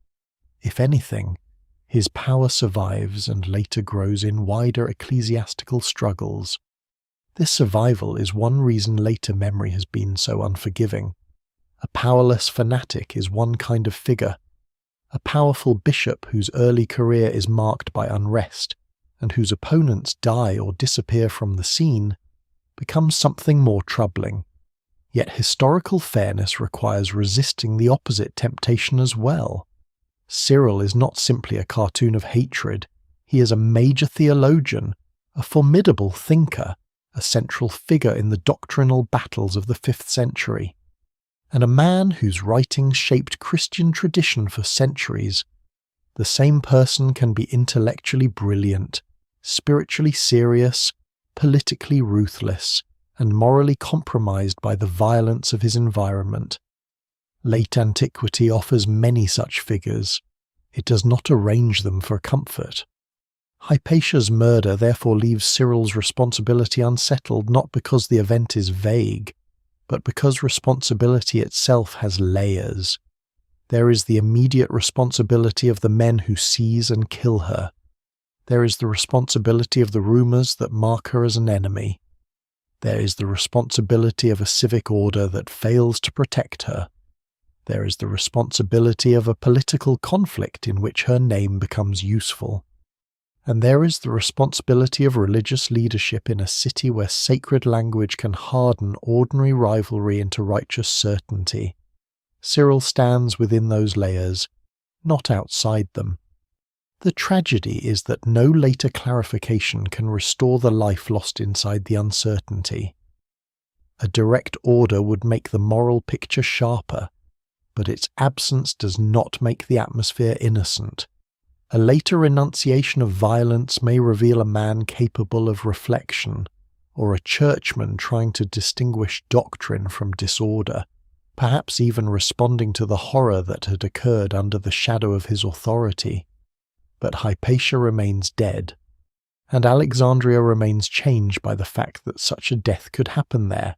If anything, his power survives and later grows in wider ecclesiastical struggles. This survival is one reason later memory has been so unforgiving. A powerless fanatic is one kind of figure. A powerful bishop whose early career is marked by unrest, and whose opponents die or disappear from the scene, becomes something more troubling. Yet historical fairness requires resisting the opposite temptation as well. Cyril is not simply a cartoon of hatred, he is a major theologian, a formidable thinker, a central figure in the doctrinal battles of the 5th century, and a man whose writings shaped Christian tradition for centuries. The same person can be intellectually brilliant, spiritually serious, politically ruthless, and morally compromised by the violence of his environment. Late antiquity offers many such figures. It does not arrange them for comfort. Hypatia's murder therefore leaves Cyril's responsibility unsettled not because the event is vague, but because responsibility itself has layers. There is the immediate responsibility of the men who seize and kill her. There is the responsibility of the rumors that mark her as an enemy. There is the responsibility of a civic order that fails to protect her. There is the responsibility of a political conflict in which her name becomes useful. And there is the responsibility of religious leadership in a city where sacred language can harden ordinary rivalry into righteous certainty. Cyril stands within those layers, not outside them. The tragedy is that no later clarification can restore the life lost inside the uncertainty. A direct order would make the moral picture sharper, but its absence does not make the atmosphere innocent. A later renunciation of violence may reveal a man capable of reflection, or a churchman trying to distinguish doctrine from disorder, perhaps even responding to the horror that had occurred under the shadow of his authority. But Hypatia remains dead, and Alexandria remains changed by the fact that such a death could happen there.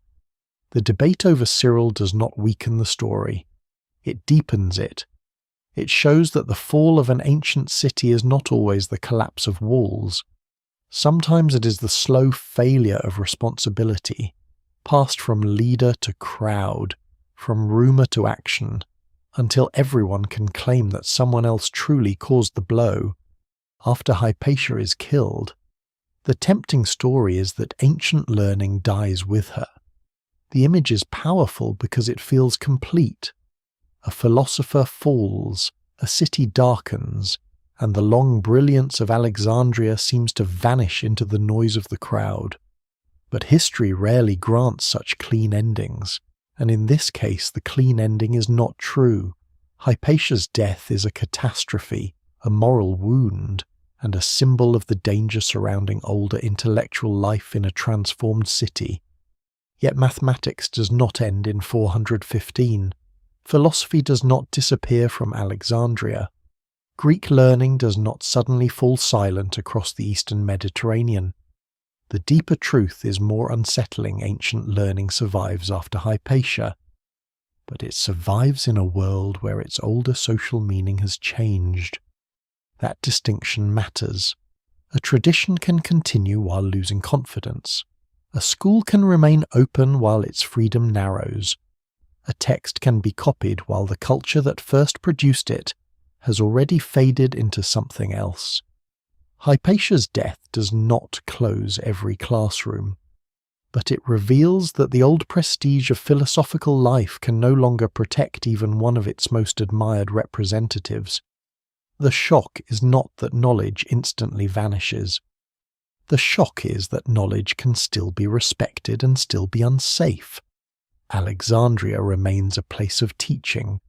The debate over Cyril does not weaken the story. It deepens it. It shows that the fall of an ancient city is not always the collapse of walls. Sometimes it is the slow failure of responsibility, passed from leader to crowd, from rumor to action, until everyone can claim that someone else truly caused the blow. After Hypatia is killed, the tempting story is that ancient learning dies with her. The image is powerful because it feels complete. A philosopher falls, a city darkens, and the long brilliance of Alexandria seems to vanish into the noise of the crowd. But history rarely grants such clean endings, and in this case the clean ending is not true. Hypatia's death is a catastrophe, a moral wound. and a symbol of the danger surrounding older intellectual life in a transformed city. Yet mathematics does not end in 415. Philosophy does not disappear from Alexandria. Greek learning does not suddenly fall silent across the eastern Mediterranean. The deeper truth is more unsettling ancient learning survives after Hypatia, but it survives in a world where its older social meaning has changed. That distinction matters. A tradition can continue while losing confidence. A school can remain open while its freedom narrows. A text can be copied while the culture that first produced it has already faded into something else. Hypatia's death does not close every classroom, but it reveals that the old prestige of philosophical life can no longer protect even one of its most admired representatives. The shock is not that knowledge instantly vanishes. The shock is that knowledge can still be respected and still be unsafe. Alexandria remains a place of teaching,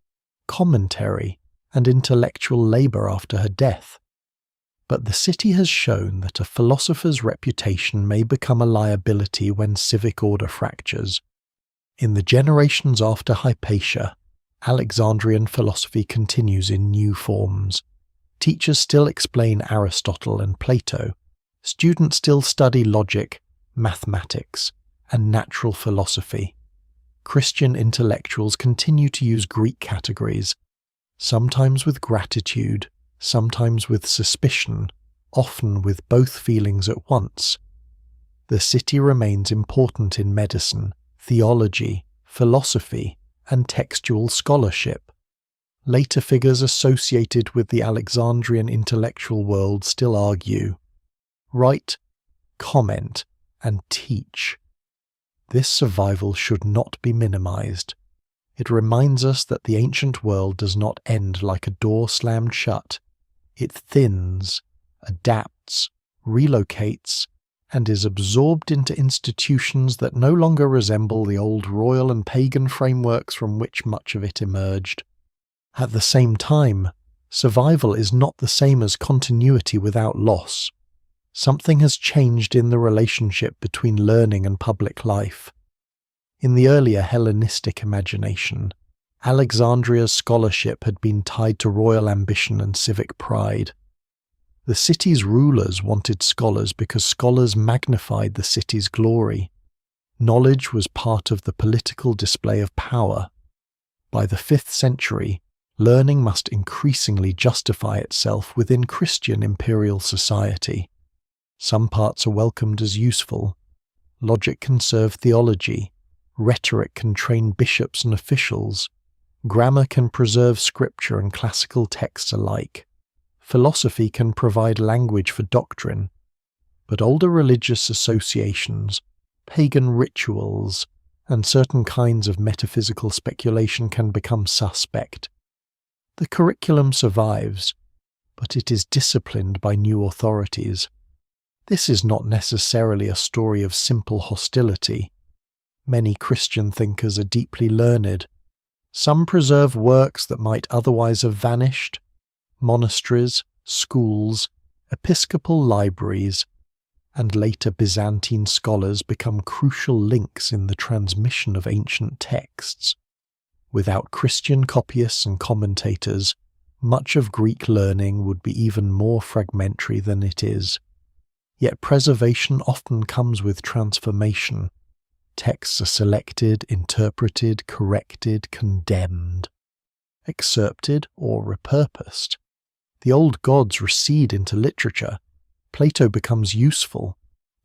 commentary, and intellectual labour after her death. But the city has shown that a philosopher's reputation may become a liability when civic order fractures. In the generations after Hypatia, Alexandrian philosophy continues in new forms. Teachers still explain Aristotle and Plato. Students still study logic, mathematics, and natural philosophy. Christian intellectuals continue to use Greek categories, sometimes with gratitude, sometimes with suspicion, often with both feelings at once. The city remains important in medicine, theology, philosophy, and textual scholarship. Later figures associated with the Alexandrian intellectual world still argue, write, comment, and teach. This survival should not be minimized. It reminds us that the ancient world does not end like a door slammed shut. It thins, adapts, relocates, and is absorbed into institutions that no longer resemble the old royal and pagan frameworks from which much of it emerged. At the same time, survival is not the same as continuity without loss. Something has changed in the relationship between learning and public life. In the earlier Hellenistic imagination, Alexandria's scholarship had been tied to royal ambition and civic pride. The city's rulers wanted scholars because scholars magnified the city's glory. Knowledge was part of the political display of power. By the 5th century, learning must increasingly justify itself within Christian imperial society. Some parts are welcomed as useful. Logic can serve theology. Rhetoric can train bishops and officials. Grammar can preserve scripture and classical texts alike. Philosophy can provide language for doctrine. But older religious associations, pagan rituals, and certain kinds of metaphysical speculation can become suspect. The curriculum survives, but it is disciplined by new authorities. This is not necessarily a story of simple hostility. Many Christian thinkers are deeply learned. Some preserve works that might otherwise have vanished. Monasteries, schools, episcopal libraries, and later Byzantine scholars become crucial links in the transmission of ancient texts. Without Christian copyists and commentators, much of Greek learning would be even more fragmentary than it is. Yet preservation often comes with transformation. Texts are selected, interpreted, corrected, condemned, excerpted, or repurposed. The old gods recede into literature. Plato becomes useful,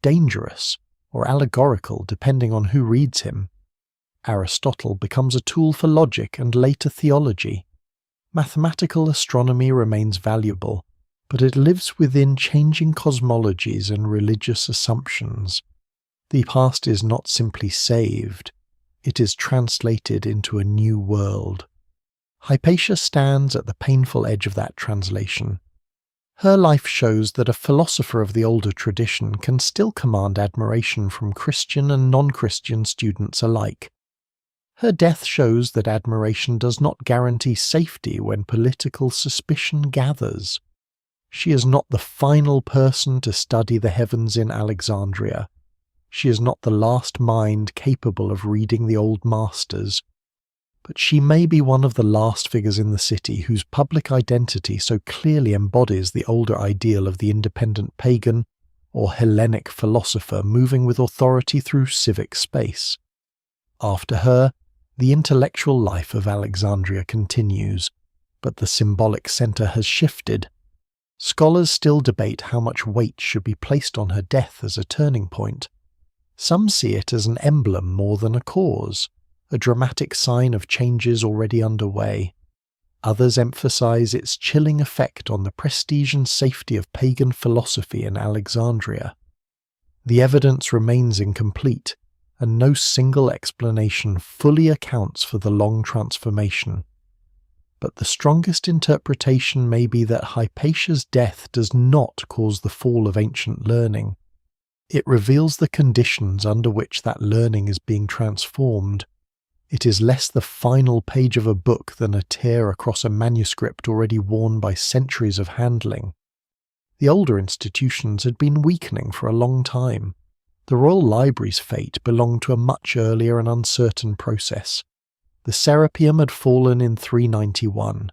dangerous, or allegorical depending on who reads him. Aristotle becomes a tool for logic and later theology. Mathematical astronomy remains valuable, but it lives within changing cosmologies and religious assumptions. The past is not simply saved, it is translated into a new world. Hypatia stands at the painful edge of that translation. Her life shows that a philosopher of the older tradition can still command admiration from Christian and non-Christian students alike. Her death shows that admiration does not guarantee safety when political suspicion gathers. She is not the final person to study the heavens in Alexandria. She is not the last mind capable of reading the old masters. But she may be one of the last figures in the city whose public identity so clearly embodies the older ideal of the independent pagan or Hellenic philosopher moving with authority through civic space. After her, the intellectual life of Alexandria continues, but the symbolic centre has shifted. Scholars still debate how much weight should be placed on her death as a turning point. Some see it as an emblem more than a cause, a dramatic sign of changes already underway. Others emphasize its chilling effect on the prestige and safety of pagan philosophy in Alexandria. The evidence remains incomplete, and no single explanation fully accounts for the long transformation. But the strongest interpretation may be that Hypatia's death does not cause the fall of ancient learning. It reveals the conditions under which that learning is being transformed. It is less the final page of a book than a tear across a manuscript already worn by centuries of handling. The older institutions had been weakening for a long time. The Royal Library's fate belonged to a much earlier and uncertain process. The Serapeum had fallen in 391.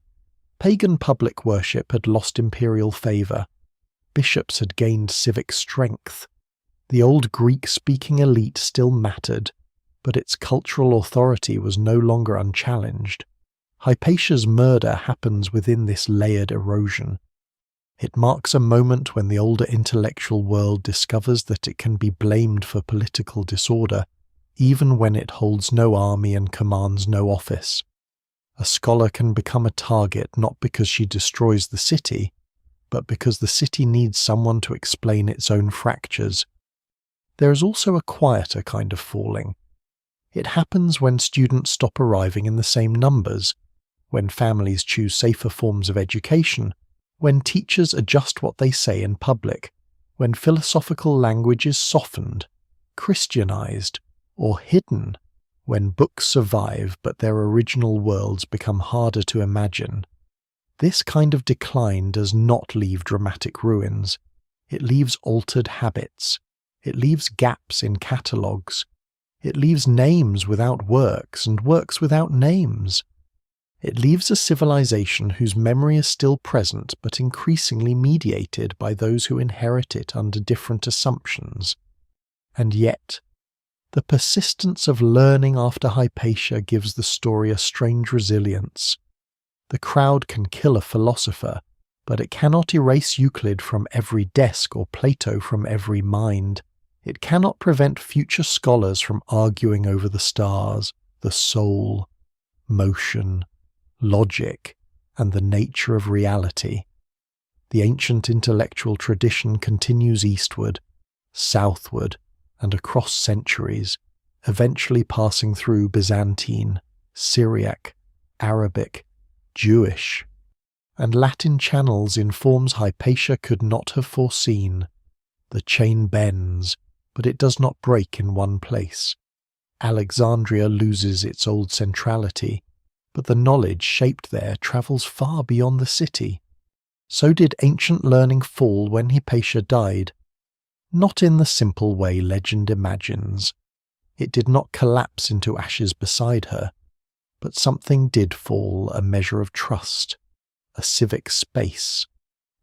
Pagan public worship had lost imperial favour. Bishops had gained civic strength. The old Greek-speaking elite still mattered, but its cultural authority was no longer unchallenged. Hypatia's murder happens within this layered erosion. It marks a moment when the older intellectual world discovers that it can be blamed for political disorder, even when it holds no army and commands no office. A scholar can become a target not because she destroys the city, but because the city needs someone to explain its own fractures. There is also a quieter kind of falling. It happens when students stop arriving in the same numbers, when families choose safer forms of education, when teachers adjust what they say in public, when philosophical language is softened, Christianized, or hidden, when books survive but their original worlds become harder to imagine. This kind of decline does not leave dramatic ruins. It leaves altered habits. It leaves gaps in catalogues. It leaves names without works and works without names. It leaves a civilization whose memory is still present but increasingly mediated by those who inherit it under different assumptions. And yet, the persistence of learning after Hypatia gives the story a strange resilience. The crowd can kill a philosopher, but it cannot erase Euclid from every desk or Plato from every mind. It cannot prevent future scholars from arguing over the stars, the soul, motion, logic, and the nature of reality. The ancient intellectual tradition continues eastward, southward, and across centuries, eventually passing through Byzantine, Syriac, Arabic, Jewish, and Latin channels in forms Hypatia could not have foreseen. The chain bends, but it does not break in one place. Alexandria loses its old centrality, but the knowledge shaped there travels far beyond the city. So did ancient learning fall when Hypatia died. Not in the simple way legend imagines. It did not collapse into ashes beside her, but something did fall, a measure of trust, a civic space,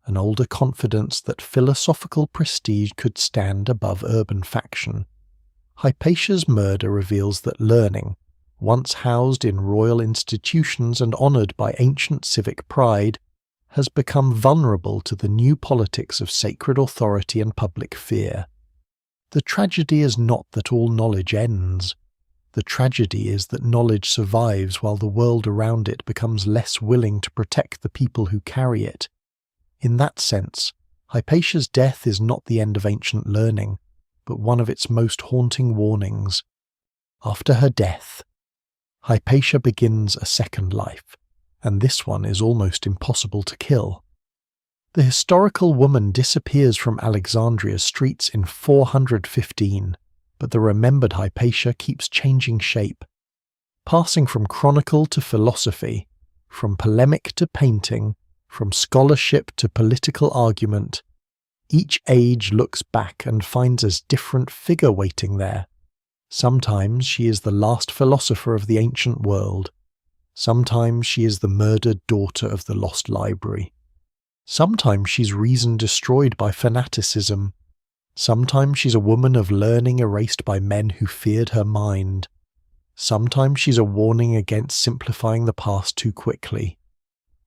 an older confidence that philosophical prestige could stand above urban faction. Hypatia's murder reveals that learning, once housed in royal institutions and honoured by ancient civic pride, has become vulnerable to the new politics of sacred authority and public fear. The tragedy is not that all knowledge ends. The tragedy is that knowledge survives while the world around it becomes less willing to protect the people who carry it. In that sense, Hypatia's death is not the end of ancient learning, but one of its most haunting warnings. After her death, Hypatia begins a second life, and this one is almost impossible to kill. The historical woman disappears from Alexandria's streets in 415, but the remembered Hypatia keeps changing shape, passing from chronicle to philosophy, from polemic to painting, From scholarship to political argument, each age looks back and finds a different figure waiting there. Sometimes she is the last philosopher of the ancient world. Sometimes she is the murdered daughter of the lost library. Sometimes she's reason destroyed by fanaticism. Sometimes she's a woman of learning erased by men who feared her mind. Sometimes she's a warning against simplifying the past too quickly.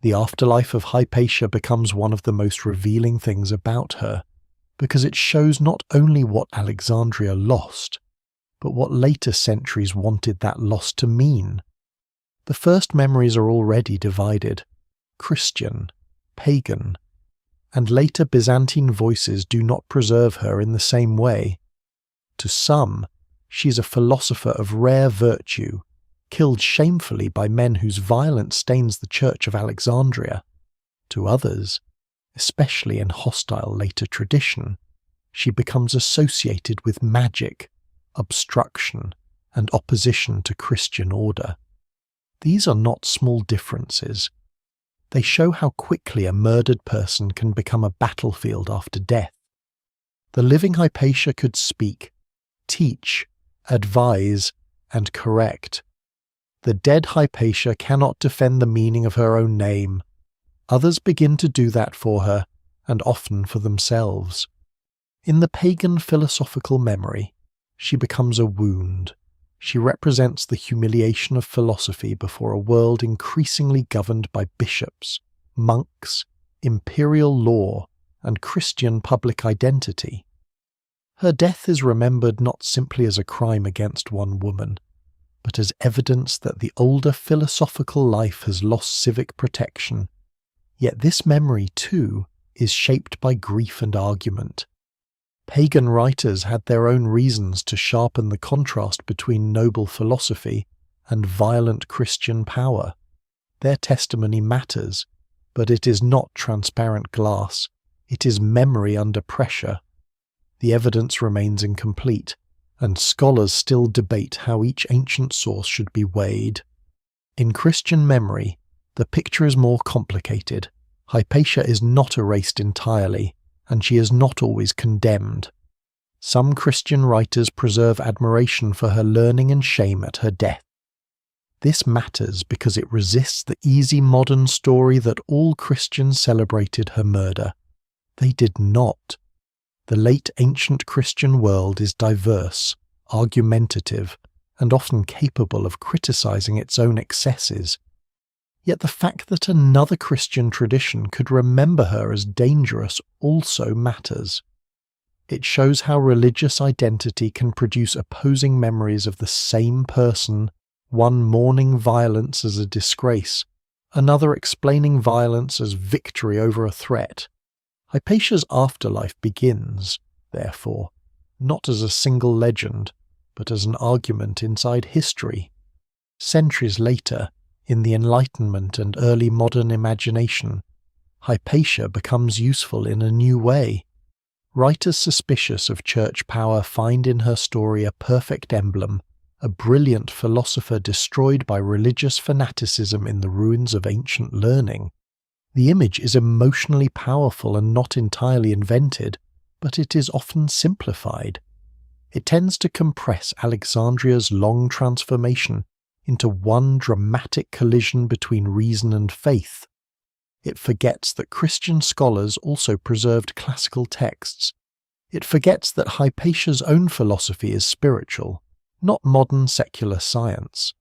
The afterlife of Hypatia becomes one of the most revealing things about her, because it shows not only what Alexandria lost, but what later centuries wanted that loss to mean. The first memories are already divided: Christian, pagan, and later Byzantine voices do not preserve her in the same way. To some, she's a philosopher of rare virtue, killed shamefully by men whose violence stains the Church of Alexandria. To others, especially in hostile later tradition, she becomes associated with magic, obstruction, and opposition to Christian order. These are not small differences. They show how quickly a murdered person can become a battlefield after death. The living Hypatia could speak, teach, advise, and correct. The dead Hypatia cannot defend the meaning of her own name. Others begin to do that for her, and often for themselves. In the pagan philosophical memory, she becomes a wound. She represents the humiliation of philosophy before a world increasingly governed by bishops, monks, imperial law, and Christian public identity. Her death is remembered not simply as a crime against one woman, but as evidence that the older philosophical life has lost civic protection. Yet this memory, too, is shaped by grief and argument. Pagan writers had their own reasons to sharpen the contrast between noble philosophy and violent Christian power. Their testimony matters, but it is not transparent glass. It is memory under pressure. The evidence remains incomplete, and scholars still debate how each ancient source should be weighed. In Christian memory, the picture is more complicated. Hypatia is not erased entirely, and she is not always condemned. Some Christian writers preserve admiration for her learning and shame at her death. This matters because it resists the easy modern story that all Christians celebrated her murder. They did not. The late ancient Christian world is diverse, argumentative, and often capable of criticizing its own excesses. Yet the fact that another Christian tradition could remember her as dangerous also matters. It shows how religious identity can produce opposing memories of the same person, one mourning violence as a disgrace, another explaining violence as victory over a threat. Hypatia's afterlife begins, therefore, not as a single legend, but as an argument inside history. Centuries later, in the Enlightenment and early modern imagination, Hypatia becomes useful in a new way. Writers suspicious of church power find in her story a perfect emblem, a brilliant philosopher destroyed by religious fanaticism in the ruins of ancient learning. The image is emotionally powerful and not entirely invented, but it is often simplified. It tends to compress Alexandria's long transformation into one dramatic collision between reason and faith. It forgets that Christian scholars also preserved classical texts. It forgets that Hypatia's own philosophy is spiritual, not modern secular science.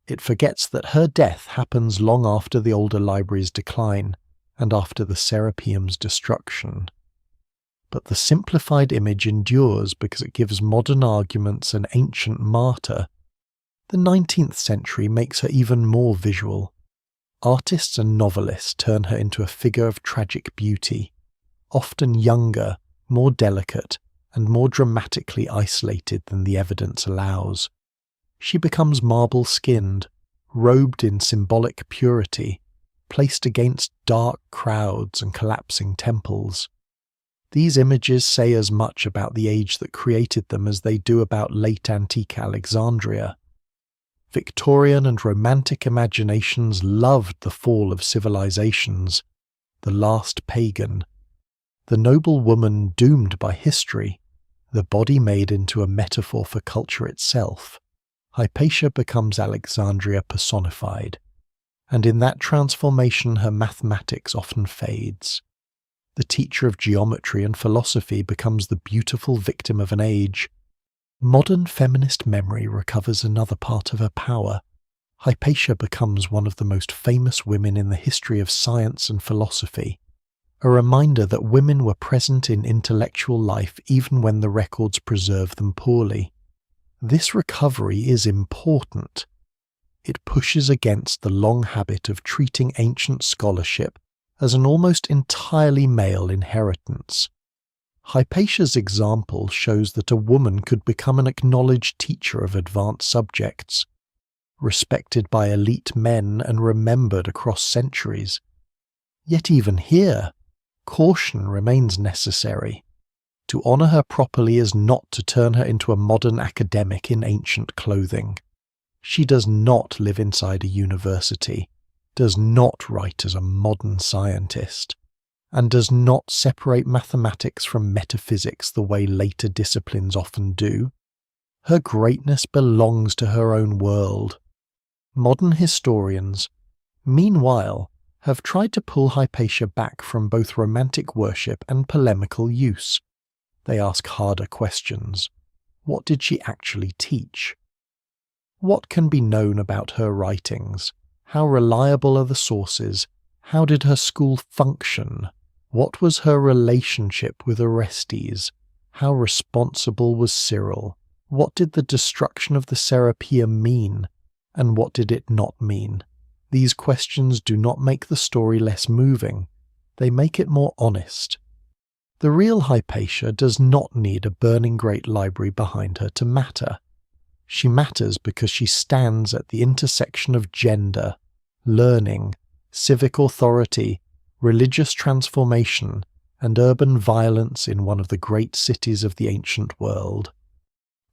It forgets that her death happens long after the older library's decline and after the Serapeum's destruction. But the simplified image endures because it gives modern arguments an ancient martyr. The 19th century makes her even more visual. Artists and novelists turn her into a figure of tragic beauty, often younger, more delicate, and more dramatically isolated than the evidence allows. She becomes marble-skinned, robed in symbolic purity, placed against dark crowds and collapsing temples. These images say as much about the age that created them as they do about late antique Alexandria. Victorian and Romantic imaginations loved the fall of civilizations. the last pagan, the noble woman doomed by history, the body made into a metaphor for culture itself. Hypatia becomes Alexandria personified, and in that transformation her mathematics often fades. The teacher of geometry and philosophy becomes the beautiful victim of an age. Modern feminist memory recovers another part of her power. Hypatia becomes one of the most famous women in the history of science and philosophy, a reminder that women were present in intellectual life even when the records preserve them poorly. This recovery is important. It pushes against the long habit of treating ancient scholarship as an almost entirely male inheritance. Hypatia's example shows that a woman could become an acknowledged teacher of advanced subjects, respected by elite men and remembered across centuries. Yet even here, caution remains necessary. To honour her properly is not to turn her into a modern academic in ancient clothing. She does not live inside a university, does not write as a modern scientist, and does not separate mathematics from metaphysics the way later disciplines often do. Her greatness belongs to her own world. Modern historians, meanwhile, have tried to pull Hypatia back from both romantic worship and polemical use. They ask harder questions. What did she actually teach? What can be known about her writings? How reliable are the sources? How did her school function? What was her relationship with Orestes? How responsible was Cyril? What did the destruction of the Serapeum mean? And what did it not mean? These questions do not make the story less moving. They make it more honest. The real Hypatia does not need a burning great library behind her to matter. She matters because she stands at the intersection of gender, learning, civic authority, religious transformation, and urban violence in one of the great cities of the ancient world.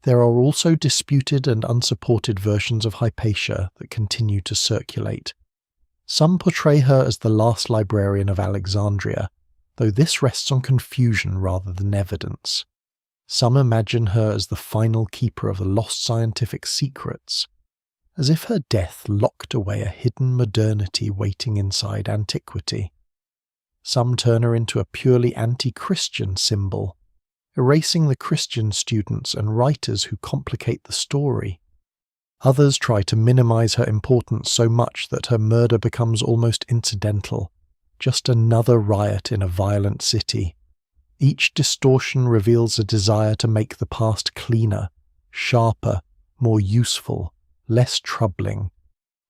There are also disputed and unsupported versions of Hypatia that continue to circulate. Some portray her as the last librarian of Alexandria, though this rests on confusion rather than evidence. Some imagine her as the final keeper of the lost scientific secrets, as if her death locked away a hidden modernity waiting inside antiquity. Some turn her into a purely anti-Christian symbol, erasing the Christian students and writers who complicate the story. Others try to minimize her importance so much that her murder becomes almost incidental, just another riot in a violent city. Each distortion reveals a desire to make the past cleaner, sharper, more useful, less troubling.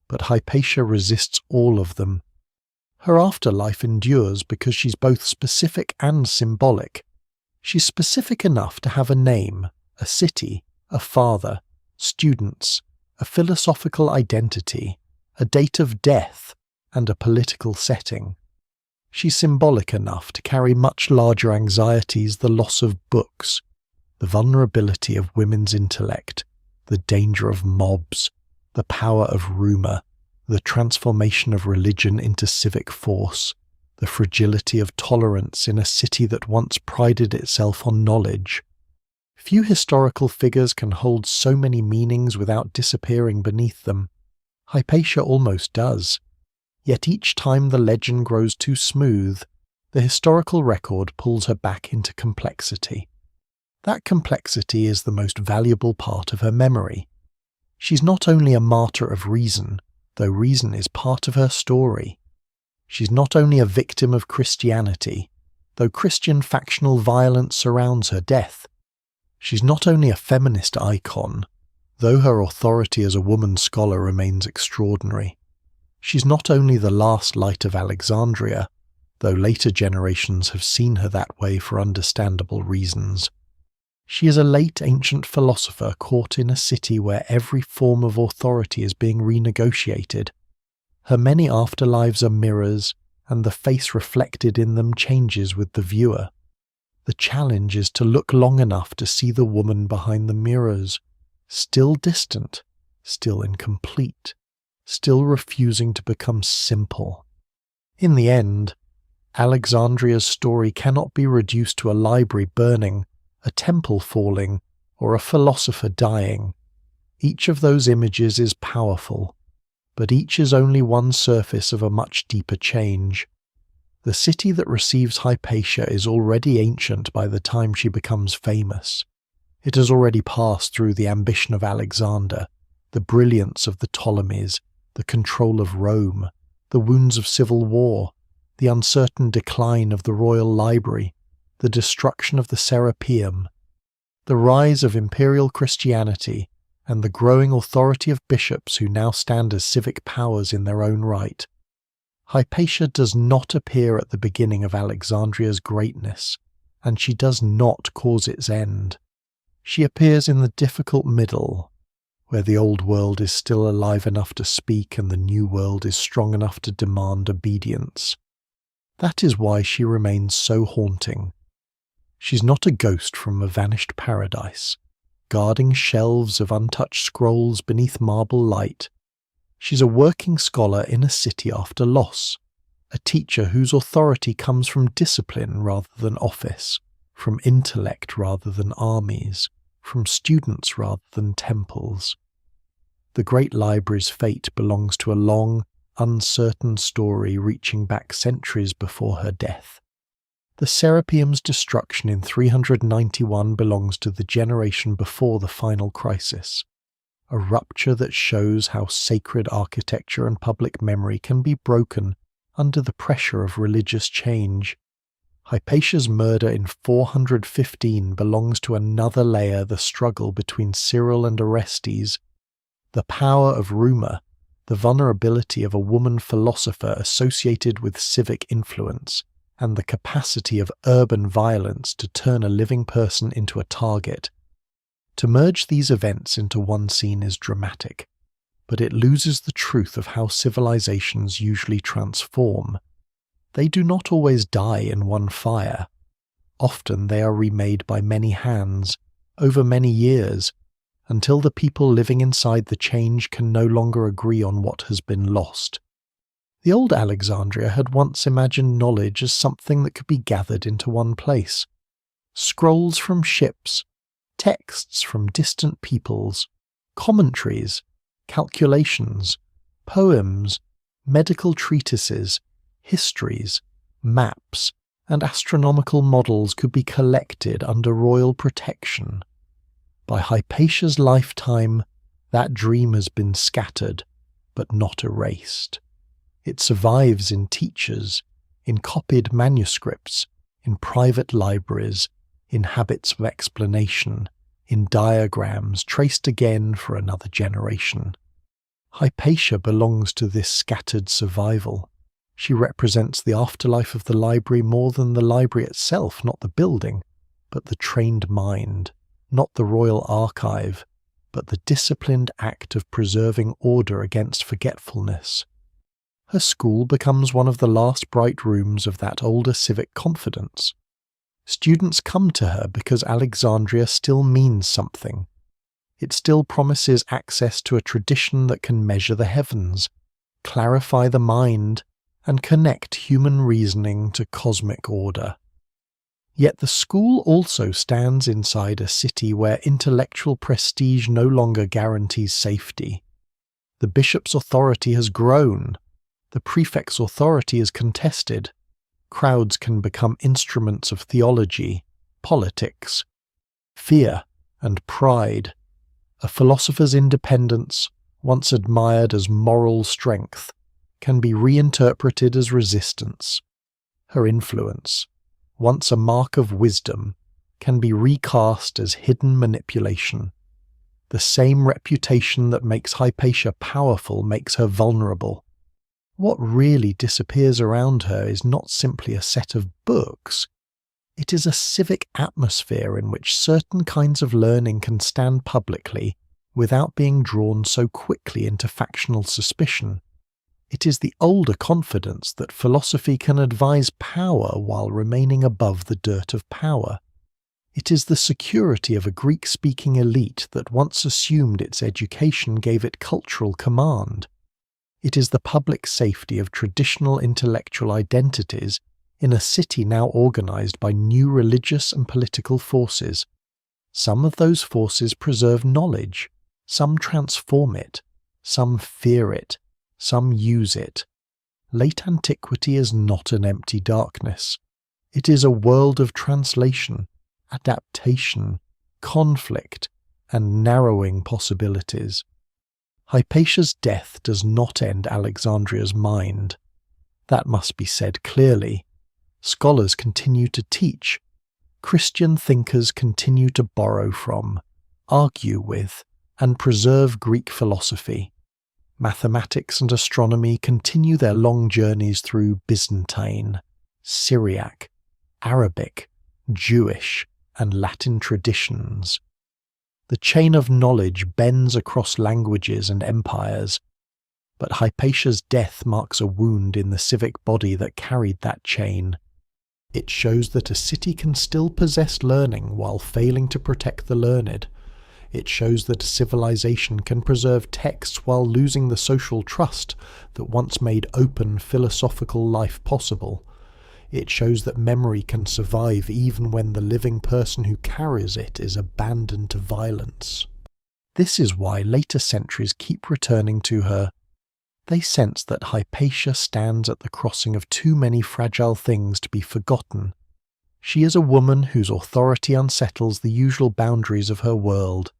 But Hypatia resists all of them. Her afterlife endures because she's both specific and symbolic. She's specific enough to have a name, a city, a father, students, a philosophical identity, a date of death, and a political setting. She's symbolic enough to carry much larger anxieties: the loss of books, the vulnerability of women's intellect, the danger of mobs, the power of rumour, the transformation of religion into civic force, the fragility of tolerance in a city that once prided itself on knowledge. Few historical figures can hold so many meanings without disappearing beneath them. Hypatia almost does. Yet each time the legend grows too smooth, the historical record pulls her back into complexity. That complexity is the most valuable part of her memory. She's not only a martyr of reason, though reason is part of her story. She's not only a victim of Christianity, though Christian factional violence surrounds her death. She's not only a feminist icon, though her authority as a woman scholar remains extraordinary. She's not only the last light of Alexandria, though later generations have seen her that way for understandable reasons. She is a late ancient philosopher caught in a city where every form of authority is being renegotiated. Her many afterlives are mirrors, and the face reflected in them changes with the viewer. The challenge is to look long enough to see the woman behind the mirrors, still distant, still incomplete, still refusing to become simple. In the end, Alexandria's story cannot be reduced to a library burning, a temple falling, or a philosopher dying. Each of those images is powerful, but each is only one surface of a much deeper change. The city that receives Hypatia is already ancient by the time she becomes famous. It has already passed through the ambition of Alexander, the brilliance of the Ptolemies, the control of Rome, the wounds of civil war, the uncertain decline of the royal library, the destruction of the Serapeum, the rise of imperial Christianity, and the growing authority of bishops who now stand as civic powers in their own right. Hypatia does not appear at the beginning of Alexandria's greatness, and she does not cause its end. She appears in the difficult middle, where the old world is still alive enough to speak and the new world is strong enough to demand obedience. That is why she remains so haunting. She's not a ghost from a vanished paradise, guarding shelves of untouched scrolls beneath marble light. She's a working scholar in a city after loss, a teacher whose authority comes from discipline rather than office, from intellect rather than armies, from students rather than temples. The great library's fate belongs to a long, uncertain story reaching back centuries before her death. The Serapeum's destruction in 391 belongs to the generation before the final crisis, a rupture that shows how sacred architecture and public memory can be broken under the pressure of religious change. Hypatia's murder in 415 belongs to another layer, the struggle between Cyril and Orestes, the power of rumour, the vulnerability of a woman philosopher associated with civic influence, and the capacity of urban violence to turn a living person into a target. To merge these events into one scene is dramatic, but it loses the truth of how civilizations usually transform. They do not always die in one fire. Often they are remade by many hands, over many years, until the people living inside the change can no longer agree on what has been lost. The old Alexandria had once imagined knowledge as something that could be gathered into one place. Scrolls from ships, texts from distant peoples, commentaries, calculations, poems, medical treatises, histories, maps, and astronomical models could be collected under royal protection. By Hypatia's lifetime, that dream has been scattered, but not erased. It survives in teachers, in copied manuscripts, in private libraries, in habits of explanation, in diagrams traced again for another generation. Hypatia belongs to this scattered survival. She represents the afterlife of the library more than the library itself, not the building, but the trained mind, not the royal archive, but the disciplined act of preserving order against forgetfulness. Her school becomes one of the last bright rooms of that older civic confidence. Students come to her because Alexandria still means something. It still promises access to a tradition that can measure the heavens, clarify the mind, and connect human reasoning to cosmic order. Yet the school also stands inside a city where intellectual prestige no longer guarantees safety. The bishop's authority has grown. The prefect's authority is contested. Crowds can become instruments of theology, politics, fear, and pride. A philosopher's independence, once admired as moral strength, can be reinterpreted as resistance. Her influence, once a mark of wisdom, can be recast as hidden manipulation. The same reputation that makes Hypatia powerful makes her vulnerable. What really disappears around her is not simply a set of books. It is a civic atmosphere in which certain kinds of learning can stand publicly without being drawn so quickly into factional suspicion. It is the older confidence that philosophy can advise power while remaining above the dirt of power. It is the security of a Greek-speaking elite that once assumed its education gave it cultural command. It is the public safety of traditional intellectual identities in a city now organized by new religious and political forces. Some of those forces preserve knowledge, some transform it, some fear it, some use it. Late antiquity is not an empty darkness. It is a world of translation, adaptation, conflict, and narrowing possibilities. Hypatia's death does not end Alexandria's mind. That must be said clearly. Scholars continue to teach. Christian thinkers continue to borrow from, argue with, and preserve Greek philosophy. Mathematics and astronomy continue their long journeys through Byzantine, Syriac, Arabic, Jewish, and Latin traditions. The chain of knowledge bends across languages and empires, but Hypatia's death marks a wound in the civic body that carried that chain. It shows that a city can still possess learning while failing to protect the learned. It shows that a civilization can preserve texts while losing the social trust that once made open philosophical life possible. It shows that memory can survive even when the living person who carries it is abandoned to violence. This is why later centuries keep returning to her. They sense that Hypatia stands at the crossing of too many fragile things to be forgotten. She is a woman whose authority unsettles the usual boundaries of her world.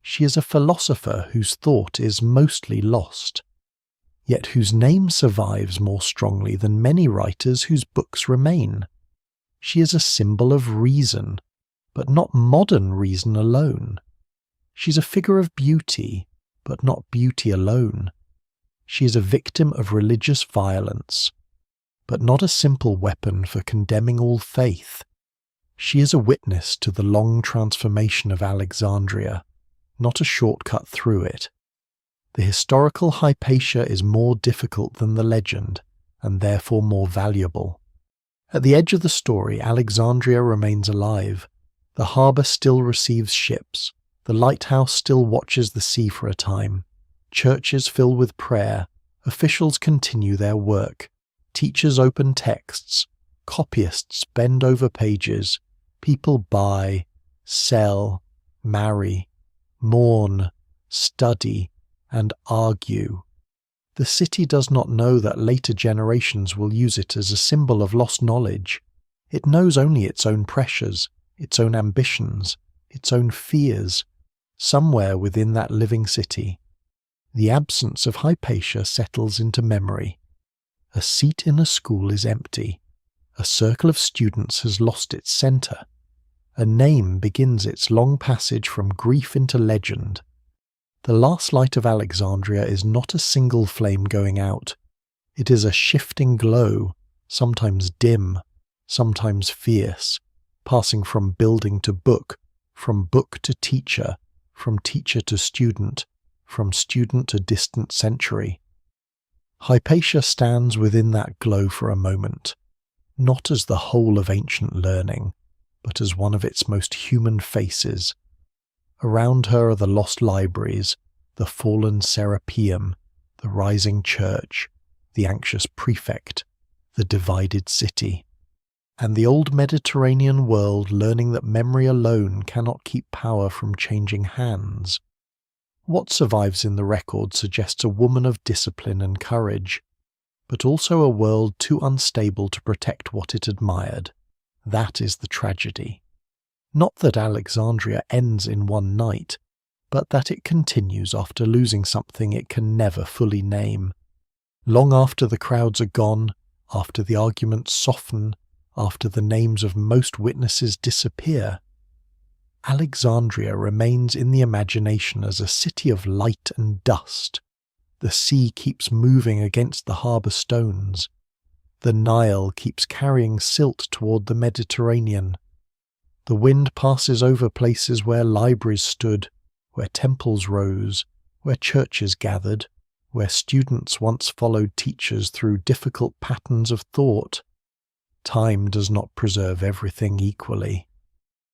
She is a philosopher whose thought is mostly lost, yet whose name survives more strongly than many writers whose books remain. She is a symbol of reason, but not modern reason alone. She's a figure of beauty, but not beauty alone. She is a victim of religious violence, but not a simple weapon for condemning all faith. She is a witness to the long transformation of Alexandria, not a shortcut through it. The historical Hypatia is more difficult than the legend, and therefore more valuable. At the edge of the story, Alexandria remains alive. The harbour still receives ships. The lighthouse still watches the sea for a time. Churches fill with prayer. Officials continue their work. Teachers open texts. Copyists bend over pages. People buy, sell, marry, mourn, study, and argue. The city does not know that later generations will use it as a symbol of lost knowledge. It knows only its own pressures, its own ambitions, its own fears, somewhere within that living city. The absence of Hypatia settles into memory. A seat in a school is empty. A circle of students has lost its centre. A name begins its long passage from grief into legend. The last light of Alexandria is not a single flame going out. It is a shifting glow, sometimes dim, sometimes fierce, passing from building to book, from book to teacher, from teacher to student, from student to distant century. Hypatia stands within that glow for a moment, not as the whole of ancient learning, but as one of its most human faces. Around her are the lost libraries, the fallen Serapeum, the rising church, the anxious prefect, the divided city, and the old Mediterranean world learning that memory alone cannot keep power from changing hands. What survives in the record suggests a woman of discipline and courage, but also a world too unstable to protect what it admired. That is the tragedy. Not that Alexandria ends in one night, but that it continues after losing something it can never fully name. Long after the crowds are gone, after the arguments soften, after the names of most witnesses disappear, Alexandria remains in the imagination as a city of light and dust. The sea keeps moving against the harbour stones. The Nile keeps carrying silt toward the Mediterranean. The wind passes over places where libraries stood, where temples rose, where churches gathered, where students once followed teachers through difficult patterns of thought. Time does not preserve everything equally.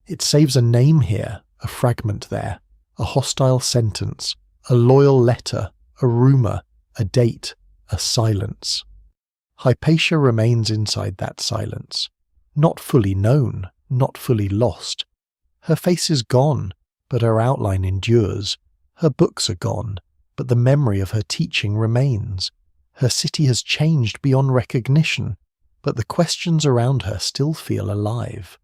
It saves a name here, a fragment there, a hostile sentence, a loyal letter, a rumour, a date, a silence. Hypatia remains inside that silence, not fully known, not fully lost. Her face is gone, but her outline endures. Her books are gone, but the memory of her teaching remains. Her city has changed beyond recognition, but the questions around her still feel alive.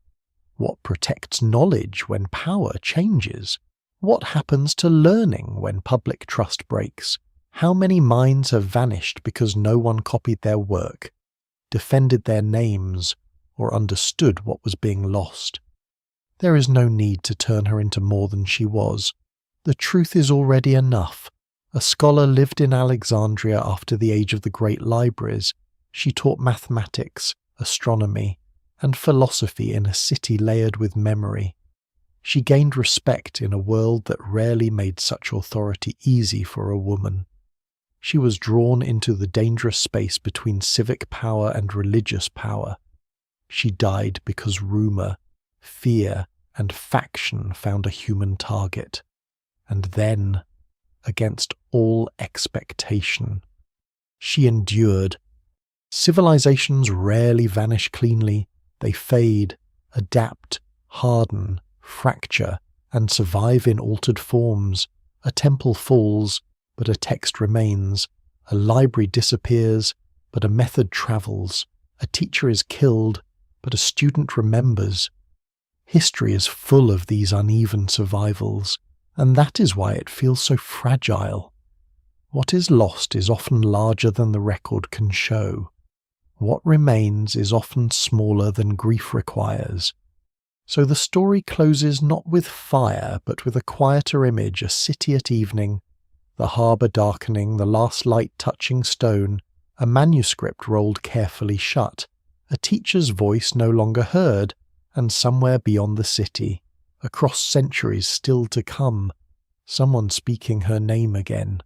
What protects knowledge when power changes? What happens to learning when public trust breaks? How many minds have vanished because no one copied their work, defended their names, or understood what was being lost? There is no need to turn her into more than she was. The truth is already enough. A scholar lived in Alexandria after the age of the great libraries. She taught mathematics, astronomy, and philosophy in a city layered with memory. She gained respect in a world that rarely made such authority easy for a woman. She was drawn into the dangerous space between civic power and religious power. She died because rumor, fear, and faction found a human target. And then, against all expectation, she endured. Civilizations rarely vanish cleanly. They fade, adapt, harden, fracture, and survive in altered forms. A temple falls, but a text remains. A library disappears, but a method travels. A teacher is killed, but a student remembers. History is full of these uneven survivals, and that is why it feels so fragile. What is lost is often larger than the record can show. What remains is often smaller than grief requires. So the story closes not with fire, but with a quieter image, a city at evening, the harbour darkening, the last light touching stone, a manuscript rolled carefully shut, a teacher's voice no longer heard, and somewhere beyond the city, across centuries still to come, someone speaking her name again.